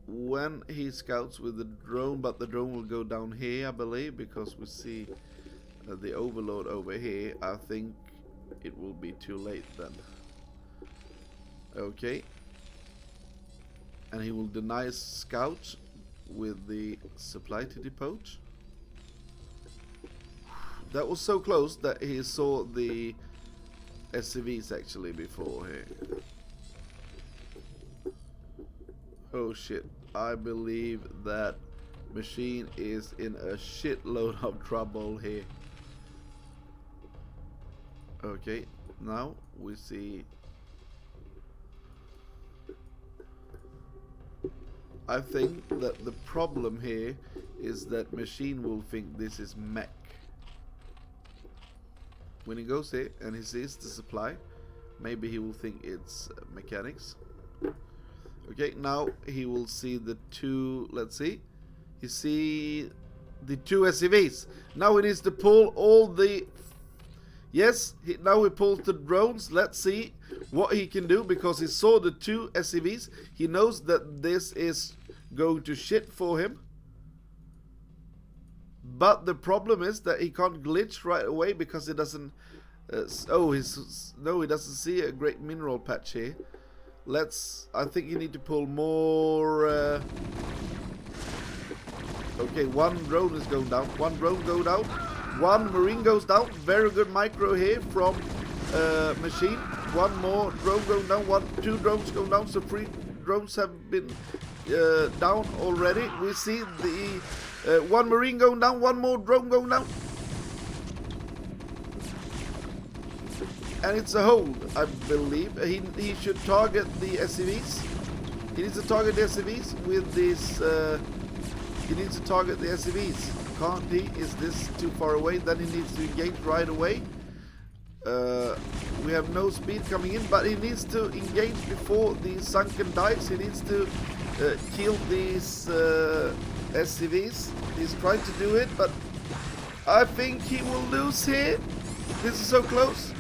with the drone, but the drone will go down here, I believe, because we see the overload over here. I think it will be too late then. Okay, and he will deny scout with the supply to depot. That was so close that he saw the SCVs actually before here. Oh shit, I believe that machine is in a shitload of trouble here. Okay, now we see. I think that the problem here is that machine will think this is mech. When he goes here and he sees the supply, maybe he will think it's mechanics. Okay, now he will see the two, let's see. He see the two SCVs. Now he needs to pull all the... Yes, now he pulls the drones. Let's see what he can do, because he saw the two SCVs. He knows that this is going to shit for him. But the problem is that he can't glitch right away because he doesn't... no, he doesn't see a great mineral patch here. I think you need to pull more... Okay, one drone is going down. One drone go down. One marine goes down. Very good micro here from machine. One more drone going down. Two drones going down. So 3 drones have been down already. We see the one marine going down. One more drone going down. And it's a hold, I believe. He should target the SCVs. He needs to target the SCVs with this. He needs to target the SCVs. Can't he? Is this too far away? Then he needs to engage right away. We have no speed coming in, but he needs to engage before the sunken dives. He needs to kill these SCVs. He's trying to do it, but I think he will lose here. This is so close.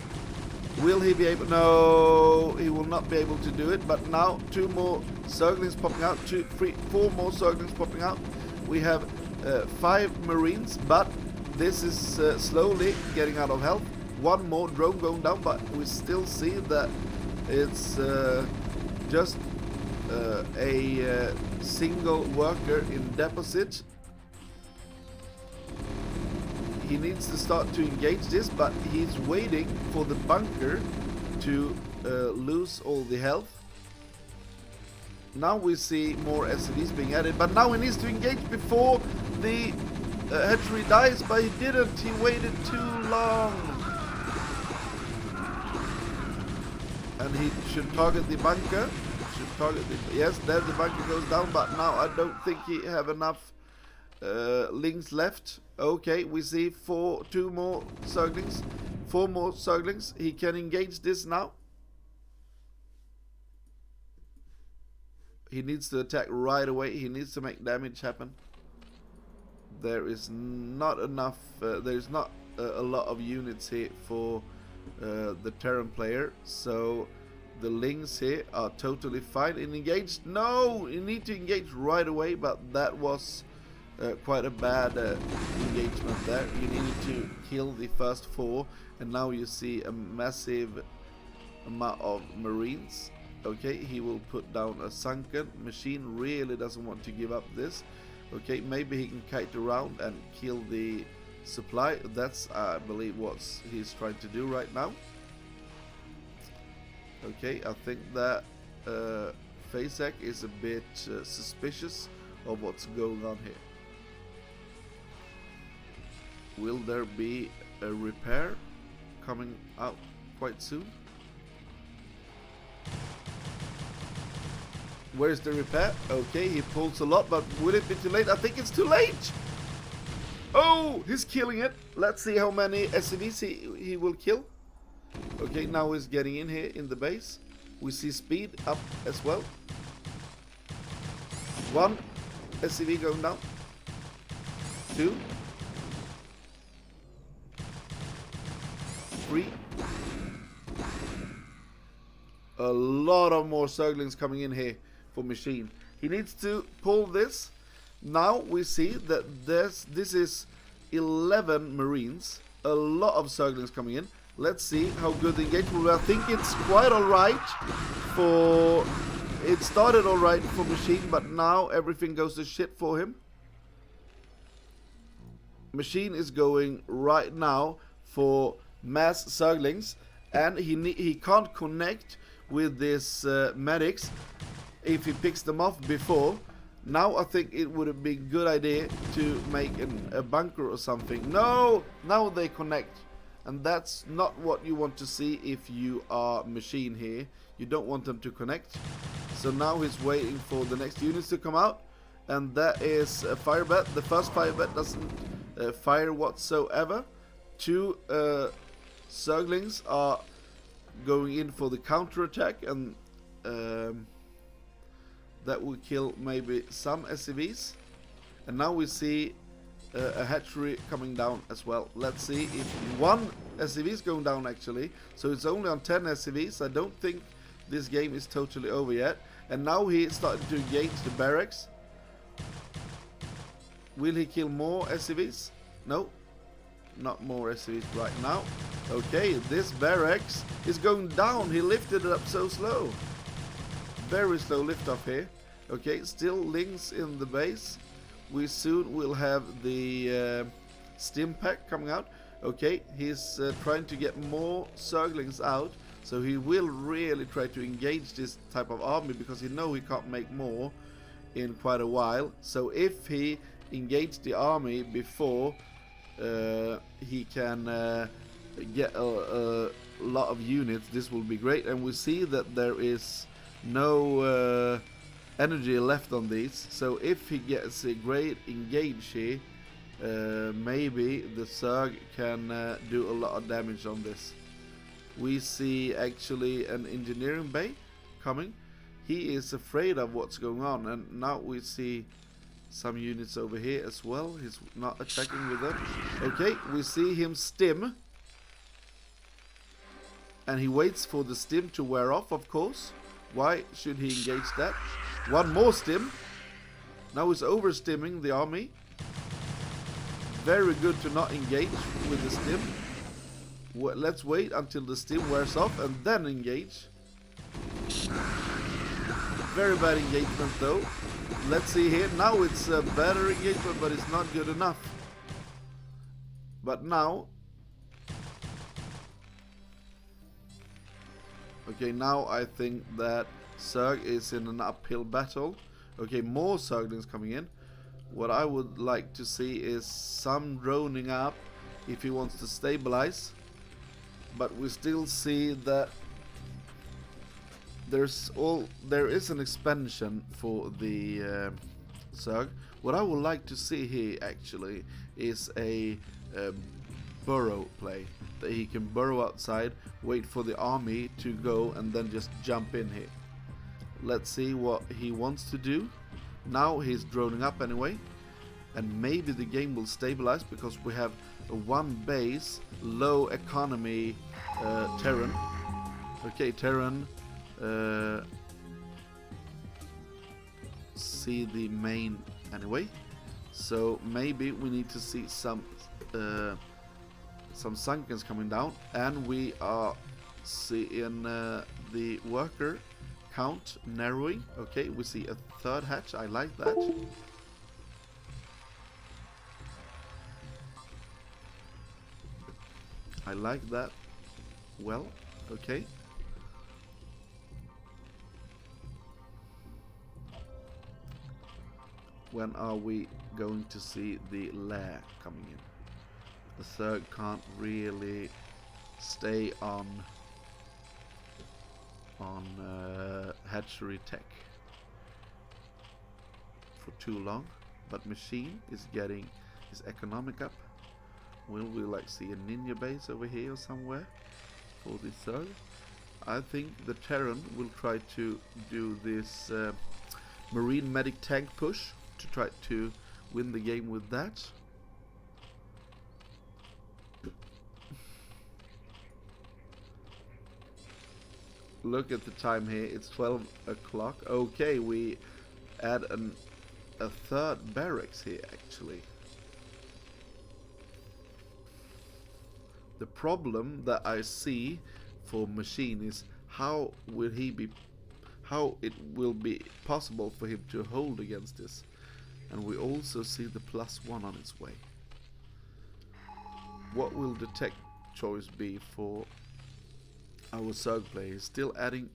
Will he be able? No, he will not be able to do it. But now 2 more Zerglings popping out. 2, 3, 4 more Zerglings popping out. We have 5 Marines, but this is slowly getting out of health. 1 more drone going down, but we still see that it's just a single worker in deposit. He needs to start to engage this, but he's waiting for the bunker to lose all the health. Now we see more SCVs being added, but now he needs to engage before the hatchery dies, but he didn't. He waited too long. And he should target the bunker. Yes, there the bunker goes down, but now I don't think he have enough links left. Okay, we see 2 more Zerglings. 4 more Zerglings. He can engage this now. He needs to attack right away. He needs to make damage happen. There is not enough. There's not a lot of units here for the Terran player. So the links here are totally fine. And engaged. No, you need to engage right away. But that was quite a bad engagement there. You needed to kill the first 4, and now you see a massive amount of Marines. Okay, he will put down a sunken. Machine really doesn't want to give up this. Okay, maybe he can kite around and kill the supply. That's, I believe, what he's trying to do right now. Okay, I think that Fasek is a bit suspicious of what's going on here. Will there be a repair coming out quite soon? Where's the repair? Okay, he pulls a lot, but will it be too late? I think it's too late. Oh, he's killing it. Let's see how many SCVs he will kill. Okay, now he's getting in here in the base. We see speed up as well. 1 SCV going down. 2. 3. A lot of more Zerglings coming in here for Machine. He needs to pull this. Now we see that this is 11 Marines. A lot of Zerglings coming in. Let's see how good the engagement will be. I think it's quite alright for... It started alright for Machine, but now everything goes to shit for him. Machine is going right now for mass Zerglings, and he can't connect with this medics if he picks them off before. Now I think it would have been a good idea to make a bunker or something. No! Now they connect. And that's not what you want to see if you are Machine here. You don't want them to connect. So now he's waiting for the next units to come out. And that is a fire bet. The first fire bet doesn't fire whatsoever. 2 Zerglings are going in for the counter attack, and that will kill maybe some SCVs. And now we see a hatchery coming down as well. Let's see if 1 SCV is going down actually. So it's only on 10 SCVs. I don't think this game is totally over yet. And now he started to engage the barracks. Will he kill more SCVs? No. Not more SCVs right now. Okay, this barracks is going down. He lifted it up so slow. Very slow lift off here. Okay, still links in the base. We soon will have the stim pack coming out. Okay, he's trying to get more Zerglings out. So he will really try to engage this type of army, because he knows he can't make more in quite a while. So if he engaged the army before he can get a lot of units, this will be great. And we see that there is no energy left on these, so if he gets a great engage here, maybe the Zerg can do a lot of damage on this. We see actually an engineering bay coming. He is afraid of what's going on, and now we see some units over here as well. He's not attacking with them. Okay, we see him stim, and he waits for the stim to wear off, of course. Why should he engage that? 1 more stim. Now he's over-stimming the army. Very good to not engage with the stim. Let's wait until the stim wears off and then engage. Very bad engagement though. Let's see here. Now it's a better engagement, but it's not good enough. But now... Okay, now I think that Zerg is in an uphill battle. Okay, more Zerglings coming in. What I would like to see is some droning up if he wants to stabilize. But we still see that there is an expansion for the Zerg. What I would like to see here actually is a burrow play. That he can burrow outside, wait for the army to go, and then just jump in here. Let's see what he wants to do. Now he's droning up anyway, and maybe the game will stabilize because we have a 1 base, low economy Terran. Okay, Terran. See the main anyway. So maybe we need to see some Sunkens coming down, and we are seeing the worker count narrowing. Okay, we see a 3rd hatch. I like that. I like that. Well, okay. When are we going to see the lair coming in? The Zerg can't really stay on hatchery tech. for too long. But Machine is getting his economic up. Will we like see a ninja base over here somewhere for this Zerg? I think the Terran will try to do this Marine Medic tank push to try to win the game with that. Look at the time here, it's 12 o'clock. Okay, we add a third barracks here actually. The problem that I see for Machine is how it will be possible for him to hold against this. And we also see the +1 on its way. What will the tech choice be for our Zerg player? He's still adding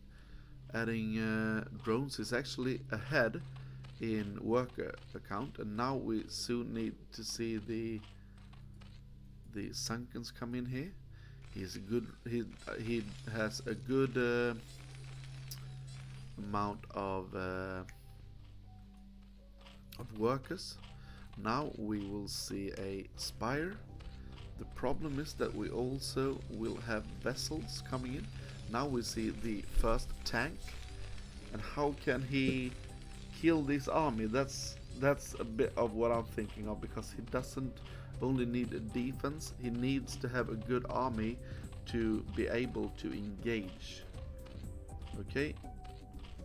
drones. He's actually ahead in worker account, and now we soon need to see the Sunkens come in here. He's a good. He has a good amount of workers. Now we will see a Spire. The problem is that we also will have vessels coming in. Now we see the first tank, and how can he kill this army? That's a bit of what I'm thinking of, because he doesn't only need a defense, he needs to have a good army to be able to engage. Okay,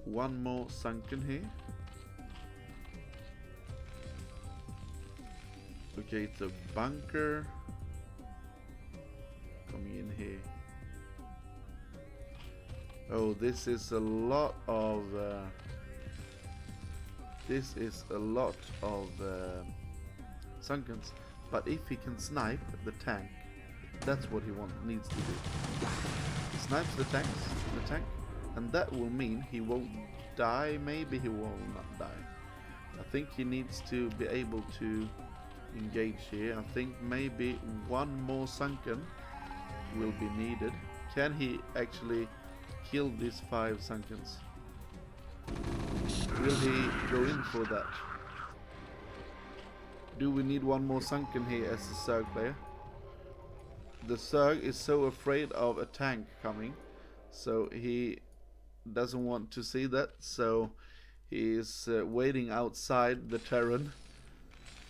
one more sunken here. Okay, it's a bunker coming in here. Oh, this is a lot of Sunkens. But if he can snipe the tank, that's what he needs to do. He snipes the tank, and that will mean he won't die. Maybe he will not die. I think he needs to be able to engage here. I think maybe one more sunken will be needed. Can he actually kill these 5 sunkens? Will he go in for that? Do we need one more sunken here as a Zerg player? The Zerg is so afraid of a tank coming, so he doesn't want to see that, so he is waiting outside the Terran.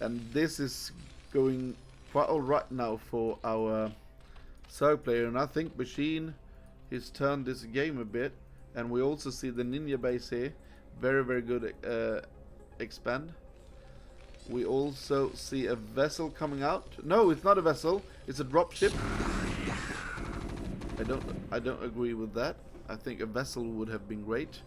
And this is going quite alright now for our Zerg player, and I think Machine has turned this game a bit. And we also see the ninja base here, very very good expand. We also see a vessel coming out. No, it's not a vessel, it's a dropship. I don't agree with that. I think a vessel would have been great.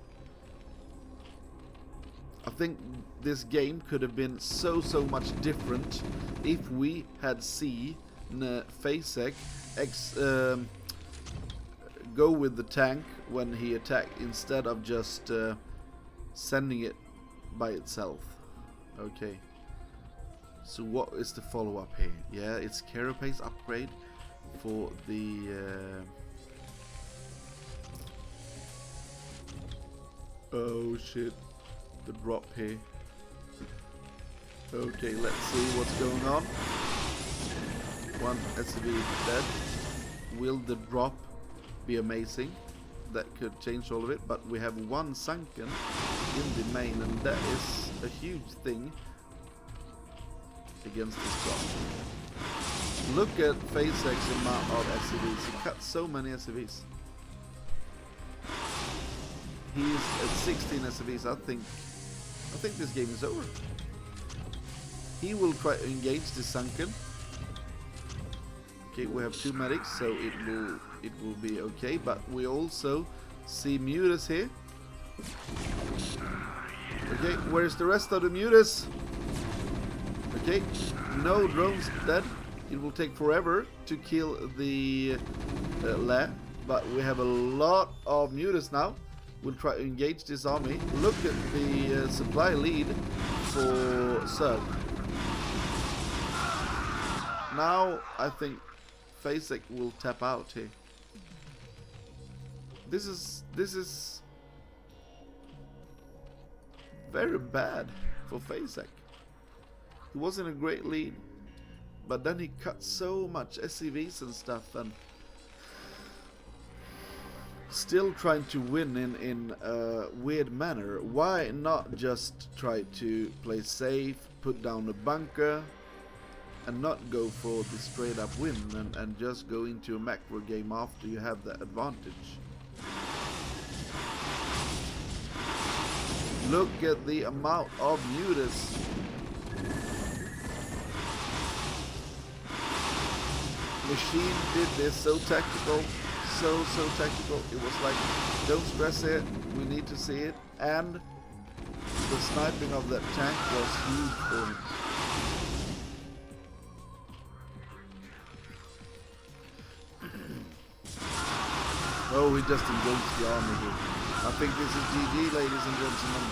I think this game could have been so much different if we had seen Facek go with the tank when he attacked, instead of just sending it by itself. Okay. So what is the follow-up here? Yeah, it's Carapace upgrade for the oh shit, the drop here. Okay, let's see what's going on. One SCV dead. Will the drop be amazing? That could change all of it, but we have one sunken in the main, and that is a huge thing against this drop. Look at Facek's amount of SCVs. He cut so many SCVs. He's at 16 SCVs. I think this game is over. He will try to engage the sunken. Okay, we have 2 medics, so it will be okay. But we also see Mutas here. Okay, where's the rest of the Mutas? Okay, no drones dead. It will take forever to kill the lab, but we have a lot of Mutas now. We'll try to engage this army. Look at the supply lead for Zerg. Now I think Facek will tap out here. This is very bad. for Fasek. He was in a great lead, but then he cut so much SCVs and stuff, and still trying to win in a weird manner. Why not just try to play safe, put down a bunker, and not go for the straight up win, and just go into a macro game after you have that advantage? Look at the amount of mutas. Machine did this so tactical, so tactical. It was like, don't stress it, we need to see it. And the sniping of that tank was huge for him. Oh, he just engaged the army here. I think this is GG, ladies and gentlemen.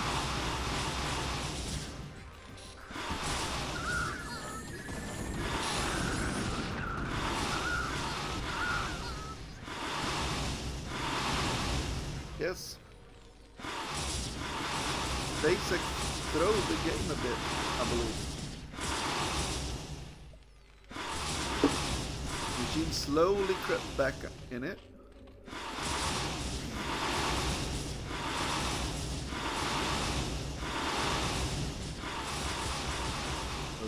Yes. Basic throw the game a bit, I believe. Machine slowly crept back in it.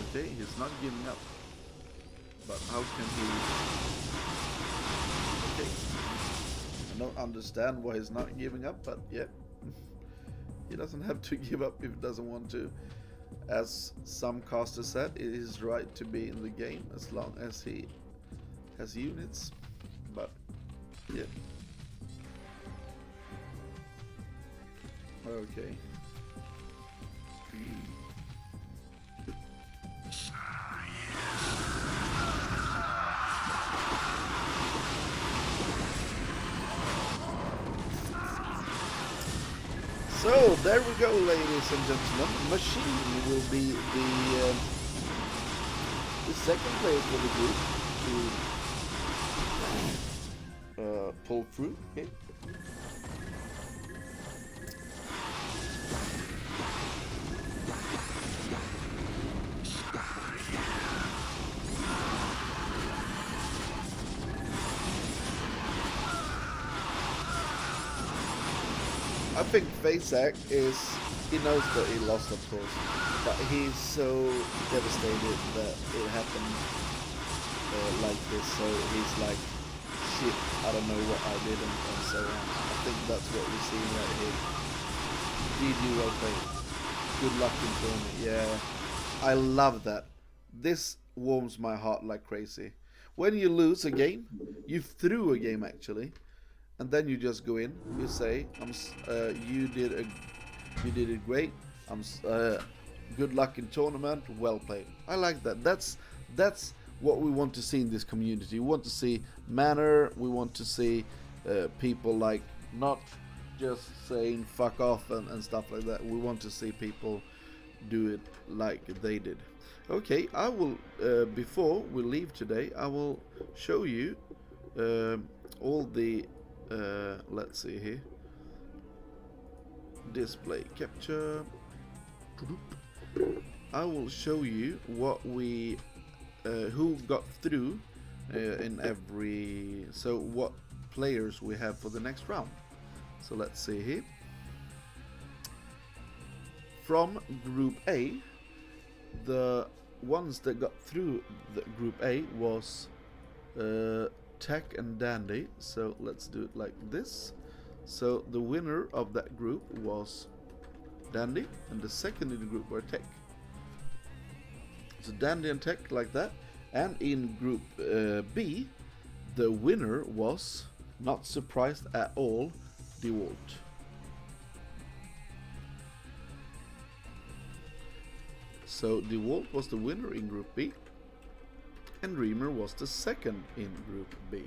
Okay, he's not giving up. But how can he... Okay. I don't understand why he's not giving up, but yeah. He doesn't have to give up if he doesn't want to. As some caster said, it is right to be in the game as long as he has units. But yeah. Okay. So there we go, ladies and gentlemen. Machine will be the second player for the group to pull through. Okay. I think Fasek he knows that he lost, of course, but he's so devastated that it happened like this, so he's like, shit, I don't know what I did, and so on. I think that's what we're seeing right here. GG, well played. Good luck in tournament. Yeah, I love that. This warms my heart like crazy. When you lose a game, you threw a game actually, and then you just go in. You say, "You did it great. Good luck in tournament. Well played." I like that. That's what we want to see in this community. We want to see manner. We want to see people like not just saying "fuck off" and stuff like that. We want to see people do it like they did. Okay, I will. Before we leave today, I will show you all the. Let's see here. Display capture. I will show you what we who got through in every, so what players we have for the next round. So let's see here. From Group A, the ones that got through the Group A was Tech and Dandy. So let's do it like this. So the winner of that group was Dandy, and the second in the group were Tech. So Dandy and Tech like that. And in Group B, the winner was, not surprised at all, DeWalt. So DeWalt was the winner in Group B, and Dreamer was the second in Group B.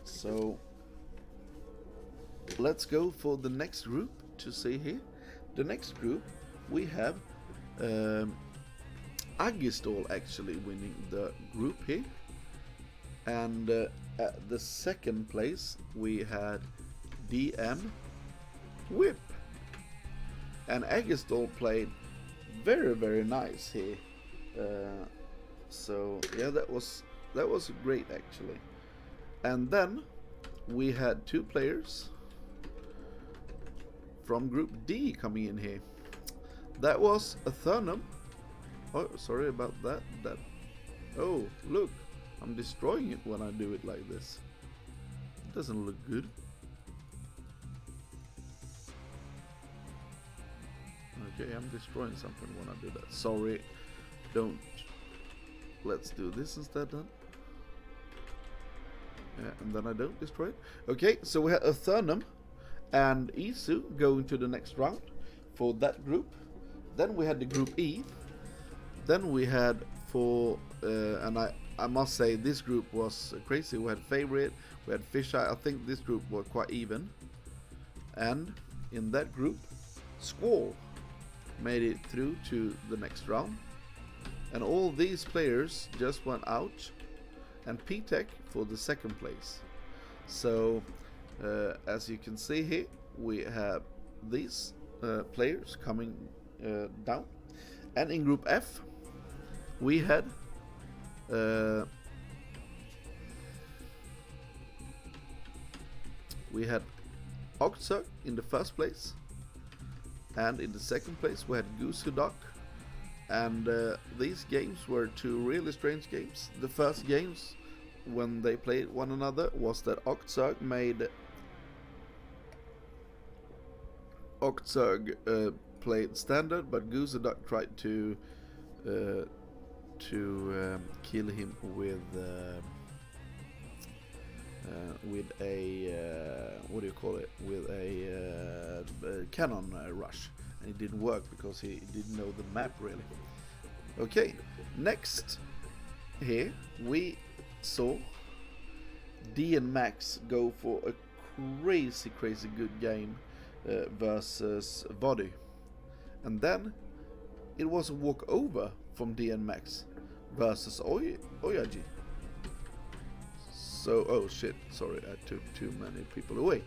So let's go for the next group to see here. The next group we have Agistol actually winning the group here, and at the second place we had DM Whip. and Agistol played very nice here. So yeah, that was great actually. And then we had 2 players from Group D coming in here. That was a Thurnum. Oh, sorry about that. Oh, look, I'm destroying it when I do it like this. It doesn't look good. Okay, I'm destroying something when I do that. Sorry, don't. Let's do this instead then. Yeah, and then I don't destroy it. Okay, so we had a Thurnum and Isu going to the next round for that group. Then we had the Group E. Then we had and I must say this group was crazy. We had Favorite, we had Fisheye. I think this group was quite even. And in that group, Squall made it through to the next round. And all these players just went out, and P-Tech for the second place. So as you can see here, we have these players coming down. And in Group F, we had Octserg in the first place, and in the second place we had Goose Duck. And these games were 2 really strange games. The first games when they played one another was that Octserg played standard, but Goose Duck tried to kill him with a what do you call it? With a cannon rush, and it didn't work because he didn't know the map really. Okay, next here we saw D and Max go for a crazy good game versus Vody, and then it was a walkover from D and Max versus Oyaji. So, oh shit, sorry, I took too many people away.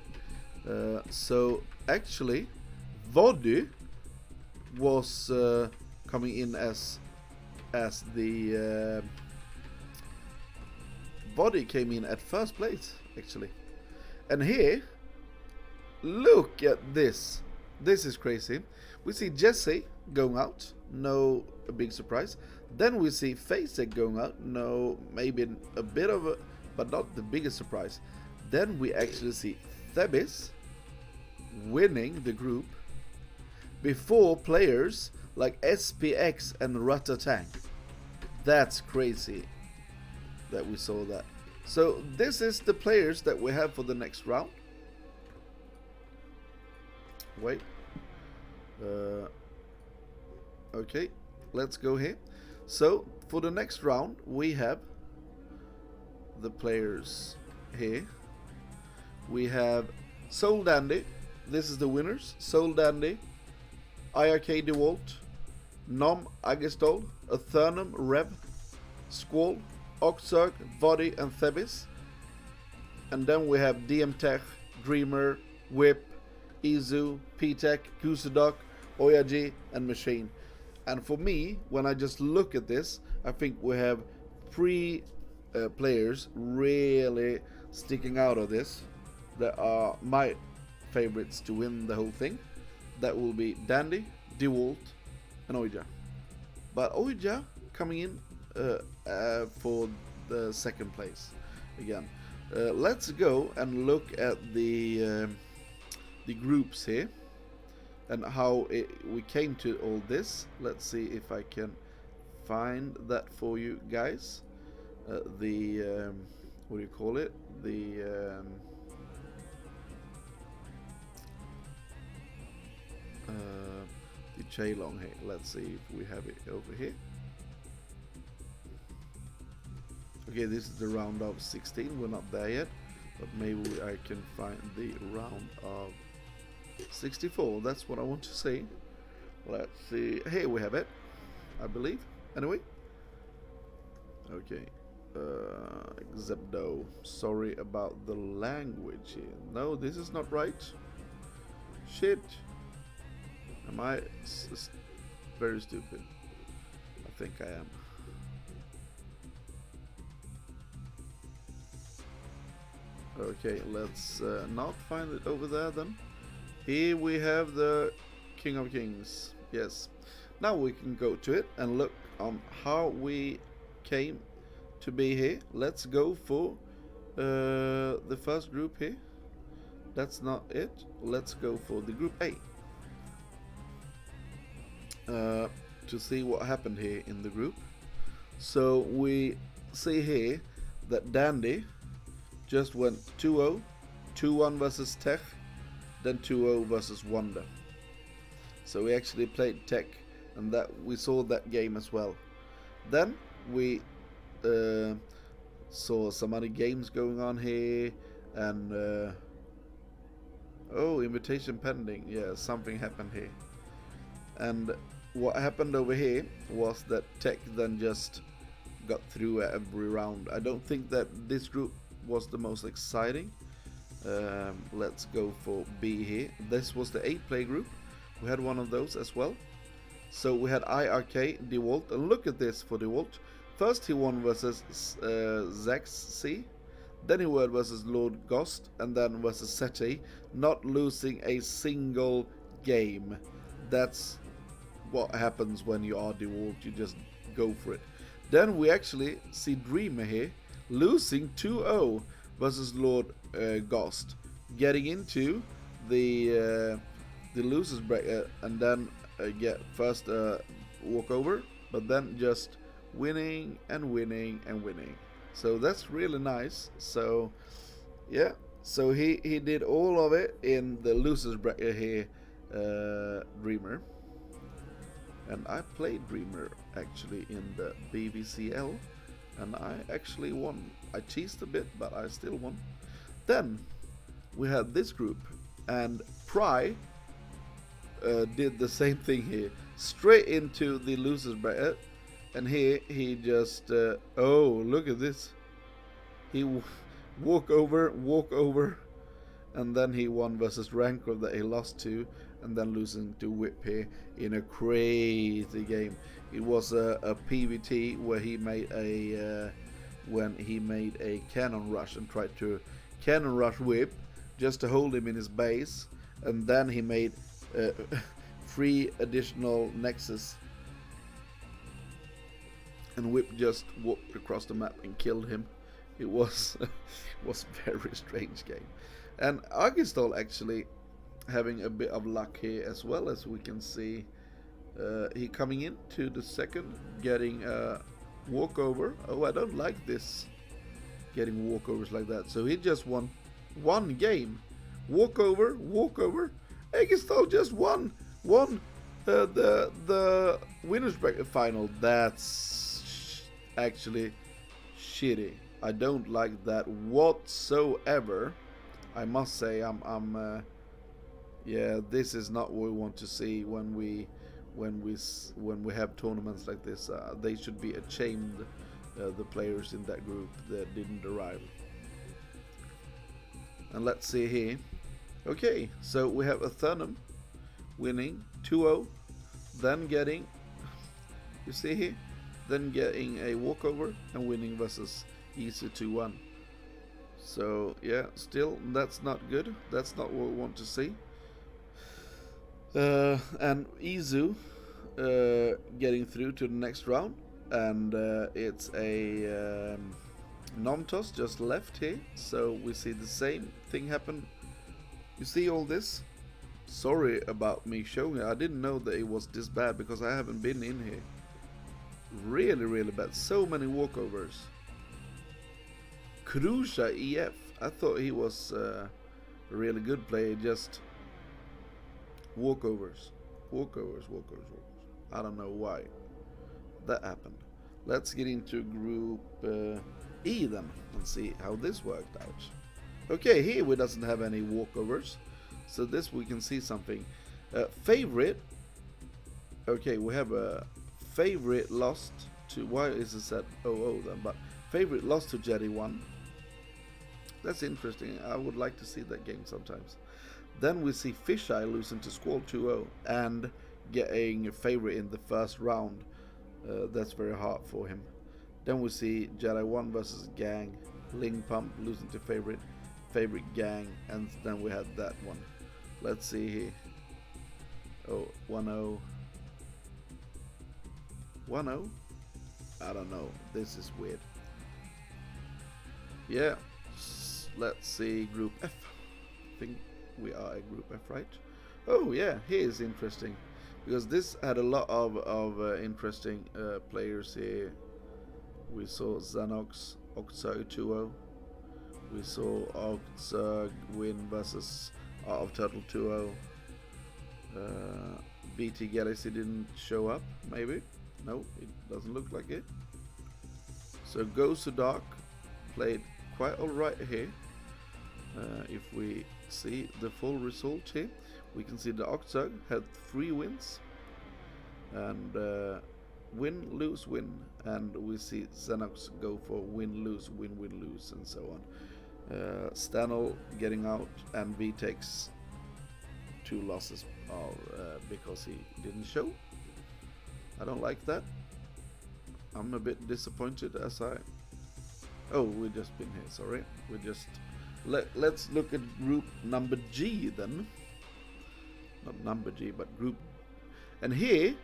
So actually, Vody was coming in as the Vody came in at first place actually. And here, look at this. This is crazy. We see Jesse going out, no a big surprise. Then we see Facek going out, no, maybe a bit of a, but not the biggest surprise. Then we actually see Thebis winning the group before players like SPX and Ratatang. That's crazy that we saw that. So this is the players that we have for the next round. Wait. Okay, let's go here. So for the next round we have the players here. We have Soul Dandy. This is the winners. Soul Dandy, IRK DeWalt, Nom Agistol, Athernum Rev, Squall, Oxerg, Vody, and Thebis. And then we have DM Tech, Dreamer, Whip, Izu, P-Tech, Kusadok, Oyaji, and Machine. And for me, when I just look at this, I think we have 3 players really sticking out of this that are my favorites to win the whole thing. That will be Dandy, DeWalt, and Oija. But Oija coming in for the second place again. Let's go and look at the groups here and how we came to all this. Let's see if I can find that for you guys. What do you call it? The Chaylong here. Let's see if we have it over here. Okay, this is the round of 16. We're not there yet, but maybe I can find the round of 64. That's what I want to see. Let's see. Here we have it, I believe. Anyway. Okay. Xebdo. Sorry about the language here. No, this is not right. Shit. Am I very stupid? I think I am. Okay, let's not find it over there then. Here we have the King of Kings. Yes. Now we can go to it and look on how we came to be here. Let's go for the first group here. That's not it. Let's go for the group A. To see what happened here in the group. So we see here that Dandy just went 2-0, 2-1 versus Tech, then 2-0 versus Wonder. So we actually played Tech, and that we saw that game as well. Then we saw some other games going on here, and oh, invitation pending. Yeah, something happened here. And what happened over here was that Tech then just got through every round. I don't think that this group was the most exciting. Let's go for B here. This was the 8-play group. We had one of those as well. So we had IRK, DeWalt, and look at this for DeWalt. First he won versus Zax C, then he won versus Lord Ghost, and then versus CET, not losing a single game. That's what happens when you are DeWalt, you just go for it. Then we actually see Dreamer here losing 2-0 versus Lord Ghost, getting into the losers bracket, and then get first walkover, but then just winning and winning and winning. So that's really nice. So yeah, so he did all of it in the losers bracket here, Dreamer. And I played Dreamer actually in the BVCL, and I actually won. I cheesed a bit, but I still won. Then we had this group, and Pry did the same thing here, straight into the losers bracket, and here he just oh, look at this, he walk over, and then he won versus Rancor that he lost to, and then losing to Whip here in a crazy game. It was a PVT where he made a when he made a cannon rush and tried to cannon rush Whip just to hold him in his base, and then he made 3 additional Nexus, and Whip just walked across the map and killed him. It was was a very strange game. And Agistol actually having a bit of luck here as well, as we can see. He coming into the second, getting a walkover. Oh, I don't like this, getting walkovers like that. So he just won one game. Walkover. Agistol just won the winners bracket final. That's actually shitty. I don't like that whatsoever. I must say, yeah, this is not what we want to see when we have tournaments like this. They should be ashamed, the players in that group that didn't arrive. And let's see here. Okay, so we have Athernum winning 2-0, then getting, you see here, then getting a walkover and winning versus Easy 2-1. So yeah, still that's not good. That's not what we want to see. And Izu getting through to the next round, and it's a Nomtos just left here, so we see the same thing happen. You see all this? Sorry about me showing it. I didn't know that it was this bad because I haven't been in here. Really bad. So many walkovers. Krusha EF. I thought he was a really good player. Just walkovers. I don't know why that happened. Let's get into group E then and see how this worked out. Okay, here we doesn't have any walkovers, so this we can see something. Favorite. Okay, we have a favorite lost to. Why is it set 0-0 then? But favorite lost to Jetty 1. That's interesting. I would like to see that game sometimes. Then we see Fisheye losing to Squall 2-0 and getting a favorite in the first round. That's very hard for him. Then we see Jedi 1 versus Gang. Ling Pump losing to favorite Gang, and then we had that one. Let's see here. Oh, 1-0. 1-0? I don't know. This is weird. Yeah. Let's see Group F. I think we are a Group F, right? Oh yeah, here is interesting. Because this had a lot of interesting players here. We saw Xanox, Oxurg 2-0. We saw Oxurg win versus Untitled 2-0. BT Galaxy didn't show up, maybe? No, it doesn't look like it. So Goes to Dark played quite alright here. If we see the full result here, we can see the Oxurg had 3 wins. And win, lose, win. And we see Xenox go for win, lose, win, win, lose, and so on. Stanel getting out, and V takes 2 losses because he didn't show. I don't like that. I'm a bit disappointed as I... Oh, we've just been here, sorry. We just... Let's look at group number G then. Not number G, but group... And here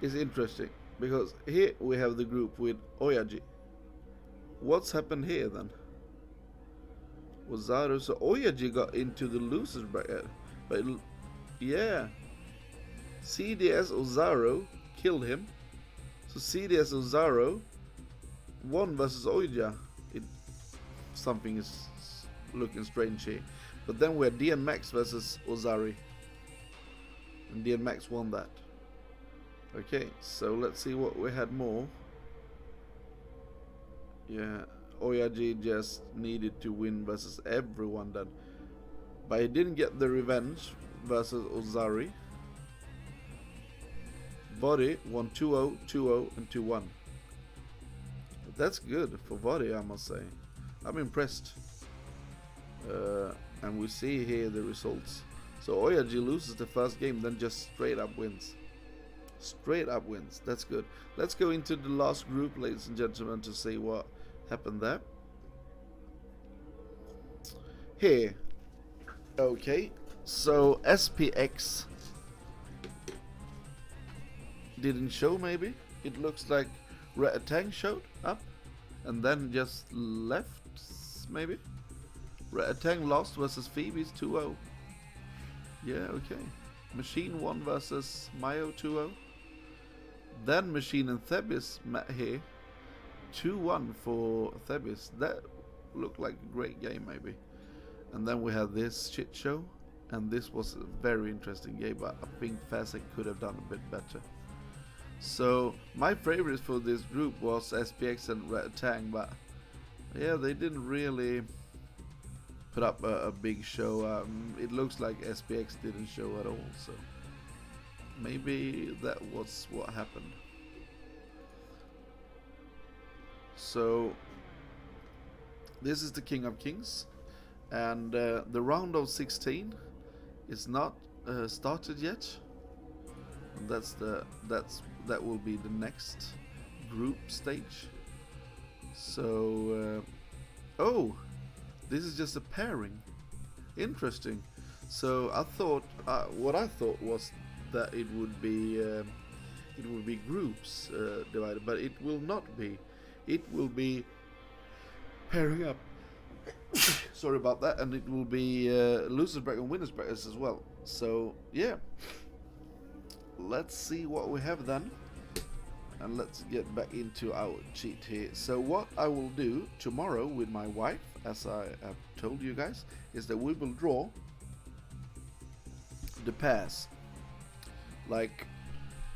is interesting, because here we have the group with Oyaji. What's happened here then? Ozaru, so Oyaji got into the losers bracket, but yeah, CDS Ozaru killed him. So CDS Ozaru won versus Oya. Something is looking strange here. But then we had DNMax versus Ozari, and DNMax won that. Okay, so let's see what we had more. Yeah, Oyaji just needed to win versus everyone then, but he didn't get the revenge versus Ozari. Vody won 2-0, 2-0, and 2-1. That's good for Vody, I must say. I'm impressed. And we see here the results. So Oyaji loses the first game, then just straight up wins. Straight up wins. That's good. Let's go into the last group, ladies and gentlemen, to see what happened there. Here. Okay. So SPX didn't show, maybe. It looks like Red Tang showed up and then just left, maybe. Red Tang lost versus Phoebe's 2-0. Yeah, okay. Machine 1 versus Mayo 2-0. Then Machine and Thebis met here. 2-1 for Thebis. That looked like a great game, maybe. And then we had this shit show. And this was a very interesting game, but I think Fasek could have done a bit better. So my favorites for this group was SPX and Red Tang, but yeah, they didn't really put up a big show. It looks like SPX didn't show at all, so maybe that was what happened. So this is the King of Kings, and the round of 16 is not started yet. And that will be the next group stage. So oh, this is just a pairing. Interesting. So I thought what I thought was that it would be groups divided, but it will not be. It will be pairing up. Sorry about that, and it will be losers bracket and winners brackets as well. So yeah, let's see what we have then, and let's get back into our cheat here. So what I will do tomorrow with my wife, as I have told you guys, is that we will draw the pairs. Like,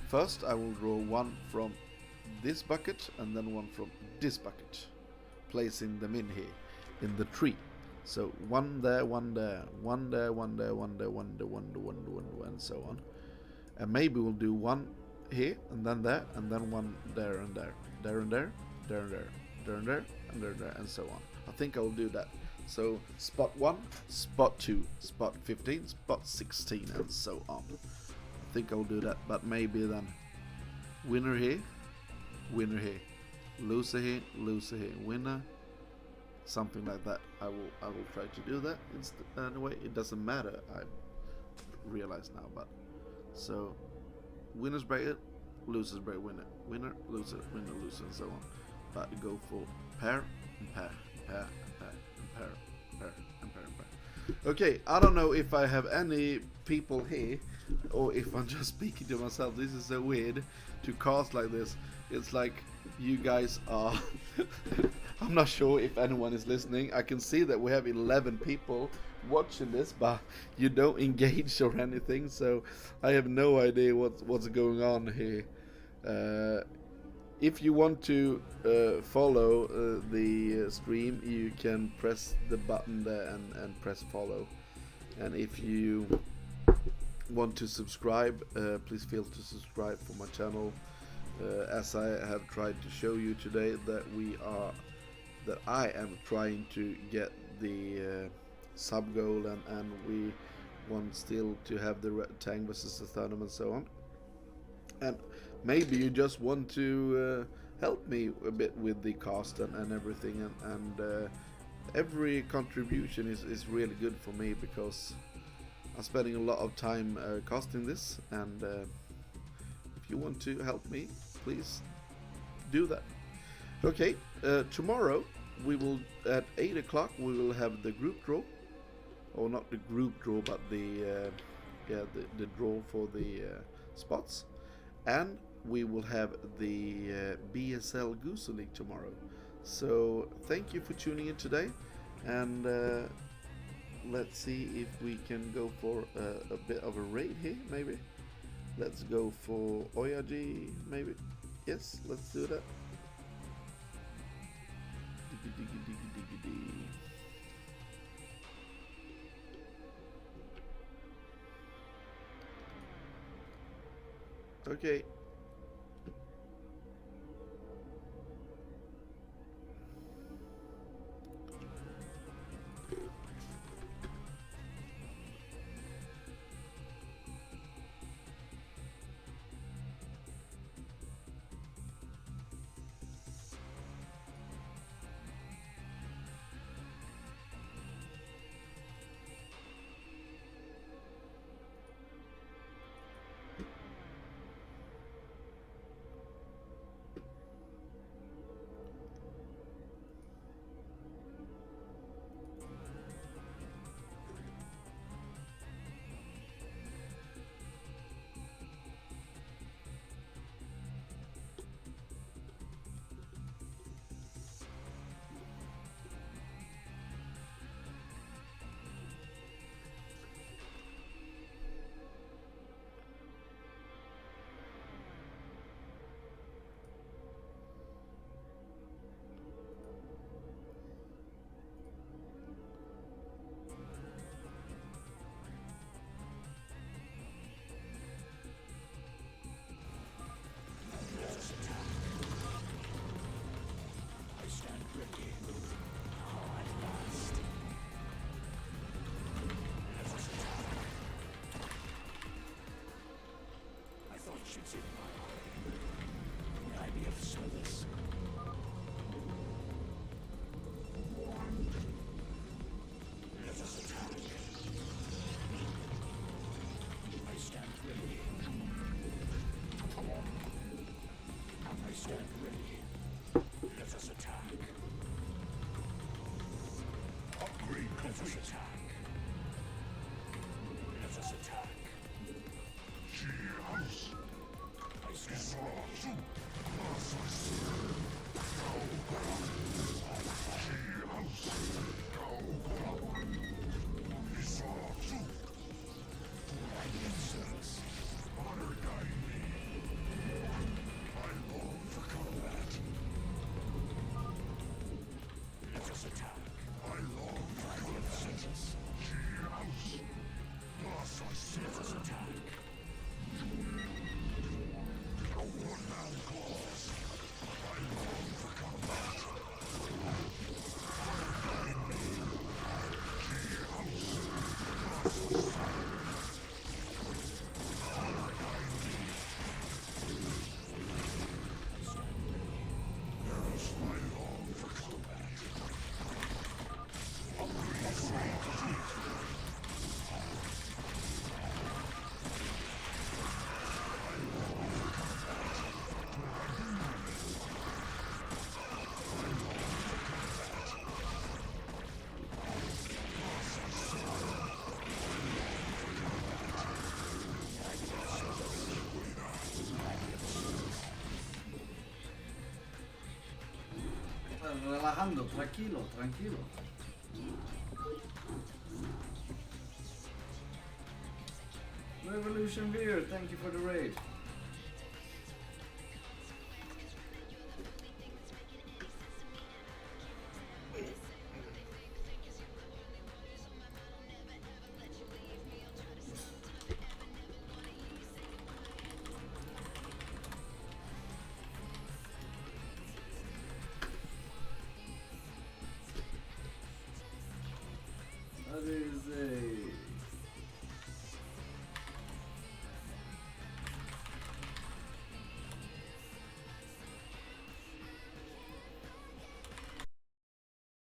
first I will draw one from this bucket and then one from this bucket, placing them in here in the tree. So one there, one there, one there, one there, one there, one there, one there, one there, one there, and so on. And maybe we'll do one here and then there, and then one there and there, there and there, there and there, there and there, and there and there, and so on. I think I will do that. So spot 1, spot 2, spot 15, spot 16, and so on. I think I'll do that, but maybe then winner here, loser here, winner, something like that. I will try to do that. Anyway, it doesn't matter. I realize now, but so winners bracket, losers bracket, winner, loser, and so on. But you go for pair and pair, pair and pair and pair, pair and pair and pair. Okay, I don't know if I have any people here or if I'm just speaking to myself. This is so weird to cast like this. It's like you guys are I'm not sure if anyone is listening. I can see that we have 11 people watching this, but you don't engage or anything, so I have no idea what's going on here. If you want to follow the stream, you can press the button there and press follow. And if you want to subscribe, please feel to subscribe for my channel. As I have tried to show you today, that I am trying to get the sub goal, and we want still to have the Tang versus the Thunderman and so on. And maybe you just want to help me a bit with the cast and everything, and every contribution is really good for me, because I'm spending a lot of time casting this, and if you want to help me, please do that. Okay, tomorrow we will at 8 o'clock we will have the group draw, or not the group draw, but the draw for the spots, and we will have the BSL Goose League tomorrow. So thank you for tuning in today, and let's see if we can go for a bit of a raid here. Maybe let's go for Oyaji. Maybe yes, let's do that. Okay. I long for vengeance. relajando, tranquilo, tranquilo. Revolution Beer, thank you for the raid.